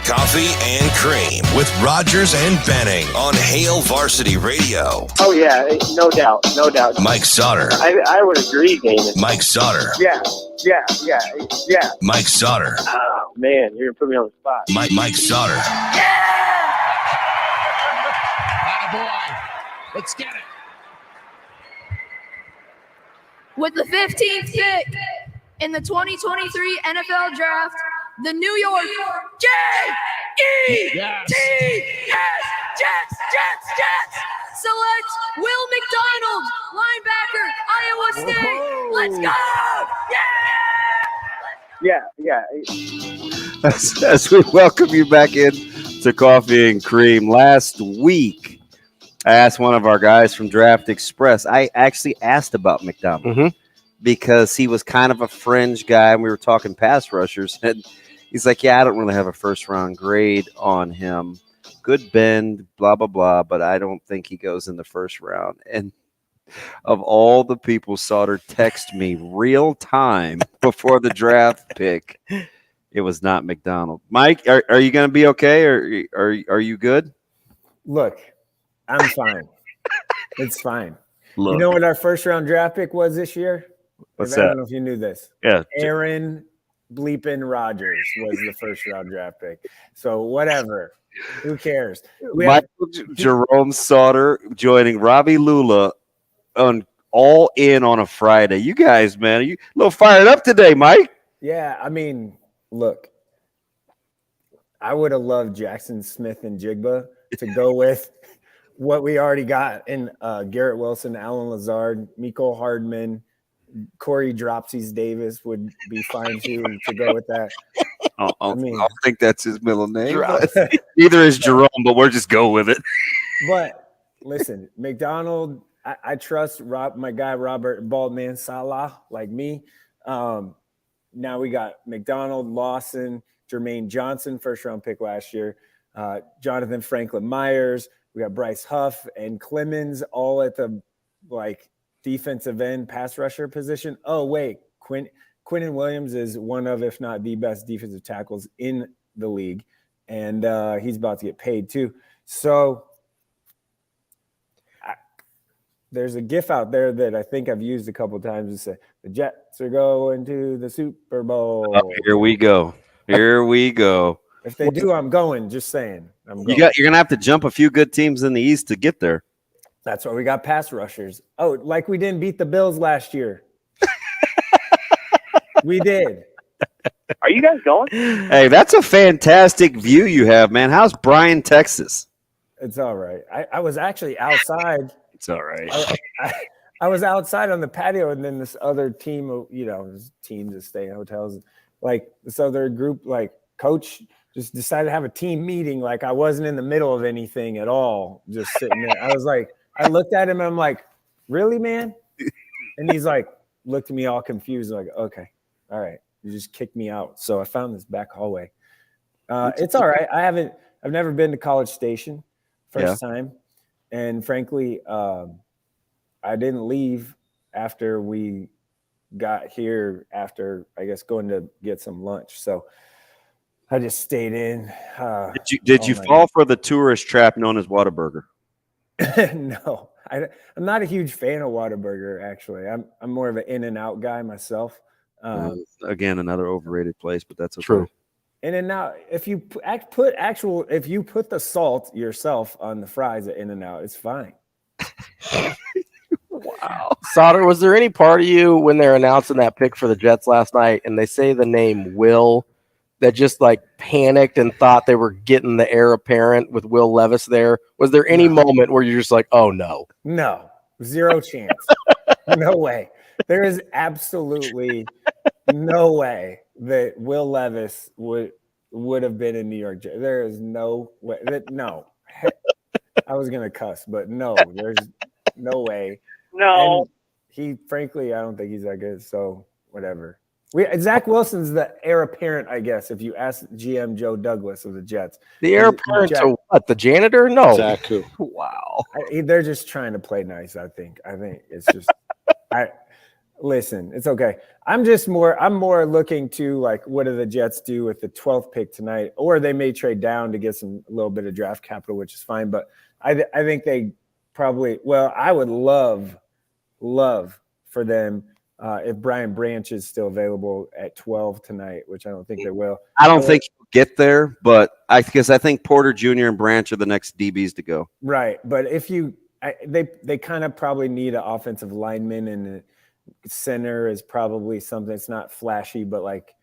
Coffee and Cream with Rogers and Benning on Hail Varsity Radio. Oh, yeah, no doubt, no doubt. Mike Sautter. I would agree, Damon. Mike Sautter. Yeah. Mike Sautter. Oh, man, you're going to put me on the spot. Mike Sautter. Attaboy. Let's get it. With the 15th pick in the 2023 NFL Draft, the New York Jets select Will McDonald, linebacker, Iowa State. Let's go! Yeah. As we welcome you back in to Coffee and Cream. Last week, I asked one of our guys from Draft Express. I actually asked about McDonald because he was kind of a fringe guy, and we were talking pass rushers. And he's like, yeah, I don't really have a first-round grade on him. Good bend, blah, blah, blah, but I don't think he goes in the first round. And of all the people, Sautter text me real time before the draft pick. It was not McDonald. Mike, are you going to be okay, or are you good? Look, I'm fine. It's fine. Look. You know what our first-round draft pick was this year? What's I that? don't know if you knew this. Yeah. Aaron bleeping Rodgers was the first-round draft pick. So whatever. Who cares? Jerome Sautter joining Ravi Lulla on All In on a Friday. You guys, man, are you a little fired up today, Mike? Yeah, I mean, look, I would have loved Jackson Smith and Jigba to go with what we already got in Garrett Wilson, Alan Lazard, Mecole Hardman, Corey Dropsies Davis would be fine too to go with that. I think that's his middle name. Neither is Jerome, but we're just go with it. But listen, McDonald, I trust my guy Robert Baldman Salah, like me. Now we got McDonald, Lawson, Jermaine Johnson, first-round pick last year, Jonathan Franklin Myers. We got Bryce Huff and Clemens all at the defensive end pass rusher position. Oh, wait, Quinnen Williams is one of, if not the best defensive tackles in the league, and he's about to get paid too. So there's a GIF out there that I think I've used a couple of times to say the Jets are going to the Super Bowl. Oh, here we go. Here we go. If they do, I'm going. Just saying. You're gonna have to jump a few good teams in the East to get there. That's why we got pass rushers. Oh, like we didn't beat the Bills last year. We did. Are you guys going? Hey, that's a fantastic view you have, man. How's Bryan, Texas? It's all right. I was actually outside. It's all right. I was outside on the patio, and then this other team, this teams that stay in hotels, this other group, coach just decided to have a team meeting. Like I wasn't in the middle of anything at all, just sitting there. I was I looked at him and I'm like, really, man? And he's looked at me all confused, okay, all right. You just kicked me out. So I found this back hallway. It's all right. I've never been to College Station first time. And frankly, I didn't leave after we got here after, I guess, going to get some lunch. So I just stayed in. Did you fall for the tourist trap known as Whataburger? No, I'm not a huge fan of Whataburger, actually. I'm more of an In-N-Out guy myself. Again, another overrated place, but that's okay. True. In-N-Out, if you put the salt yourself on the fries at In-N-Out, it's fine. Wow. Sautter, was there any part of you when they're announcing that pick for the Jets last night and they say the name Will that just panicked and thought they were getting the heir apparent with Will Levis there? Was there any moment where you're just oh no? No, zero chance. No way. There is absolutely no way that Will Levis would have been in New York. There is no way. No. I was going to cuss, but no, there's no way. No. And frankly, I don't think he's that good. So whatever. Zach Wilson's the heir apparent, I guess, if you ask GM Joe Douglas of the Jets. The heir apparent to what? The janitor? No. Zach who? Wow. They're just trying to play nice, I think. I think it's just listen, it's okay. I'm more looking to what do the Jets do with the 12th pick tonight? Or they may trade down to get a little bit of draft capital, which is fine. But I think they probably, I would love for them if Brian Branch is still available at 12 tonight, which I don't think they will. I don't think he'll get there, but I think Porter Jr. and Branch are the next DBs to go. Right, but if they kind of probably need an offensive lineman and center is probably something that's not flashy, but like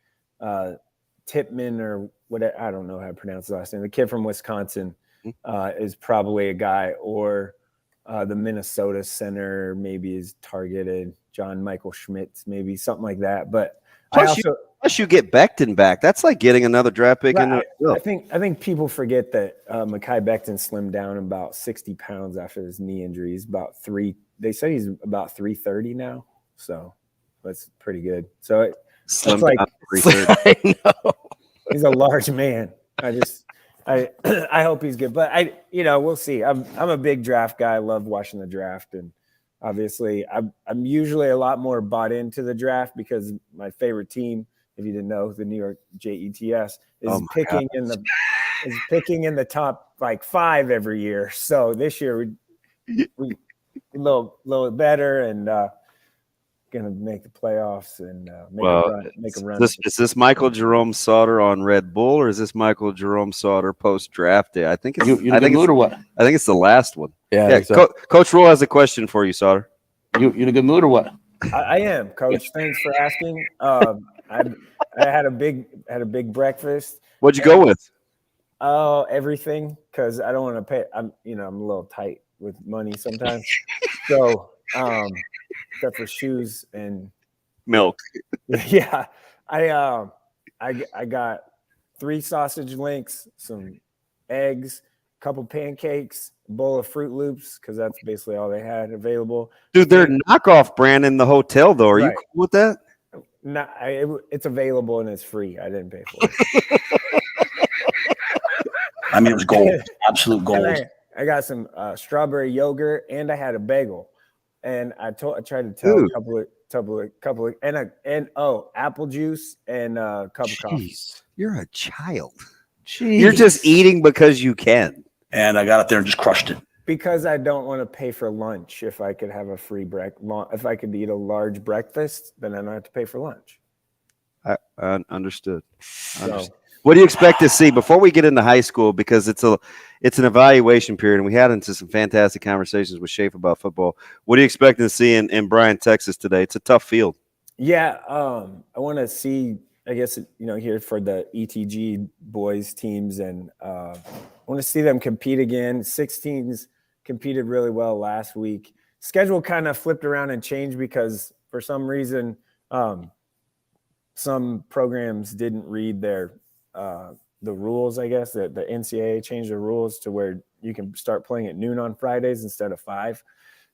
Tipman or what, I don't know how to pronounce the last name. The kid from Wisconsin is probably a guy, or the Minnesota center maybe is targeted. John Michael Schmitz, maybe something like that. But Plus you get Becton back. That's like getting another draft pick. I think people forget that Mekhi Becton slimmed down about 60 pounds after his knee injury. He's about they say he's about 330 now. So that's pretty good. So Slim like, down 330. I know. He's a large man. I hope he's good, but we'll see. I'm a big draft guy. I love watching the draft, and obviously I'm usually a lot more bought into the draft because my favorite team, if you didn't know, the New York Jets is picking in the top like 5 every year. So this year we a little better and gonna make the playoffs and make a run. Is this Michael Jerome Sautter on Red Bull, or is this Michael Jerome Sautter post draft day? I think it's or what? I think it's the last one. Yeah. Coach Rule has a question for you, Sautter. You in a good mood or what? I am, Coach. Thanks for asking. I had a big breakfast. What'd you go with? Oh, everything, because I don't want to pay. I'm a little tight with money sometimes. So, except for shoes and milk. Yeah, I got 3 sausage links, some eggs, a couple pancakes, a bowl of Fruit Loops, because that's basically all they had available. Dude, they're knockoff brand in the hotel, though. Are you cool with that? No, it's available and it's free. I didn't pay for it. I mean, it was gold, absolute gold. I got some strawberry yogurt, and I had a bagel. And I tried to tell a couple of and apple juice and a cup of coffee. You're a child. Jeez. You're just eating because you can. And I got up there and just crushed it. Because I don't want to pay for lunch. If I could have a free if I could eat a large breakfast, then I don't have to pay for lunch. I understood. What do you expect to see before we get into high school? Because it's an evaluation period, and we had into some fantastic conversations with Schaefer about football. What are you expecting to see in Bryan, Texas today? It's a tough field. Yeah, I want to see. I guess here for the ETG boys teams, and I want to see them compete again. 16s competed really well last week. Schedule kind of flipped around and changed because for some reason some programs didn't read their the rules. I guess that the NCAA changed the rules to where you can start playing at noon on Fridays instead of 5.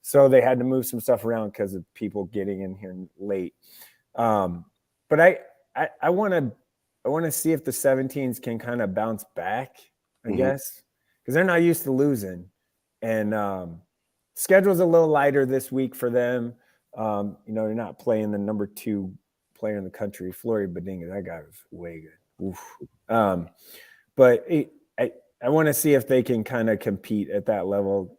So they had to move some stuff around because of people getting in here late. But I want to see if the 17s can kind of bounce back, I guess, because they're not used to losing. And schedule's a little lighter this week for them. They're not playing the number 2 player in the country, Flory Badinga. That guy was way good. Oof. But I want to see if they can kind of compete at that level.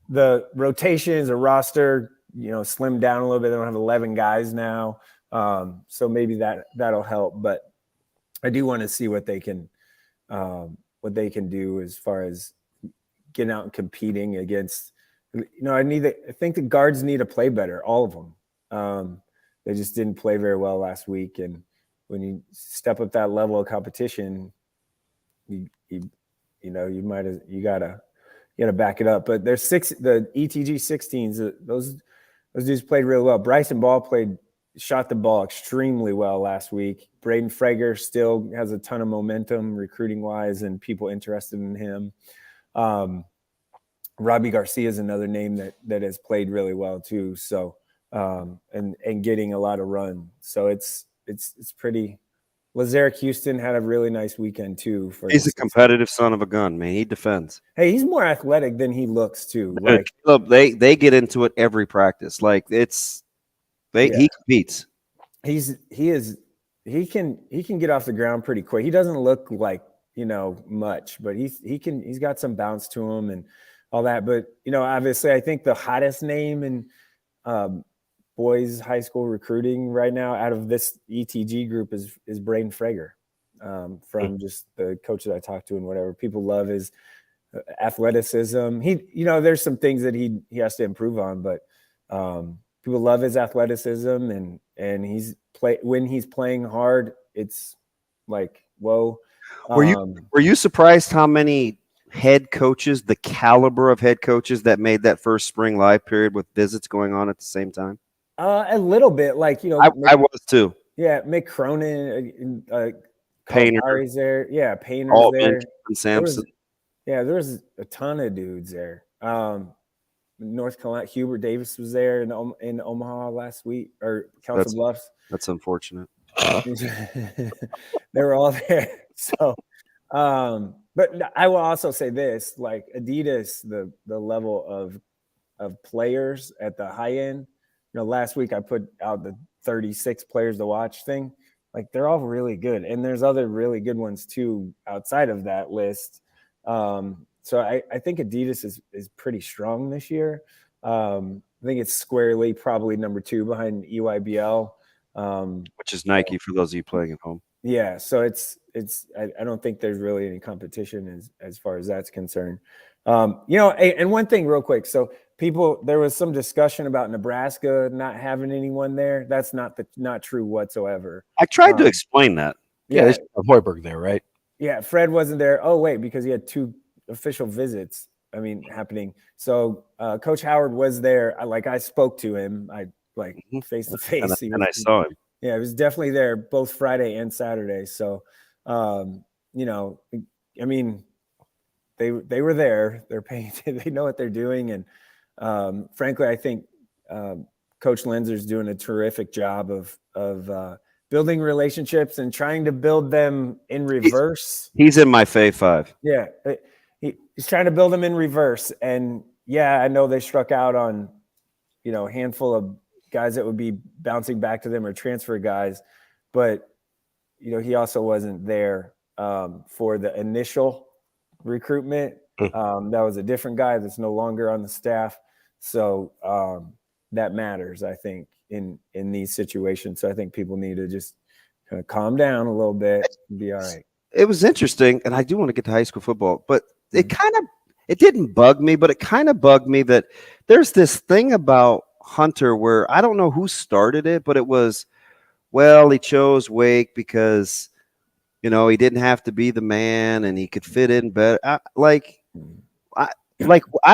The rotations, a roster, slimmed down a little bit. They don't have 11 guys now. So maybe that'll help, but I do want to see what they can do as far as getting out and competing against, I think the guards need to play better, all of them. They just didn't play very well last week. And when you step up that level of competition, you gotta back it up. But there's the ETG 16s, those dudes played really well. Bryson Ball shot the ball extremely well last week. Braden Frager still has a ton of momentum recruiting wise and people interested in him. Robbie Garcia is another name that has played really well too. So, and getting a lot of run. So it's pretty. Lazarick Houston had a really nice weekend too. He's a competitive son of a gun, man. He defends. Hey, he's more athletic than he looks too. Like they get into it every practice. Like he competes. He can get off the ground pretty quick. He doesn't look like much, but he's got some bounce to him and all that. But obviously, I think the hottest name in boys high school recruiting right now out of this ETG group is Braden Frager, from just the coaches I talked to and whatever. People love his athleticism. There's some things that he has to improve on, but people love his athleticism, and when he's playing hard, it's like, whoa. Were you surprised how many head coaches, the caliber of head coaches that made that first spring live period with visits going on at the same time? A little bit, like, you know, I was too. Yeah, Mick Cronin, Painter, there. Yeah, Painter's Altman, there. Sampson. There was a ton of dudes there. North Carolina, Hubert Davis was there in Omaha last week, or Council Bluffs. That's unfortunate. They were all there. So, but I will also say this: like Adidas, the level of players at the high end. You know, last week I put out the 36 players to watch thing. Like, they're all really good, and there's other really good ones too outside of that list. So I think Adidas is pretty strong this year. I think it's squarely probably number 2 behind EYBL, which is Nike for those of you playing at home. Yeah, so I don't think there's really any competition as far as that's concerned. You know, and one thing real quick. So there was some discussion about Nebraska not having anyone there. That's not true whatsoever. I tried to explain that. Yeah, there's Hoiberg there, right? Yeah, Fred wasn't there. Oh, wait, because he had 2 official visits, happening. So Coach Howard was there. I spoke to him. I face to face. And I saw him. Yeah, he was definitely there both Friday and Saturday. So, you know, they were there. They're paying. They know what they're doing, and frankly, I think Coach Lenzer's doing a terrific job of building relationships and trying to build them in reverse. He's in my Fave 5. Yeah, he's trying to build them in reverse. And yeah, I know they struck out on, you know, a handful of guys that would be bouncing back to them or transfer guys, but you know, he also wasn't there for the initial recruitment. That was a different guy that's no longer on the staff. So that matters, I think, in these situations. So I think people need to just kind of calm down a little bit and be all right. It was interesting, and I do want to get to high school football, but it didn't bug me, but it kind of bugged me that there's this thing about Hunter where I don't know who started it, but it was, well, he chose Wake because, you know, he didn't have to be the man and he could fit in better. I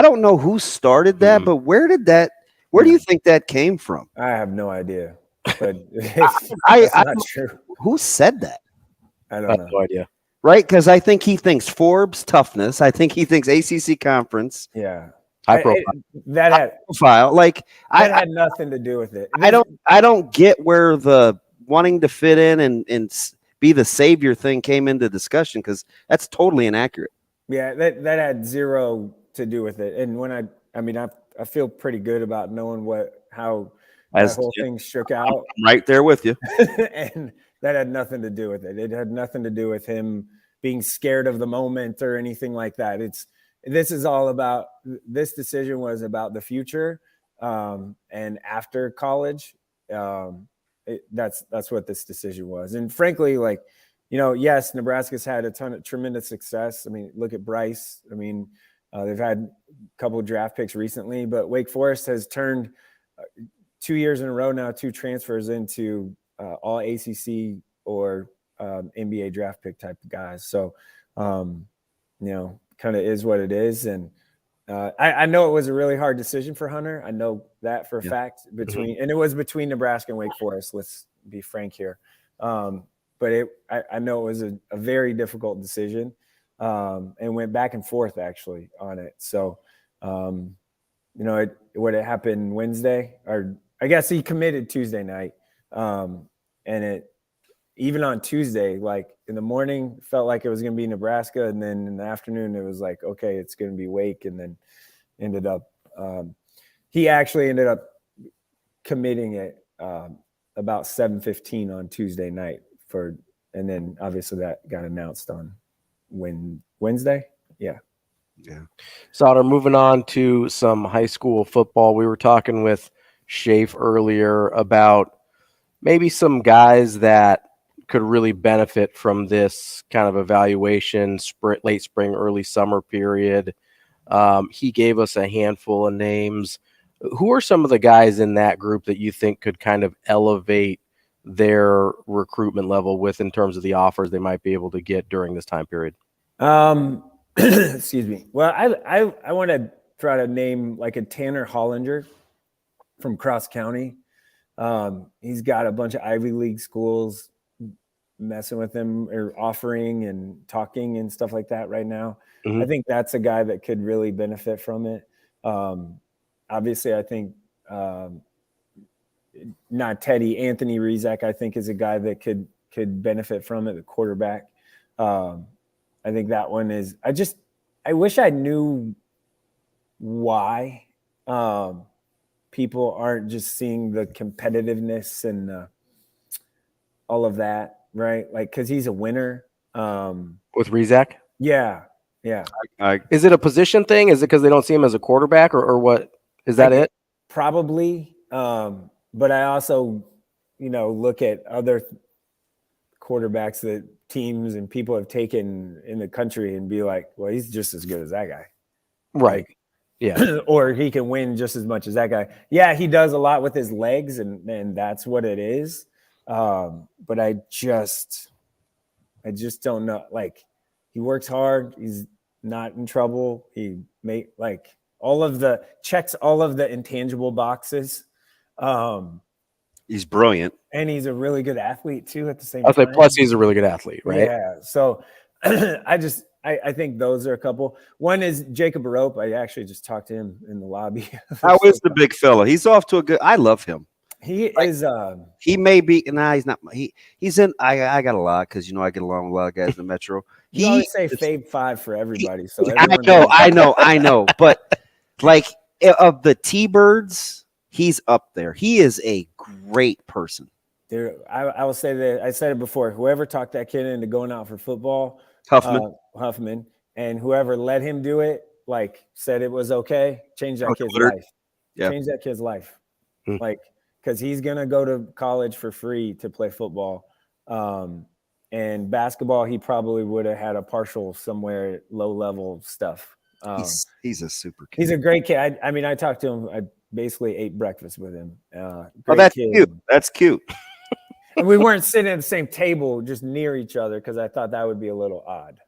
don't know who started that, but where do you think that came from? I have no idea, but I not true. Who said that? I don't know. No idea. Right? Because I think he thinks Forbes toughness. I think he thinks ACC conference. Yeah. High profile. That had nothing to do with it. I don't get where the wanting to fit in and be the savior thing came into discussion, because that's totally inaccurate. Yeah, that had zero to do with it. And when I feel pretty good about knowing how that whole thing shook out. I'm right there with you. And that had nothing to do with it. It had nothing to do with him being scared of the moment or anything like that. This decision was about the future, and after college. That's what this decision was. And frankly, like, you know, yes, Nebraska's had a ton of tremendous success. I mean, look at Bryce. I mean, they've had a couple of draft picks recently, but Wake Forest has turned 2 years in a row now, 2 transfers into all ACC or NBA draft pick type of guys. So, you know, kind of is what it is. And I know it was a really hard decision for Hunter. I know that for a fact and it was between Nebraska and Wake Forest. Let's be frank here. But I know it was a very difficult decision, and went back and forth actually on it. So, you know, what happened Wednesday, or I guess he committed Tuesday night. And even on Tuesday, like in the morning, felt like it was going to be Nebraska. And then in the afternoon, it was like, okay, it's going to be Wake. And then he actually ended up committing it about 7:15 on Tuesday night and then obviously that got announced on Wednesday. Yeah. Sautter, moving on to some high school football. We were talking with Schaefer earlier about maybe some guys that could really benefit from this kind of evaluation, late spring, early summer period. He gave us a handful of names. Who are some of the guys in that group that you think could kind of elevate their recruitment level with in terms of the offers they might be able to get during this time period? Excuse me. Well, I want to try to name like a Tanner Hollinger from Cross County. He's got a bunch of Ivy League schools messing with him or offering and talking and stuff like that right now. Mm-hmm. I think that's a guy that could really benefit from it. Obviously, I think not Teddy, Anthony Rizak, I think is a guy that could benefit from it, the quarterback. I think that one is I wish I knew why people aren't just seeing the competitiveness and all of that, right? Like, because he's a winner. With Rizak? Yeah. Is it a position thing? Is it because they don't see him as a quarterback or what? Is that it? Probably. But I also, look at other quarterbacks that teams and people have taken in the country and be like, well, he's just as good as that guy. Right. Yeah. Or he can win just as much as that guy. Yeah, he does a lot with his legs and that's what it is. But I just don't know. Like, he works hard. He's not in trouble. He made checks all of the intangible boxes. He's brilliant. And he's a really good athlete too at the same I'll say time. plus he's a really good athlete, right? Yeah. So I think those are a couple. One is Jacob Rope. I actually just talked to him in the lobby. How is the big fella? He's off to a good. I love him. He is. He may be. He's not. He's in. I got a lot because I get along with a lot of guys in the Metro. You always say Fave 5 for everybody. So I know. But like of the T-Birds, he's up there. He is a great person. Dude, I will say that I said it before. Whoever talked that kid into going out for football, Huffman, and whoever let him do it, like said it was okay, changed that kid's life. Yeah. Change that kid's life. Like, because he's gonna go to college for free to play football. And basketball, he probably would have had a partial somewhere low level stuff. He's a super kid. He's a great kid. I mean, I talked to him. I basically ate breakfast with him. That's cute. That's cute. And we weren't sitting at the same table, just near each other, because I thought that would be a little odd.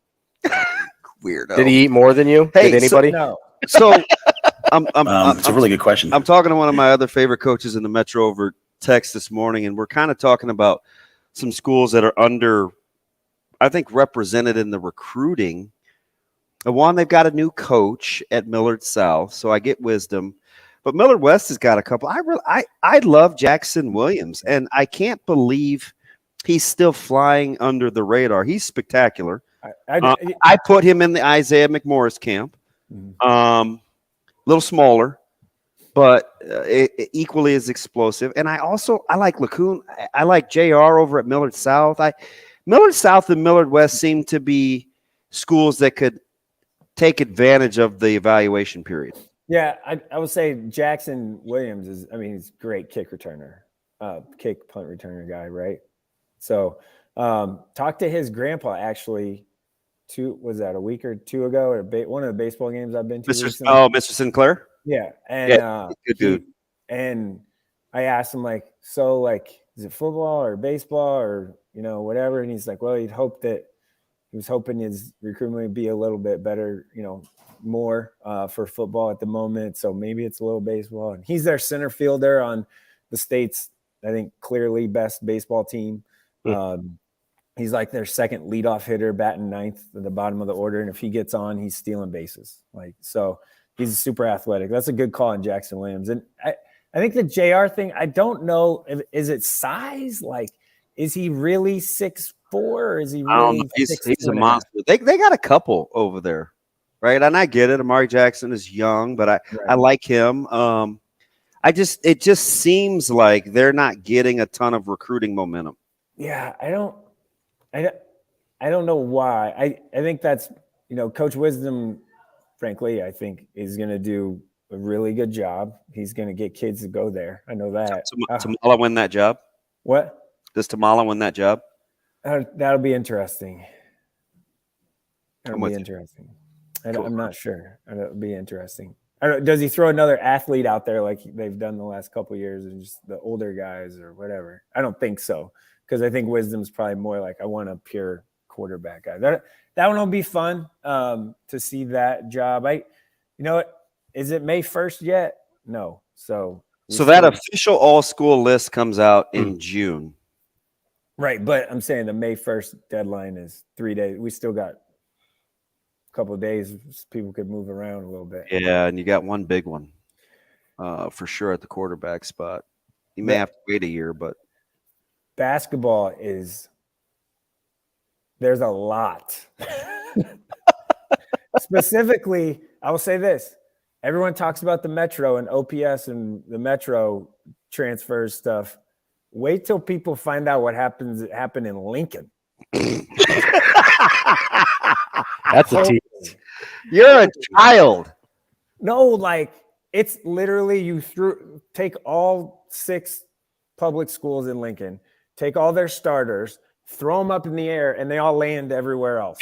Weirdo. Did he eat more than you? Hey, Did anybody? No. So it's a really good question. I'm talking to one of my other favorite coaches in the Metro over text this morning, and we're kind of talking about some schools that are under, I think, represented in the recruiting. One, they've got a new coach at Millard South, so I get wisdom. But Millard West has got a couple. I love Jackson Williams, and I can't believe he's still flying under the radar. He's spectacular. I put him in the Isaiah McMorris camp. Little smaller, but equally as explosive. And I like LeCun. I like JR over at Millard South. Millard South and Millard West seem to be schools that could take advantage of the evaluation period. Yeah, I would say Jackson Williams he's a great kick returner, kick punt returner guy, right? So talked to his grandpa actually a week or two ago at one of the baseball games I've been to recently. Mr. Sinclair? Yeah. And good dude. And I asked him is it football or baseball or whatever? And he's like, well, he was hoping his recruitment would be a little bit better, more for football at the moment. So maybe it's a little baseball. And he's their center fielder on the state's, I think, clearly best baseball team. He's like their second leadoff hitter, batting ninth at the bottom of the order. And if he gets on, he's stealing bases. So he's super athletic. That's a good call on Jackson Williams. And I think the JR thing, I don't know, is it size? Is he really 6'4", or is he really he's a monster. They got a couple over there, right? And I get it. Amari Jackson is young, but I like him. It just seems like they're not getting a ton of recruiting momentum. Yeah, I don't know why. I think that's, Coach Wisdom, frankly, I think is going to do a really good job. He's going to get kids to go there. I know that. Tamala win that job? What? Does Tamala win that job? That'll be interesting. I'm not sure. It'll be interesting. I don't know, does he throw another athlete out there like they've done the last couple of years and just the older guys or whatever? I don't think so, because I think Wisdom's probably more like, I want a pure quarterback guy. That one will be fun to see that job. You know what? Is it May 1st yet? No. So that official all-school list comes out in June. Right, but I'm saying the May 1st deadline is 3 days. We still got couple of days, people could move around a little bit. Yeah, and you got one big one for sure at the quarterback spot. You may have to wait a year, but basketball there's a lot. Specifically, I will say this. Everyone talks about the Metro and OPS and the Metro transfers stuff. Wait till people find out what happened in Lincoln. That's a tease. You're a child. No, like it's literally you take all 6 public schools in Lincoln, take all their starters, throw them up in the air, and they all land everywhere else.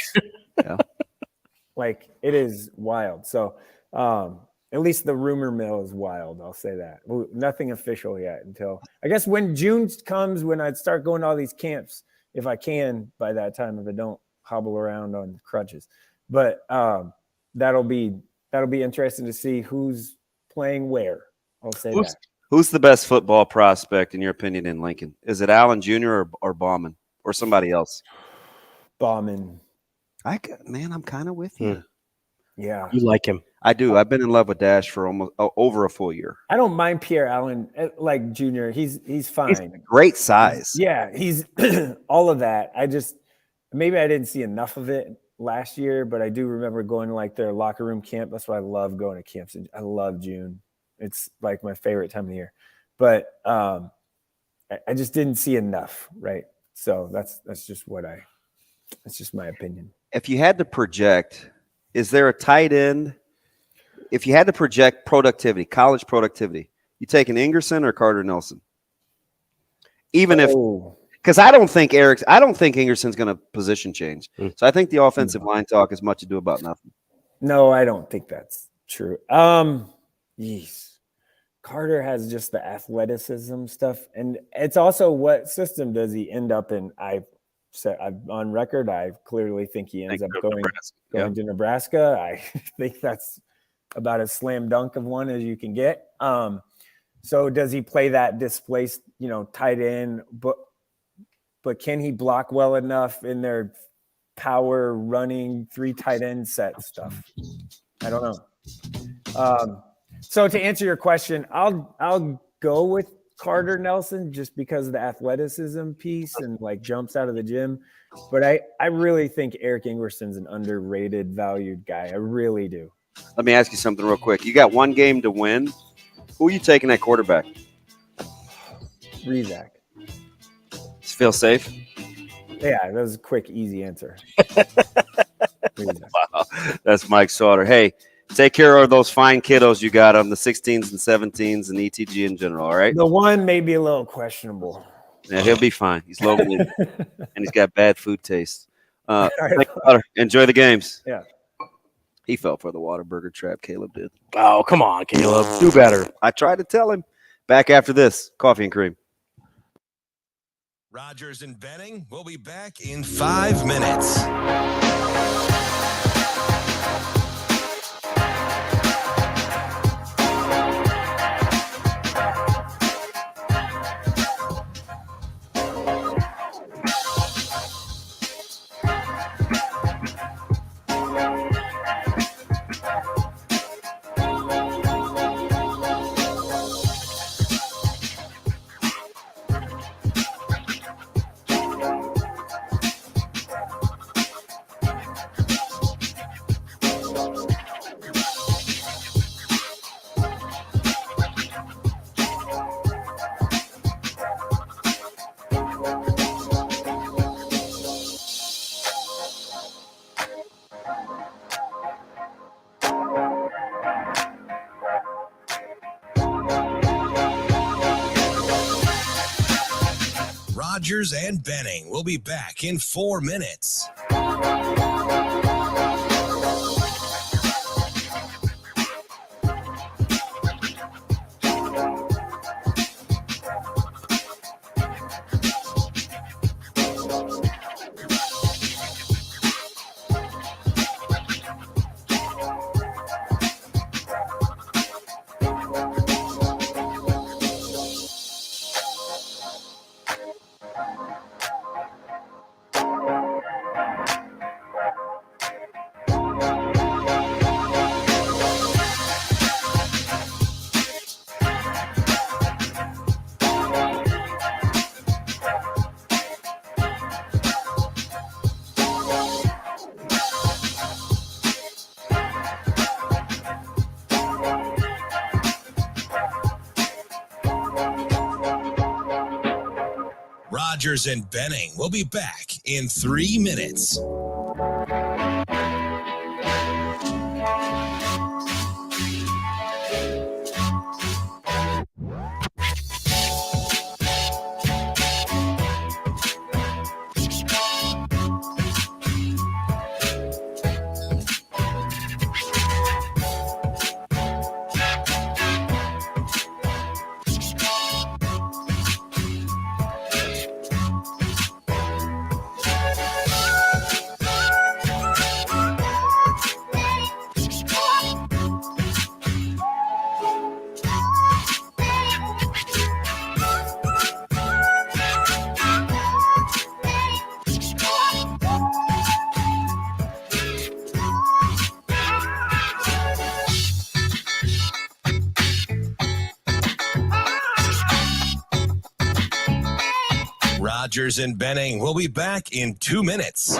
Yeah. Like it is wild. So at least the rumor mill is wild. I'll say that. Nothing official yet until I guess when June comes, when I start going to all these camps, if I can by that time, if I don't hobble around on crutches. But that'll be interesting to see who's playing where. I'll say that. Who's the best football prospect in your opinion in Lincoln? Is it Allen Jr. or Bauman or somebody else? Bauman. I'm kind of with you. Yeah, you like him. I do. I've been in love with Dash for almost over a full year. I don't mind Pierre Allen, like Jr. He's fine. He's great size. Yeah, he's all of that. Maybe I didn't see enough of it last year, but I do remember going to like their locker room camp. That's why I love going to camps. I love June. It's like my favorite time of the year. But I just didn't see enough, right? So that's just that's just my opinion. If you had to project, is there a tight end? If you had to project productivity, college productivity, you taking Ingerson or Carter Nelson? Even if, because I don't think Ingerson's going to position change. So I think the offensive line talk has much to do about nothing. No, I don't think that's true. Carter has just the athleticism stuff, and it's also what system does he end up in? I've on record, I clearly think he ends up going to Nebraska. I think that's about as slam dunk of one as you can get. So does he play that displaced, tight end, but can he block well enough in their power running 3 tight end set stuff? I don't know. So to answer your question, I'll go with Carter Nelson just because of the athleticism piece and like jumps out of the gym. But I really think Eric Ingerson's an underrated, valued guy. I really do. Let me ask you something real quick. You got one game to win. Who are you taking at quarterback? Rizak. Feel safe? Yeah, that was a quick, easy answer. Wow. That's Mike Sautter. Hey, take care of those fine kiddos you got on the 16s and 17s and ETG in general, all right? The one may be a little questionable. Yeah, he'll be fine. He's locally, and he's got bad food taste. Enjoy the games. Yeah. He fell for the Whataburger trap. Caleb did. Oh, come on, Caleb. Do better. I tried to tell him. Back after this. Coffee and Cream. Rogers and Benning will be back in 5 minutes. Rogers and Benning will be back in 4 minutes. Rogers and Benning will be back in 3 minutes. Rogers and Benning will be back in 2 minutes.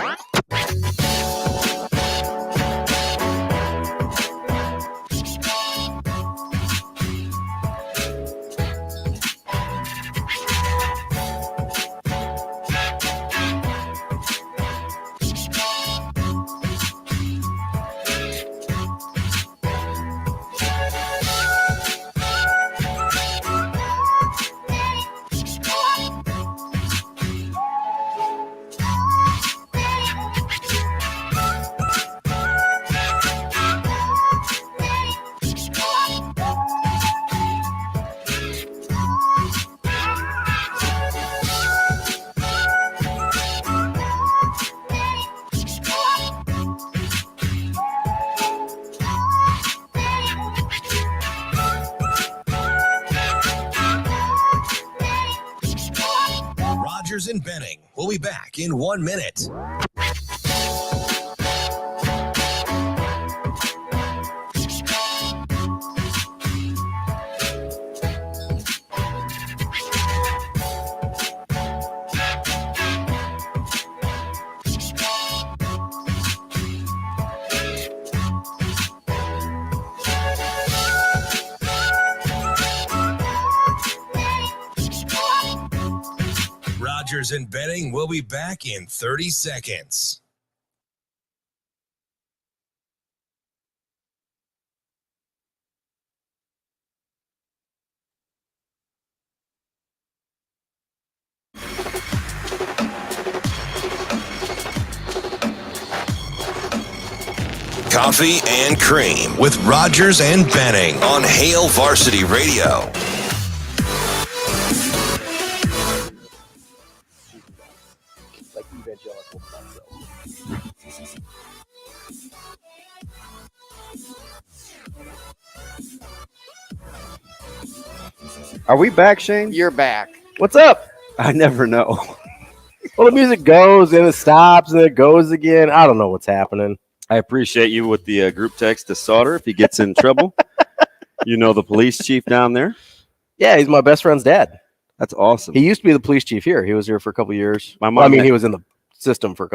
Rogers and Benning will be back in 1 minute. Rogers and Benning will be back in 30 seconds. Coffee and Cream with Rogers and Benning on Hail Varsity Radio. Are we back, Shane? You're back. What's up? I never know. Well, the music goes and it stops and it goes again. I don't know what's happening. I appreciate you with the group text to Sautter if he gets in trouble. You know the police chief down there? Yeah, he's my best friend's dad. That's awesome. He used to be the police chief here. He was here for a couple of years. My mom, well, I mean, he was in the system for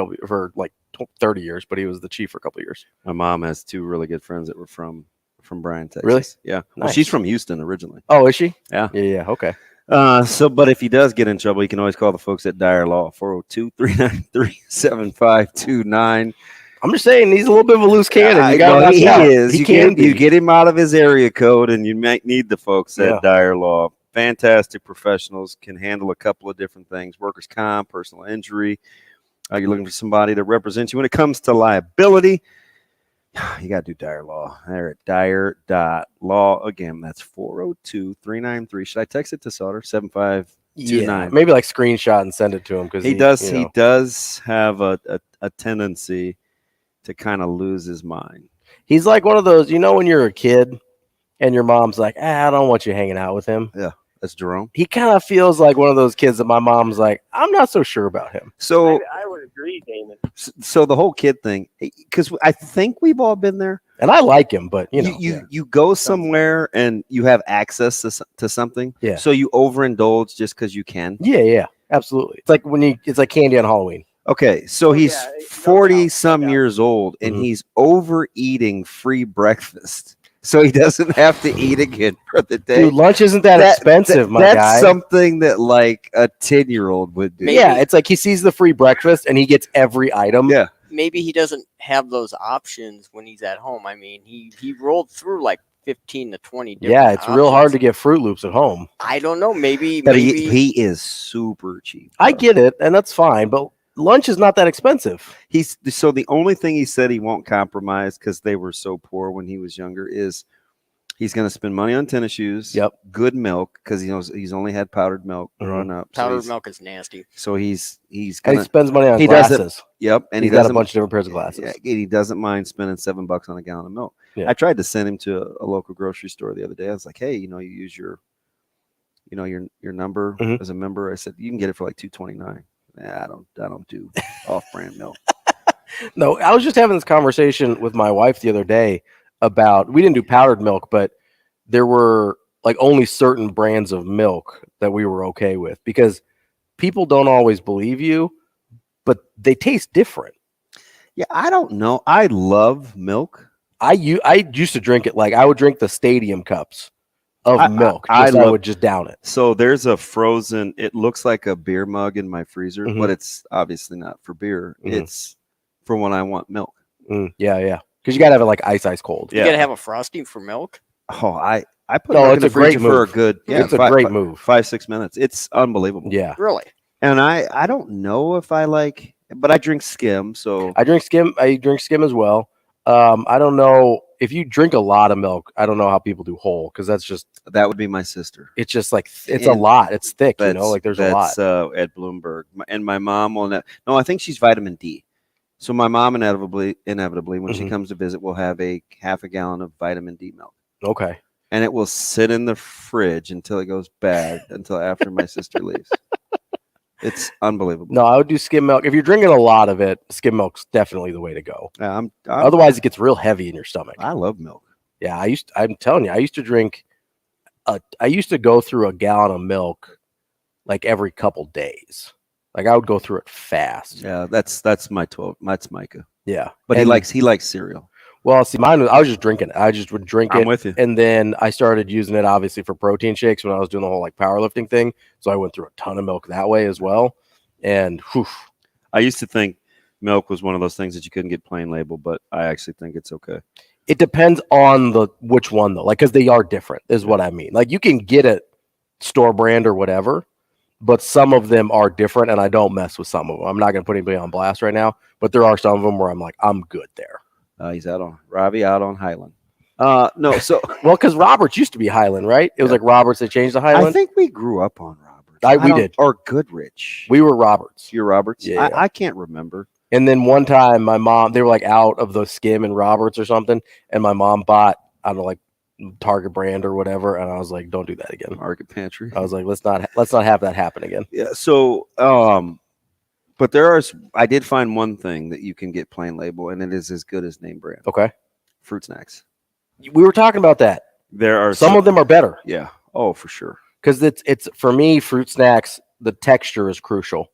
like 30 years, but he was the chief for a couple of years. My mom has two really good friends that were from Bryan, Texas. Really? Yeah. Nice. Well, she's from Houston originally. Oh, is she? Yeah. Yeah. Okay. But if he does get in trouble, you can always call the folks at Dyer Law, 402-393-7529. I'm just saying he's a little bit of a loose cannon. He is. You get him out of his area code, and you might need the folks at Dyer Law. Fantastic professionals, can handle a couple of different things: workers' comp, personal injury. You're looking for somebody to represent you when it comes to liability. You got to do Dyer Law. They're at Dyer.law. Again, that's 402-393. Should I text it to Sautter? 7529. Yeah, maybe like screenshot and send it to him because he does have a tendency to kind of lose his mind. He's like one of those, when you're a kid and your mom's like, I don't want you hanging out with him. Yeah, that's Jerome. He kind of feels like one of those kids that my mom's like, I'm not so sure about him. So I would agree, Damon. So the whole kid thing, because I think we've all been there. And I like him, but you go somewhere and you have access to something. Yeah. So you overindulge just because you can. Yeah, absolutely. It's like it's like candy on Halloween. Okay, so he's 40 some years old and he's overeating free breakfast. so he doesn't have to eat again for the day. Dude, lunch isn't that expensive, my that's guy. That's something that like a 10-year-old would do. Yeah, it's like he sees the free breakfast and he gets every item. Yeah. Maybe he doesn't have those options when he's at home. I mean, he rolled through like 15 to 20 different Yeah, it's real hard to get Fruit Loops at home. I don't know. Maybe But he is super cheap. I get it, and that's fine, but lunch is not that expensive. So the only thing he said he won't compromise because they were so poor when he was younger is he's going to spend money on tennis shoes. Yep. Good milk because he knows he's only had powdered milk growing up. Powdered milk is nasty. So he's And gonna, he spends money on he glasses. doesn't- Yep, and he's he got a doesn't- bunch of different pairs of glasses. Yeah, he doesn't mind spending $7 on a gallon of milk. Yeah. I tried to send him to a local grocery store the other day. I was like, hey, you use your number as a member. I said you can get it for like $2.29. I don't do off-brand milk. No, I was just having this conversation with my wife the other day about we didn't do powdered milk, but there were like only certain brands of milk that we were okay with because people don't always believe you, but they taste different. Yeah, I don't know. I love milk. I used to drink it like I would drink the stadium cups of milk. I would just down it. So there's a frozen. It looks like a beer mug in my freezer, but it's obviously not for beer. It's for when I want milk. Yeah. Because you gotta have it like ice cold. You gotta have a frosting for milk. Oh, I put it in the freezer for a good. Yeah, it's a great move. 5-6 minutes. It's unbelievable. Yeah, really. And I don't know if I like, but I drink skim. So I drink skim. I drink skim as well. I don't know if you drink a lot of milk. I don't know how people do whole because that would be my sister. It's just like it's a lot. It's thick, like there's a lot. That's Ed Bloomberg, and my mom will. No, I think she's vitamin D. So my mom inevitably, when she comes to visit, will have a half a gallon of vitamin D milk. Okay. And it will sit in the fridge until it goes bad, until after my sister leaves. It's unbelievable. No, I would do skim milk. If you're drinking a lot of it, skim milk's definitely the way to go. Otherwise, it gets real heavy in your stomach. I love milk. Yeah, I'm telling you, I used to drink. I used to go through a gallon of milk like every couple days. Like I would go through it fast. Yeah, that's my 12. That's Micah. Yeah, but he likes cereal. Well, see, I was just drinking it. I just would drink it. I'm with you. And then I started using it obviously for protein shakes when I was doing the whole like powerlifting thing. So I went through a ton of milk that way as well. And I used to think milk was one of those things that you couldn't get plain label, but I actually think it's okay. It depends on which one though, like because they are different is what I mean. Like you can get it store brand or whatever, but some of them are different and I don't mess with some of them. I'm not going to put anybody on blast right now, but there are some of them where I'm like, I'm good there. He's Ravi out on Highland. No, so well, because Roberts used to be Highland, right? It was like Roberts. They changed to Highland. I think we grew up on Roberts. We did, or Goodrich. We were Roberts. You're Roberts. Yeah. I can't remember. And then one time, my mom, they were like out of the skim and Roberts or something, and my mom bought I don't know like Target brand or whatever, and I was like, don't do that again. Market Pantry. I was like, let's not have that happen again. Yeah. So but I did find one thing that you can get plain label, and it is as good as name brand. Okay. Fruit snacks. We were talking about that. There are some of them are better. Yeah. Oh, for sure. Because it's for me, fruit snacks, the texture is crucial.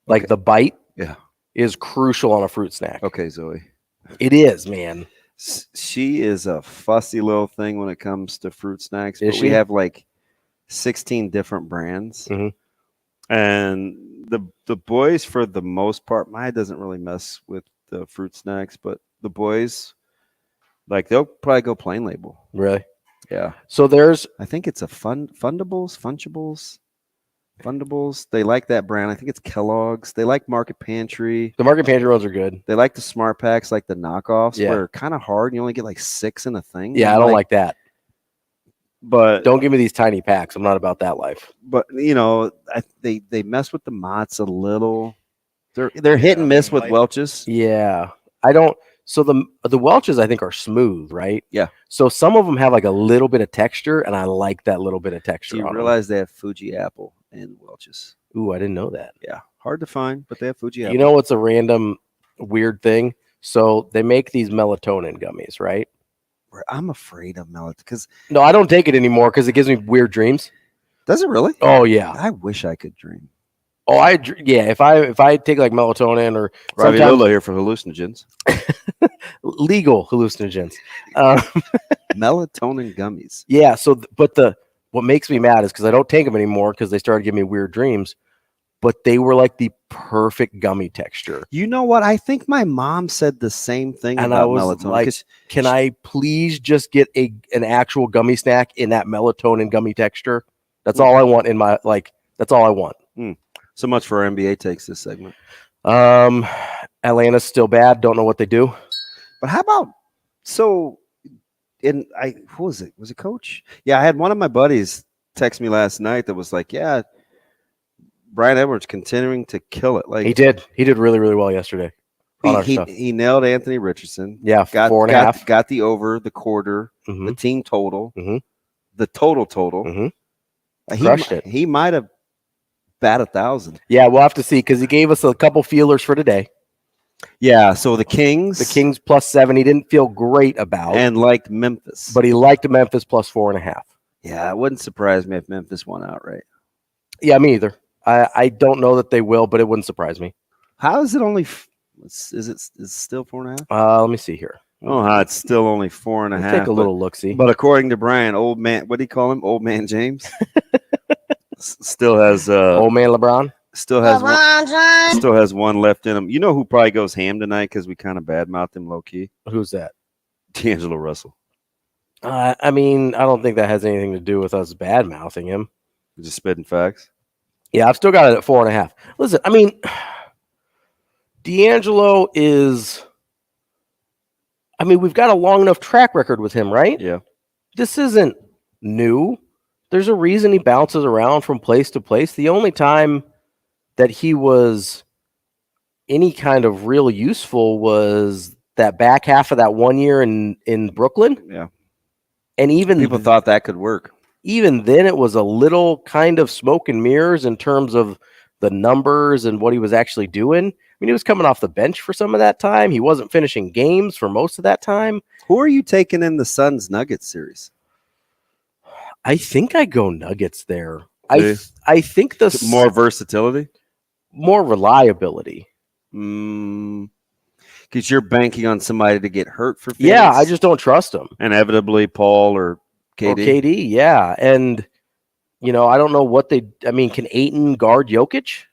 Like the bite is crucial on a fruit snack. Okay, Zoe. It is, man. She is a fussy little thing when it comes to fruit snacks. Is but she? We have like 16 different brands. And the boys, for the most part, mine doesn't really mess with the fruit snacks, but the boys, like they'll probably go plain label. Really? Yeah. So I think it's a Fundables. They like that brand. I think it's Kellogg's. They like Market Pantry. The Market Pantry ones are good. They like the Smart Packs, like the knockoffs, Yeah. where they're kind of hard. You only get like 6 in a thing. Yeah, I don't like that. But don't give me these tiny packs. I'm not about that life. But they mess with the Mott's a little. They're hit and miss with Welch's. Yeah, I don't. So the Welch's I think are smooth, right? Yeah. So some of them have like a little bit of texture, and I like that little bit of texture. Do you on realize they have Fuji Apple in Welch's? Ooh, I didn't know that. Yeah, hard to find, but they have Fuji Apple. You know what's a random weird thing? So they make these melatonin gummies, right? I'm afraid of melatonin because no, I don't take it anymore because it gives me weird dreams. Does it really? Oh yeah. I wish I could dream. Oh, if I take like melatonin or Ravi Lulla here for hallucinogens. Legal hallucinogens. Melatonin gummies. Yeah. So, what makes me mad is because I don't take them anymore because they started giving me weird dreams. But they were like the perfect gummy texture. You know what? I think my mom said the same thing And about I was melatonin. like, can I please just get an actual gummy snack in that melatonin gummy texture? That's all I want in my that's all I want. So much for our NBA takes this segment. Atlanta's still bad. Don't know what they do. But how about who was it? Was it Coach? Yeah, I had one of my buddies text me last night that was like, yeah, Brian Edwards continuing to kill it. Like he did really, really well yesterday. He nailed Anthony Richardson. Yeah, 4.5. Got the over, the quarter, the team total, the total. Crushed it. He might have bat 1,000. Yeah, we'll have to see because he gave us a couple feelers for today. Yeah, so the Kings +7. He didn't feel great about, and liked Memphis, but he liked Memphis +4.5. Yeah, it wouldn't surprise me if Memphis won outright. Yeah, me either. I don't know that they will, but it wouldn't surprise me. How is it only? Is it still 4.5? Let me see here. Oh, it's still only 4.5. Take a little look-see. But according to Brian, old man, what do you call him? Old man James still has old man LeBron. Still has one left in him. You know who probably goes ham tonight because we kind of badmouthed him low key. Who's that? D'Angelo Russell. I mean, I don't think that has anything to do with us badmouthing him. Just spitting facts. Yeah, I've still got it at 4.5. Listen, I mean, D'Angelo is. I mean, we've got a long enough track record with him, right? Yeah. This isn't new. There's a reason he bounces around from place to place. The only time that he was any kind of real useful was that back half of that 1 year in Brooklyn. Yeah. And even people thought that could work. Even then, it was a little kind of smoke and mirrors in terms of the numbers and what he was actually doing. I mean, he was coming off the bench for some of that time. He wasn't finishing games for most of that time. Who are you taking in the Suns Nuggets series? I think I go Nuggets there. I think the more versatility, more reliability. Because you're banking on somebody to get hurt for Phoenix. Yeah, I just don't trust him. Inevitably, Paul or KD. Yeah. And, you know, I don't know what I mean, can Ayton guard Jokic?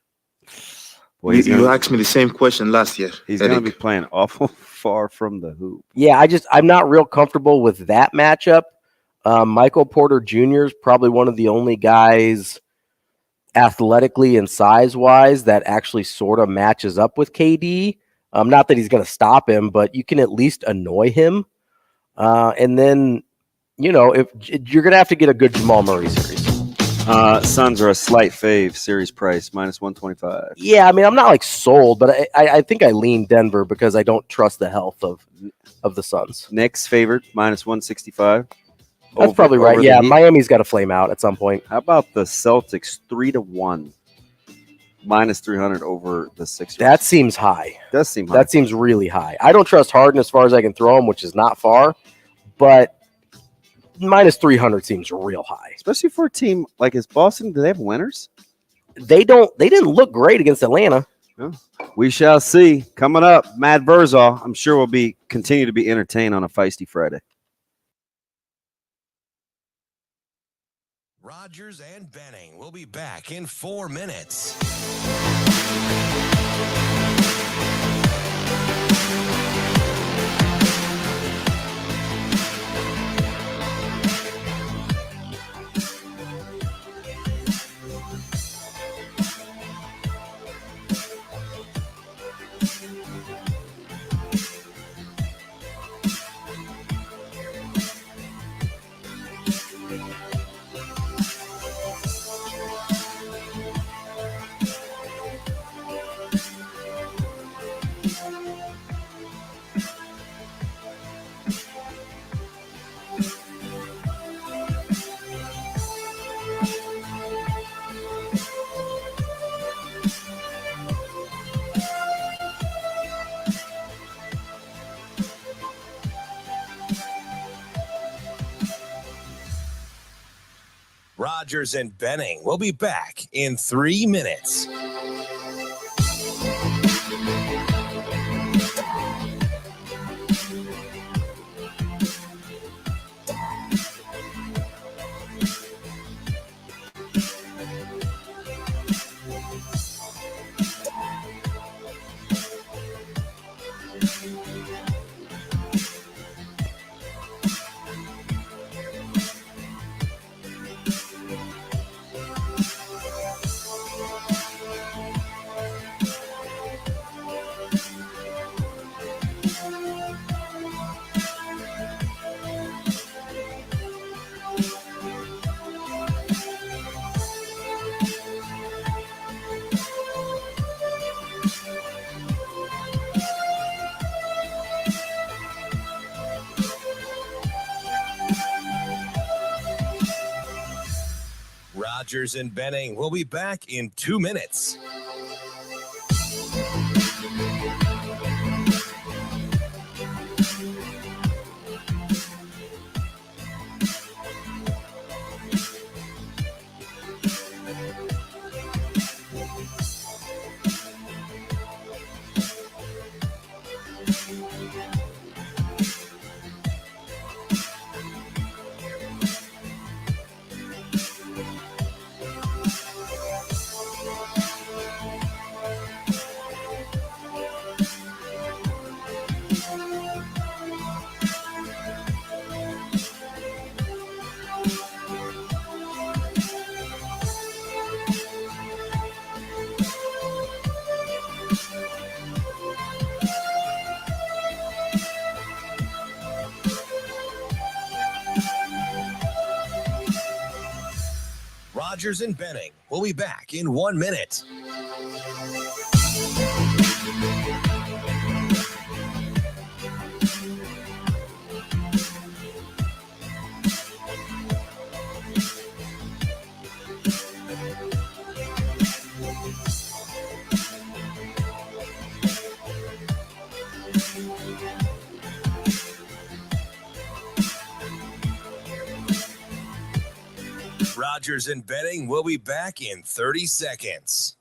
Well, you asked me the same question last year. He's going to be playing awful far from the hoop. Yeah, I'm not real comfortable with that matchup. Michael Porter Jr. is probably one of the only guys athletically and size-wise that actually sort of matches up with KD. Not that he's going to stop him, but you can at least annoy him. And then, you know, if you're going to have to get a good Jamal Murray series. Suns are a slight fave, series price, -125. Yeah, I mean, I'm not like sold, but I think I lean Denver because I don't trust the health of the Suns. Knicks favored, -165. That's probably right. Yeah, Miami's got to flame out at some point. How about the Celtics 3-1, -300 over the Sixers? That seems high. Does seem high. That seems really high. I don't trust Harden as far as I can throw him, which is not far, but -300 seems real high, especially for a team like Boston. Do they have winners? They don't. They didn't look great against Atlanta. No. We shall see. Coming up, Matt Vrzal, I'm sure will continue to be entertained on a feisty Friday. Rogers and Benning will be back in 4 minutes. Rogers and Benning will be back in 3 minutes. Rogers and Benning will be back in 2 minutes. Rogers and Benning will be back in 1 minute. Rogers and Benning will be back in 30 seconds.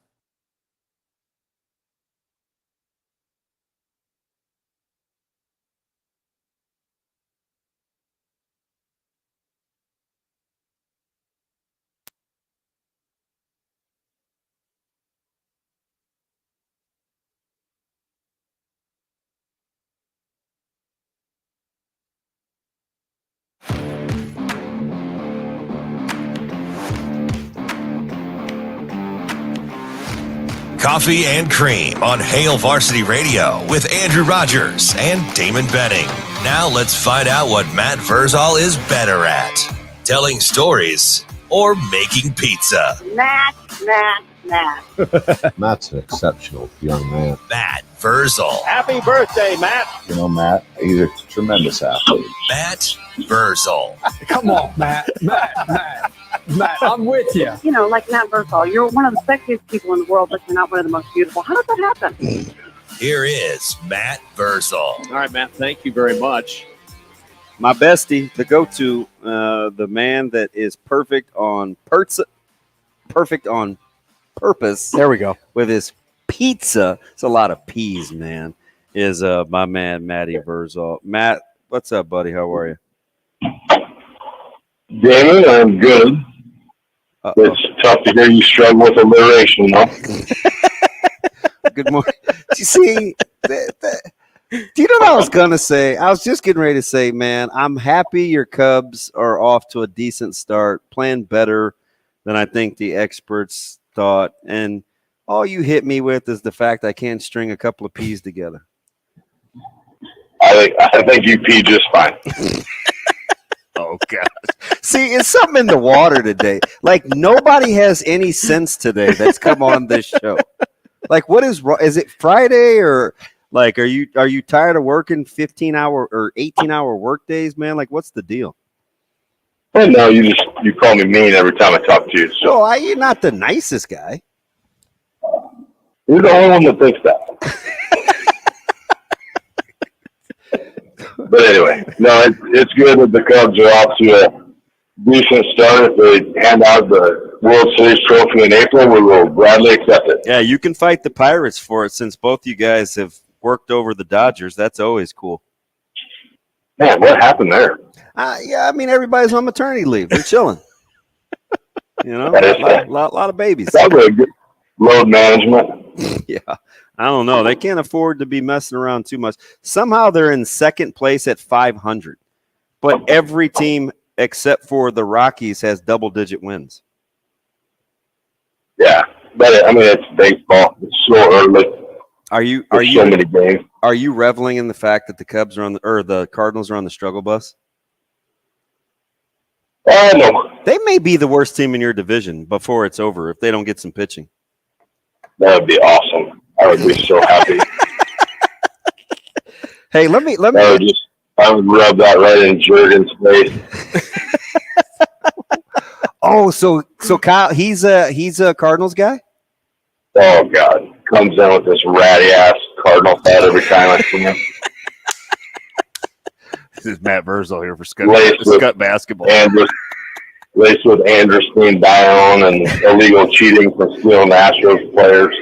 Coffee and Cream on Hail Varsity Radio with Andrew Rogers and Damon Benning. Now let's find out what Matt Vrzal is better at, telling stories or making pizza. Matt. Matt's an exceptional young man. Matt Vrzal. Happy birthday, Matt. You know, Matt, he's a tremendous athlete. Matt Vrzal. Come on, Matt, I'm with you. You know, like Matt Vrzal, you're one of the sexiest people in the world, but you're not one of the most beautiful. How did that happen? Here is Matt Vrzal. All right, Matt, thank you very much. My bestie, the go-to, the man that is perfect on purpose. There we go. With his pizza. It's a lot of peas, man. Is my man Matty Vrzal. Matt, what's up, buddy? How are you? Damon, I'm good. It's tough to hear you struggle with alliteration, though. Good morning. Do you see? Do you know what I was gonna say? I was just getting ready to say, man, I'm happy your Cubs are off to a decent start, playing better than I think the experts thought, and all you hit me with is the fact I can't string a couple of peas together. I think you pee just fine. Oh God! See, it's something in the water today. Like nobody has any sense today that's come on this show. Like, what is wrong? Is it Friday or like are you tired of working 15-hour or 18-hour work days, man? Like, what's the deal? Well, no, you call me mean every time I talk to you. So you're not the nicest guy. You're the only one that thinks that. But anyway, no, it's good that the Cubs are off to a decent start. If they hand out the World Series trophy in April, we will gladly accept it. Yeah, you can fight the Pirates for it since both you guys have worked over the Dodgers. That's always cool. Man, what happened there? Yeah, I mean, everybody's on maternity leave. They're chilling. You know, a lot of babies. Probably a good load management. Yeah. I don't know. They can't afford to be messing around too much. Somehow they're in second place at 500. But every team except for the Rockies has double-digit wins. Yeah, but I mean, it's baseball. It's so early. Are you so many games. Are you reveling in the fact that the Cubs are the Cardinals are on the struggle bus? No. They may be the worst team in your division before it's over if they don't get some pitching. That would be awesome. I would be so happy. Hey, let me. I would rub that right in Jordan's face. Oh, so Kyle, he's a Cardinals guy? Oh, God. Comes in with this ratty-ass Cardinal hat every time I see him. This is Matt Vrzal here for Scut Basketball. Laced with Anderson down and illegal cheating from stealing Astros players.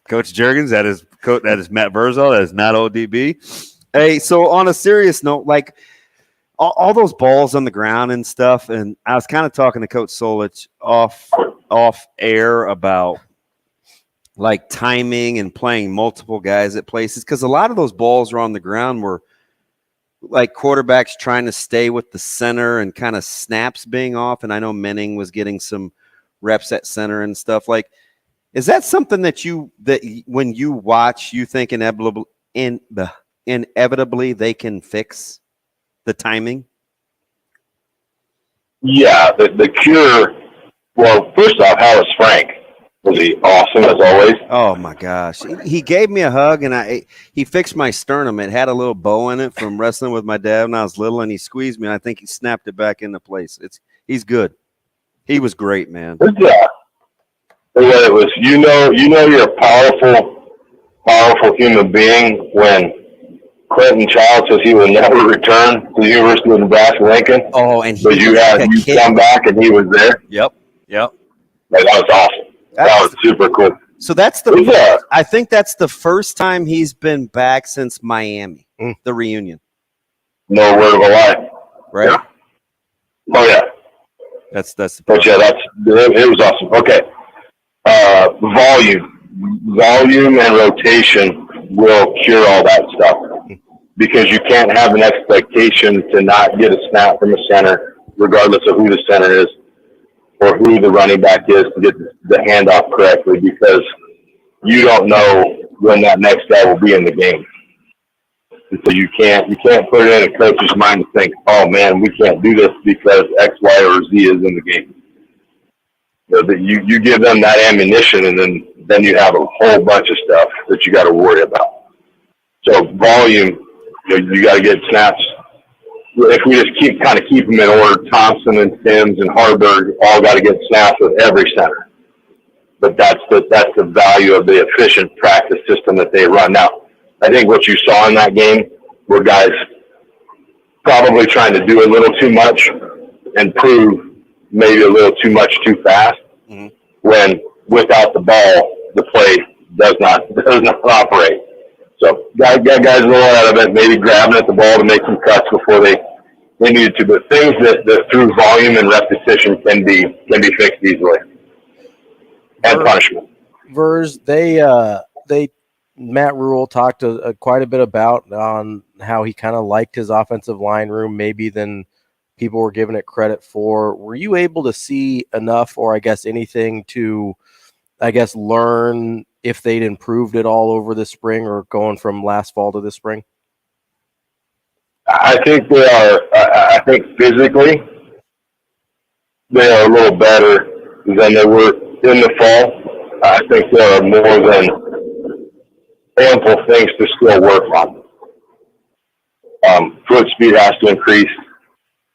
Coach Juergens, that is Matt Vrzal. That is not ODB. Hey, so on a serious note, like all those balls on the ground and stuff, and I was kind of talking to Coach Solich off air about like timing and playing multiple guys at places, because a lot of those balls are on the ground were like quarterbacks trying to stay with the center and kind of snaps being off. And I know Menning was getting some reps at center and stuff. Like, is that something that when you watch, you think inevitably they can fix the timing? Yeah, the cure. Well, first off, how was Frank? Was he awesome as always? Oh my gosh, he gave me a hug and he fixed my sternum. It had a little bow in it from wrestling with my dad when I was little, and he squeezed me. And I think he snapped it back into place. He's good. He was great, man. Yeah. It was you're a powerful human being when Clinton Child says he will never return to the University of Nebraska Lincoln. Oh, and but you come back and he was there. Yep. Like, that was awesome. That was super cool. So I think that's the first time he's been back since Miami, the reunion. No word of a lie. Right? Yeah. Oh yeah. That's the but yeah, it was awesome. Okay. Volume and rotation will cure all that stuff, because you can't have an expectation to not get a snap from a center, regardless of who the center is or who the running back is, to get the handoff correctly, because you don't know when that next guy will be in the game. And so you can't put it in a coach's mind to think, oh man, we can't do this because X, Y, or Z is in the game. You give them that ammunition, and then you have a whole bunch of stuff that you got to worry about. So volume, you got to get snaps. If we just keep them in order, Thompson and Sims and Harburg all got to get snaps with every center. But that's the value of the efficient practice system that they run. Now, I think what you saw in that game were guys probably trying to do a little too much and prove maybe a little too much too fast, when without the ball, the play does not operate. So got guys rolling out of it, maybe grabbing at the ball to make some cuts before they needed to. But things that through volume and repetition can be fixed easily. And punishment. Verz, Matt Rule talked quite a bit about on how he kind of liked his offensive line room maybe than people were giving it credit for. Were you able to see enough, or I guess anything, to learn if they'd improved it all over the spring or going from last fall to this spring? I think they are. I think physically they are a little better than they were in the fall. I think there are more than ample things to still work on. Foot speed has to increase.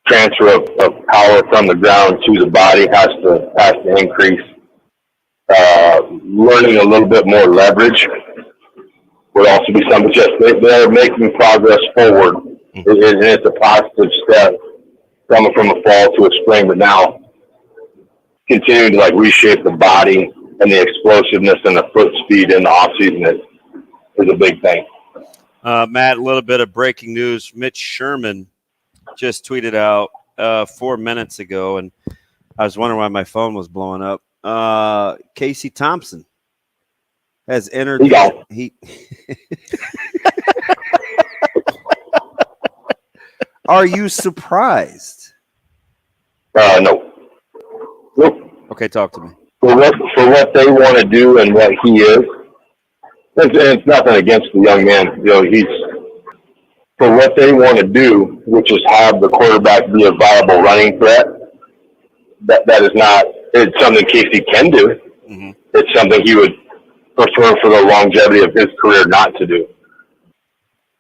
Transfer of power from the ground to the body has to increase. Learning a little bit more leverage would also be something. Just they're making progress forward, and it's a positive step coming from a fall to a spring. But now continuing to reshape the body and the explosiveness and the foot speed in the offseason is a big thing. Matt, a little bit of breaking news. Mitch Sherman just tweeted out 4 minutes ago, and I was wondering why my phone was blowing up. Casey Thompson has entered. Are you surprised? No. Nope. Okay, talk to me. For what they want to do and what he is, it's nothing against the young man. He's for what they want to do, which is have the quarterback be a viable running threat. That is not. It's something Casey can do. Mm-hmm. It's something he would prefer for the longevity of his career not to do.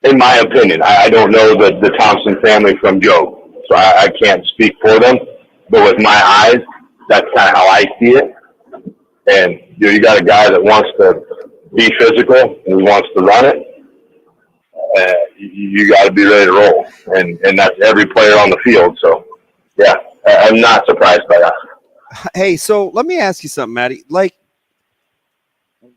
In my opinion, I don't know the Thompson family from Joe, so I can't speak for them. But with my eyes, that's kind of how I see it. And you got a guy that wants to be physical and he wants to run it. You got to be ready to roll, and that's every player on the field. So, yeah, I'm not surprised by that. Hey, so let me ask you something, Matty. Like,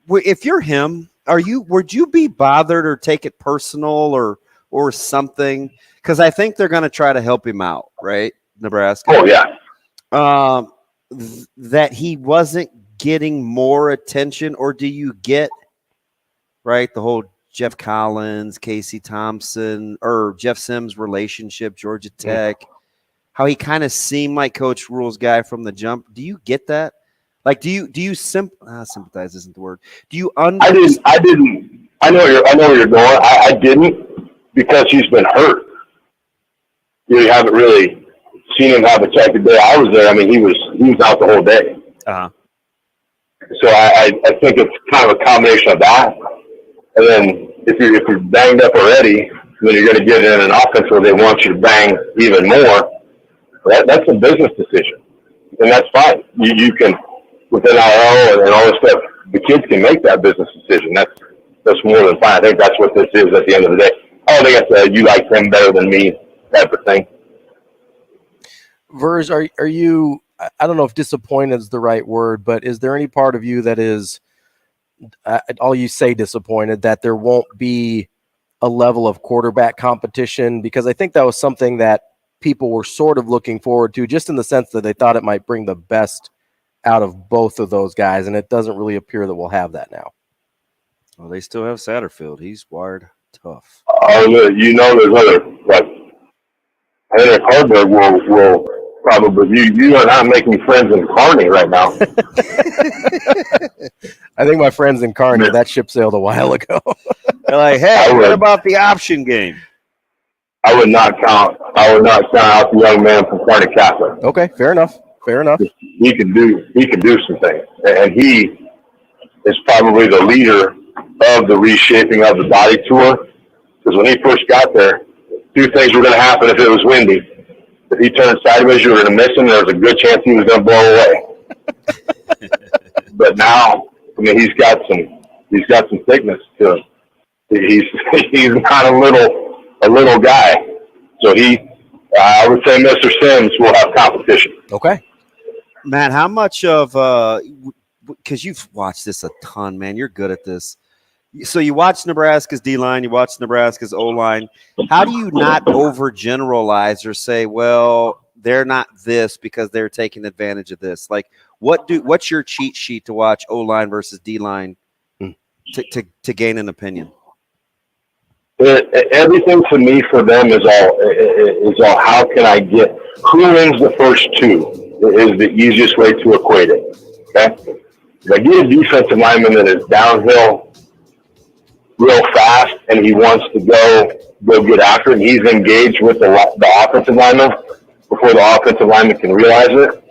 if you're him, would you be bothered or take it personal or something? Because I think they're going to try to help him out, right, Nebraska? Oh yeah. That he wasn't getting more attention, or do you get right the whole Jeff Collins, Casey Thompson, or Jeff Sims relationship, Georgia Tech, how he kind of seemed like Coach Rule's guy from the jump? Do you get that? Like, do you sympathize isn't the word? Do you I didn't. I know where you're going. I didn't, because he's been hurt. You haven't really seen him have a check the day I was there. I mean, he was out the whole day. Uh-huh. So I think it's kind of a combination of that. And then if you're banged up already, then you're going to get in an offense where they want you to bang even more. That's a business decision, and that's fine. You can, with NIL and all this stuff, the kids can make that business decision. That's more than fine. I think that's what this is at the end of the day. I don't think it's you like him better than me type of thing. Verz, are you? I don't know if disappointed is the right word, but is there any part of you that is? All you say disappointed that there won't be a level of quarterback competition, because I think that was something that people were sort of looking forward to, just in the sense that they thought it might bring the best out of both of those guys, and it doesn't really appear that we'll have that now. Well, they still have Satterfield. He's wired tough. There's other, like, Henrik Harburg will probably, you are not making friends in Kearney right now. I think my friends in Kearney, that ship sailed a while ago. They're like, hey, what about the option game? I would not count out the young man from Kearney Catholic. Okay, fair enough. He can do some things, and he is probably the leader of the reshaping of the body tour. Because when he first got there, two things were going to happen if it was windy. If he turned sideways, you were going to miss him. There was a good chance he was going to blow away. But now, I mean, he's got some thickness to him. He's not a little guy. So I would say Mr. Sims will have competition. Okay. Matt, how much of because you've watched this a ton, man. You're good at this. So you watch Nebraska's D-line, you watch Nebraska's O-line. How do you not overgeneralize or say, well, they're not this because they're taking advantage of this? Like, what's your cheat sheet to watch O-line versus D-line to gain an opinion? Everything to me for them is all how can I get who wins the first two is the easiest way to equate it. Okay, if I get a defensive lineman that is downhill real fast and he wants to go get after it, and he's engaged with the offensive lineman before the offensive lineman can realize it,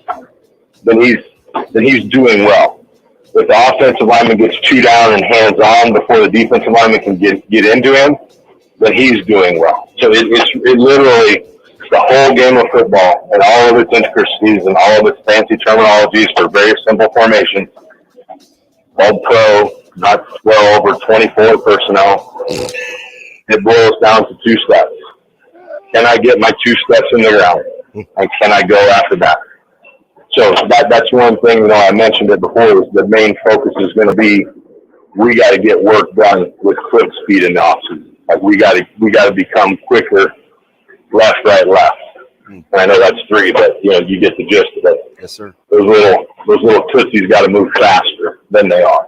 then he's doing well. If the offensive lineman gets two down and hands on before the defensive lineman can get into him, then he's doing well. So it literally, the whole game of football and all of its intricacies and all of its fancy terminologies for very simple formations, called pro, not 12 or 24 personnel, it boils down to two steps. Can I get my two steps in the ground? And can I go after that? So that's one thing, I mentioned it before, is the main focus is going to be, we got to get work done with quick speed in the offseason. Like we got to become quicker, left, right, left. And I know that's three, but you get the gist of it. Yes, sir. Those little tootsies got to move faster than they are.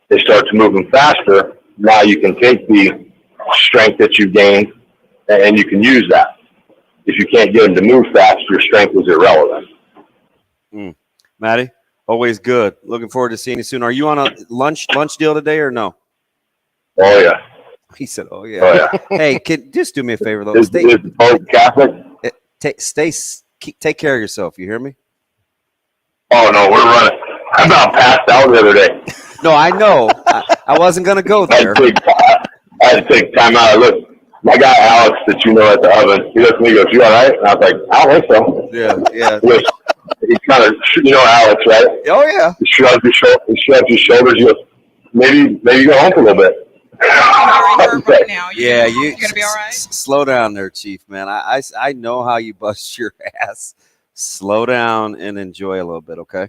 They start to move them faster. Now you can take the strength that you gained and you can use that. If you can't get them to move fast, your strength is irrelevant. Matty, always good. Looking forward to seeing you soon. Are you on a lunch deal today or no? Oh yeah. He said, "Oh yeah." Hey, just do me a favor though. Is both Catholic? Take care of yourself. You hear me? Oh no, we're running. I about passed out the other day. No, I know. I wasn't gonna go there. I had to take time out. Look, my guy Alex that you know at the oven, he looks at me and goes, "You all right?" And I was like, "I don't think so." Yeah. He kind of, Alex, right? Oh yeah. He shrugs his shoulders. He goes, maybe go home for a little bit. Yeah, you gonna be all right? Slow down there, Chief, man. I know how you bust your ass. Slow down and enjoy a little bit, okay?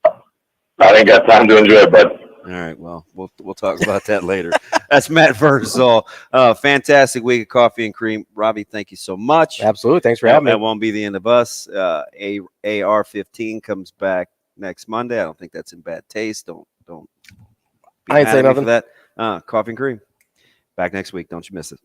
I ain't got time to enjoy it, bud. All right, well, we'll talk about that later. That's Matt Vrzal. Fantastic week of coffee and cream. Ravi, thank you so much. Absolutely. Thanks for having me. That won't be the end of us. AR-15 comes back next Monday. I don't think that's in bad taste. Don't I ain't say nothing for that. Coffee and cream. Back next week. Don't you miss it.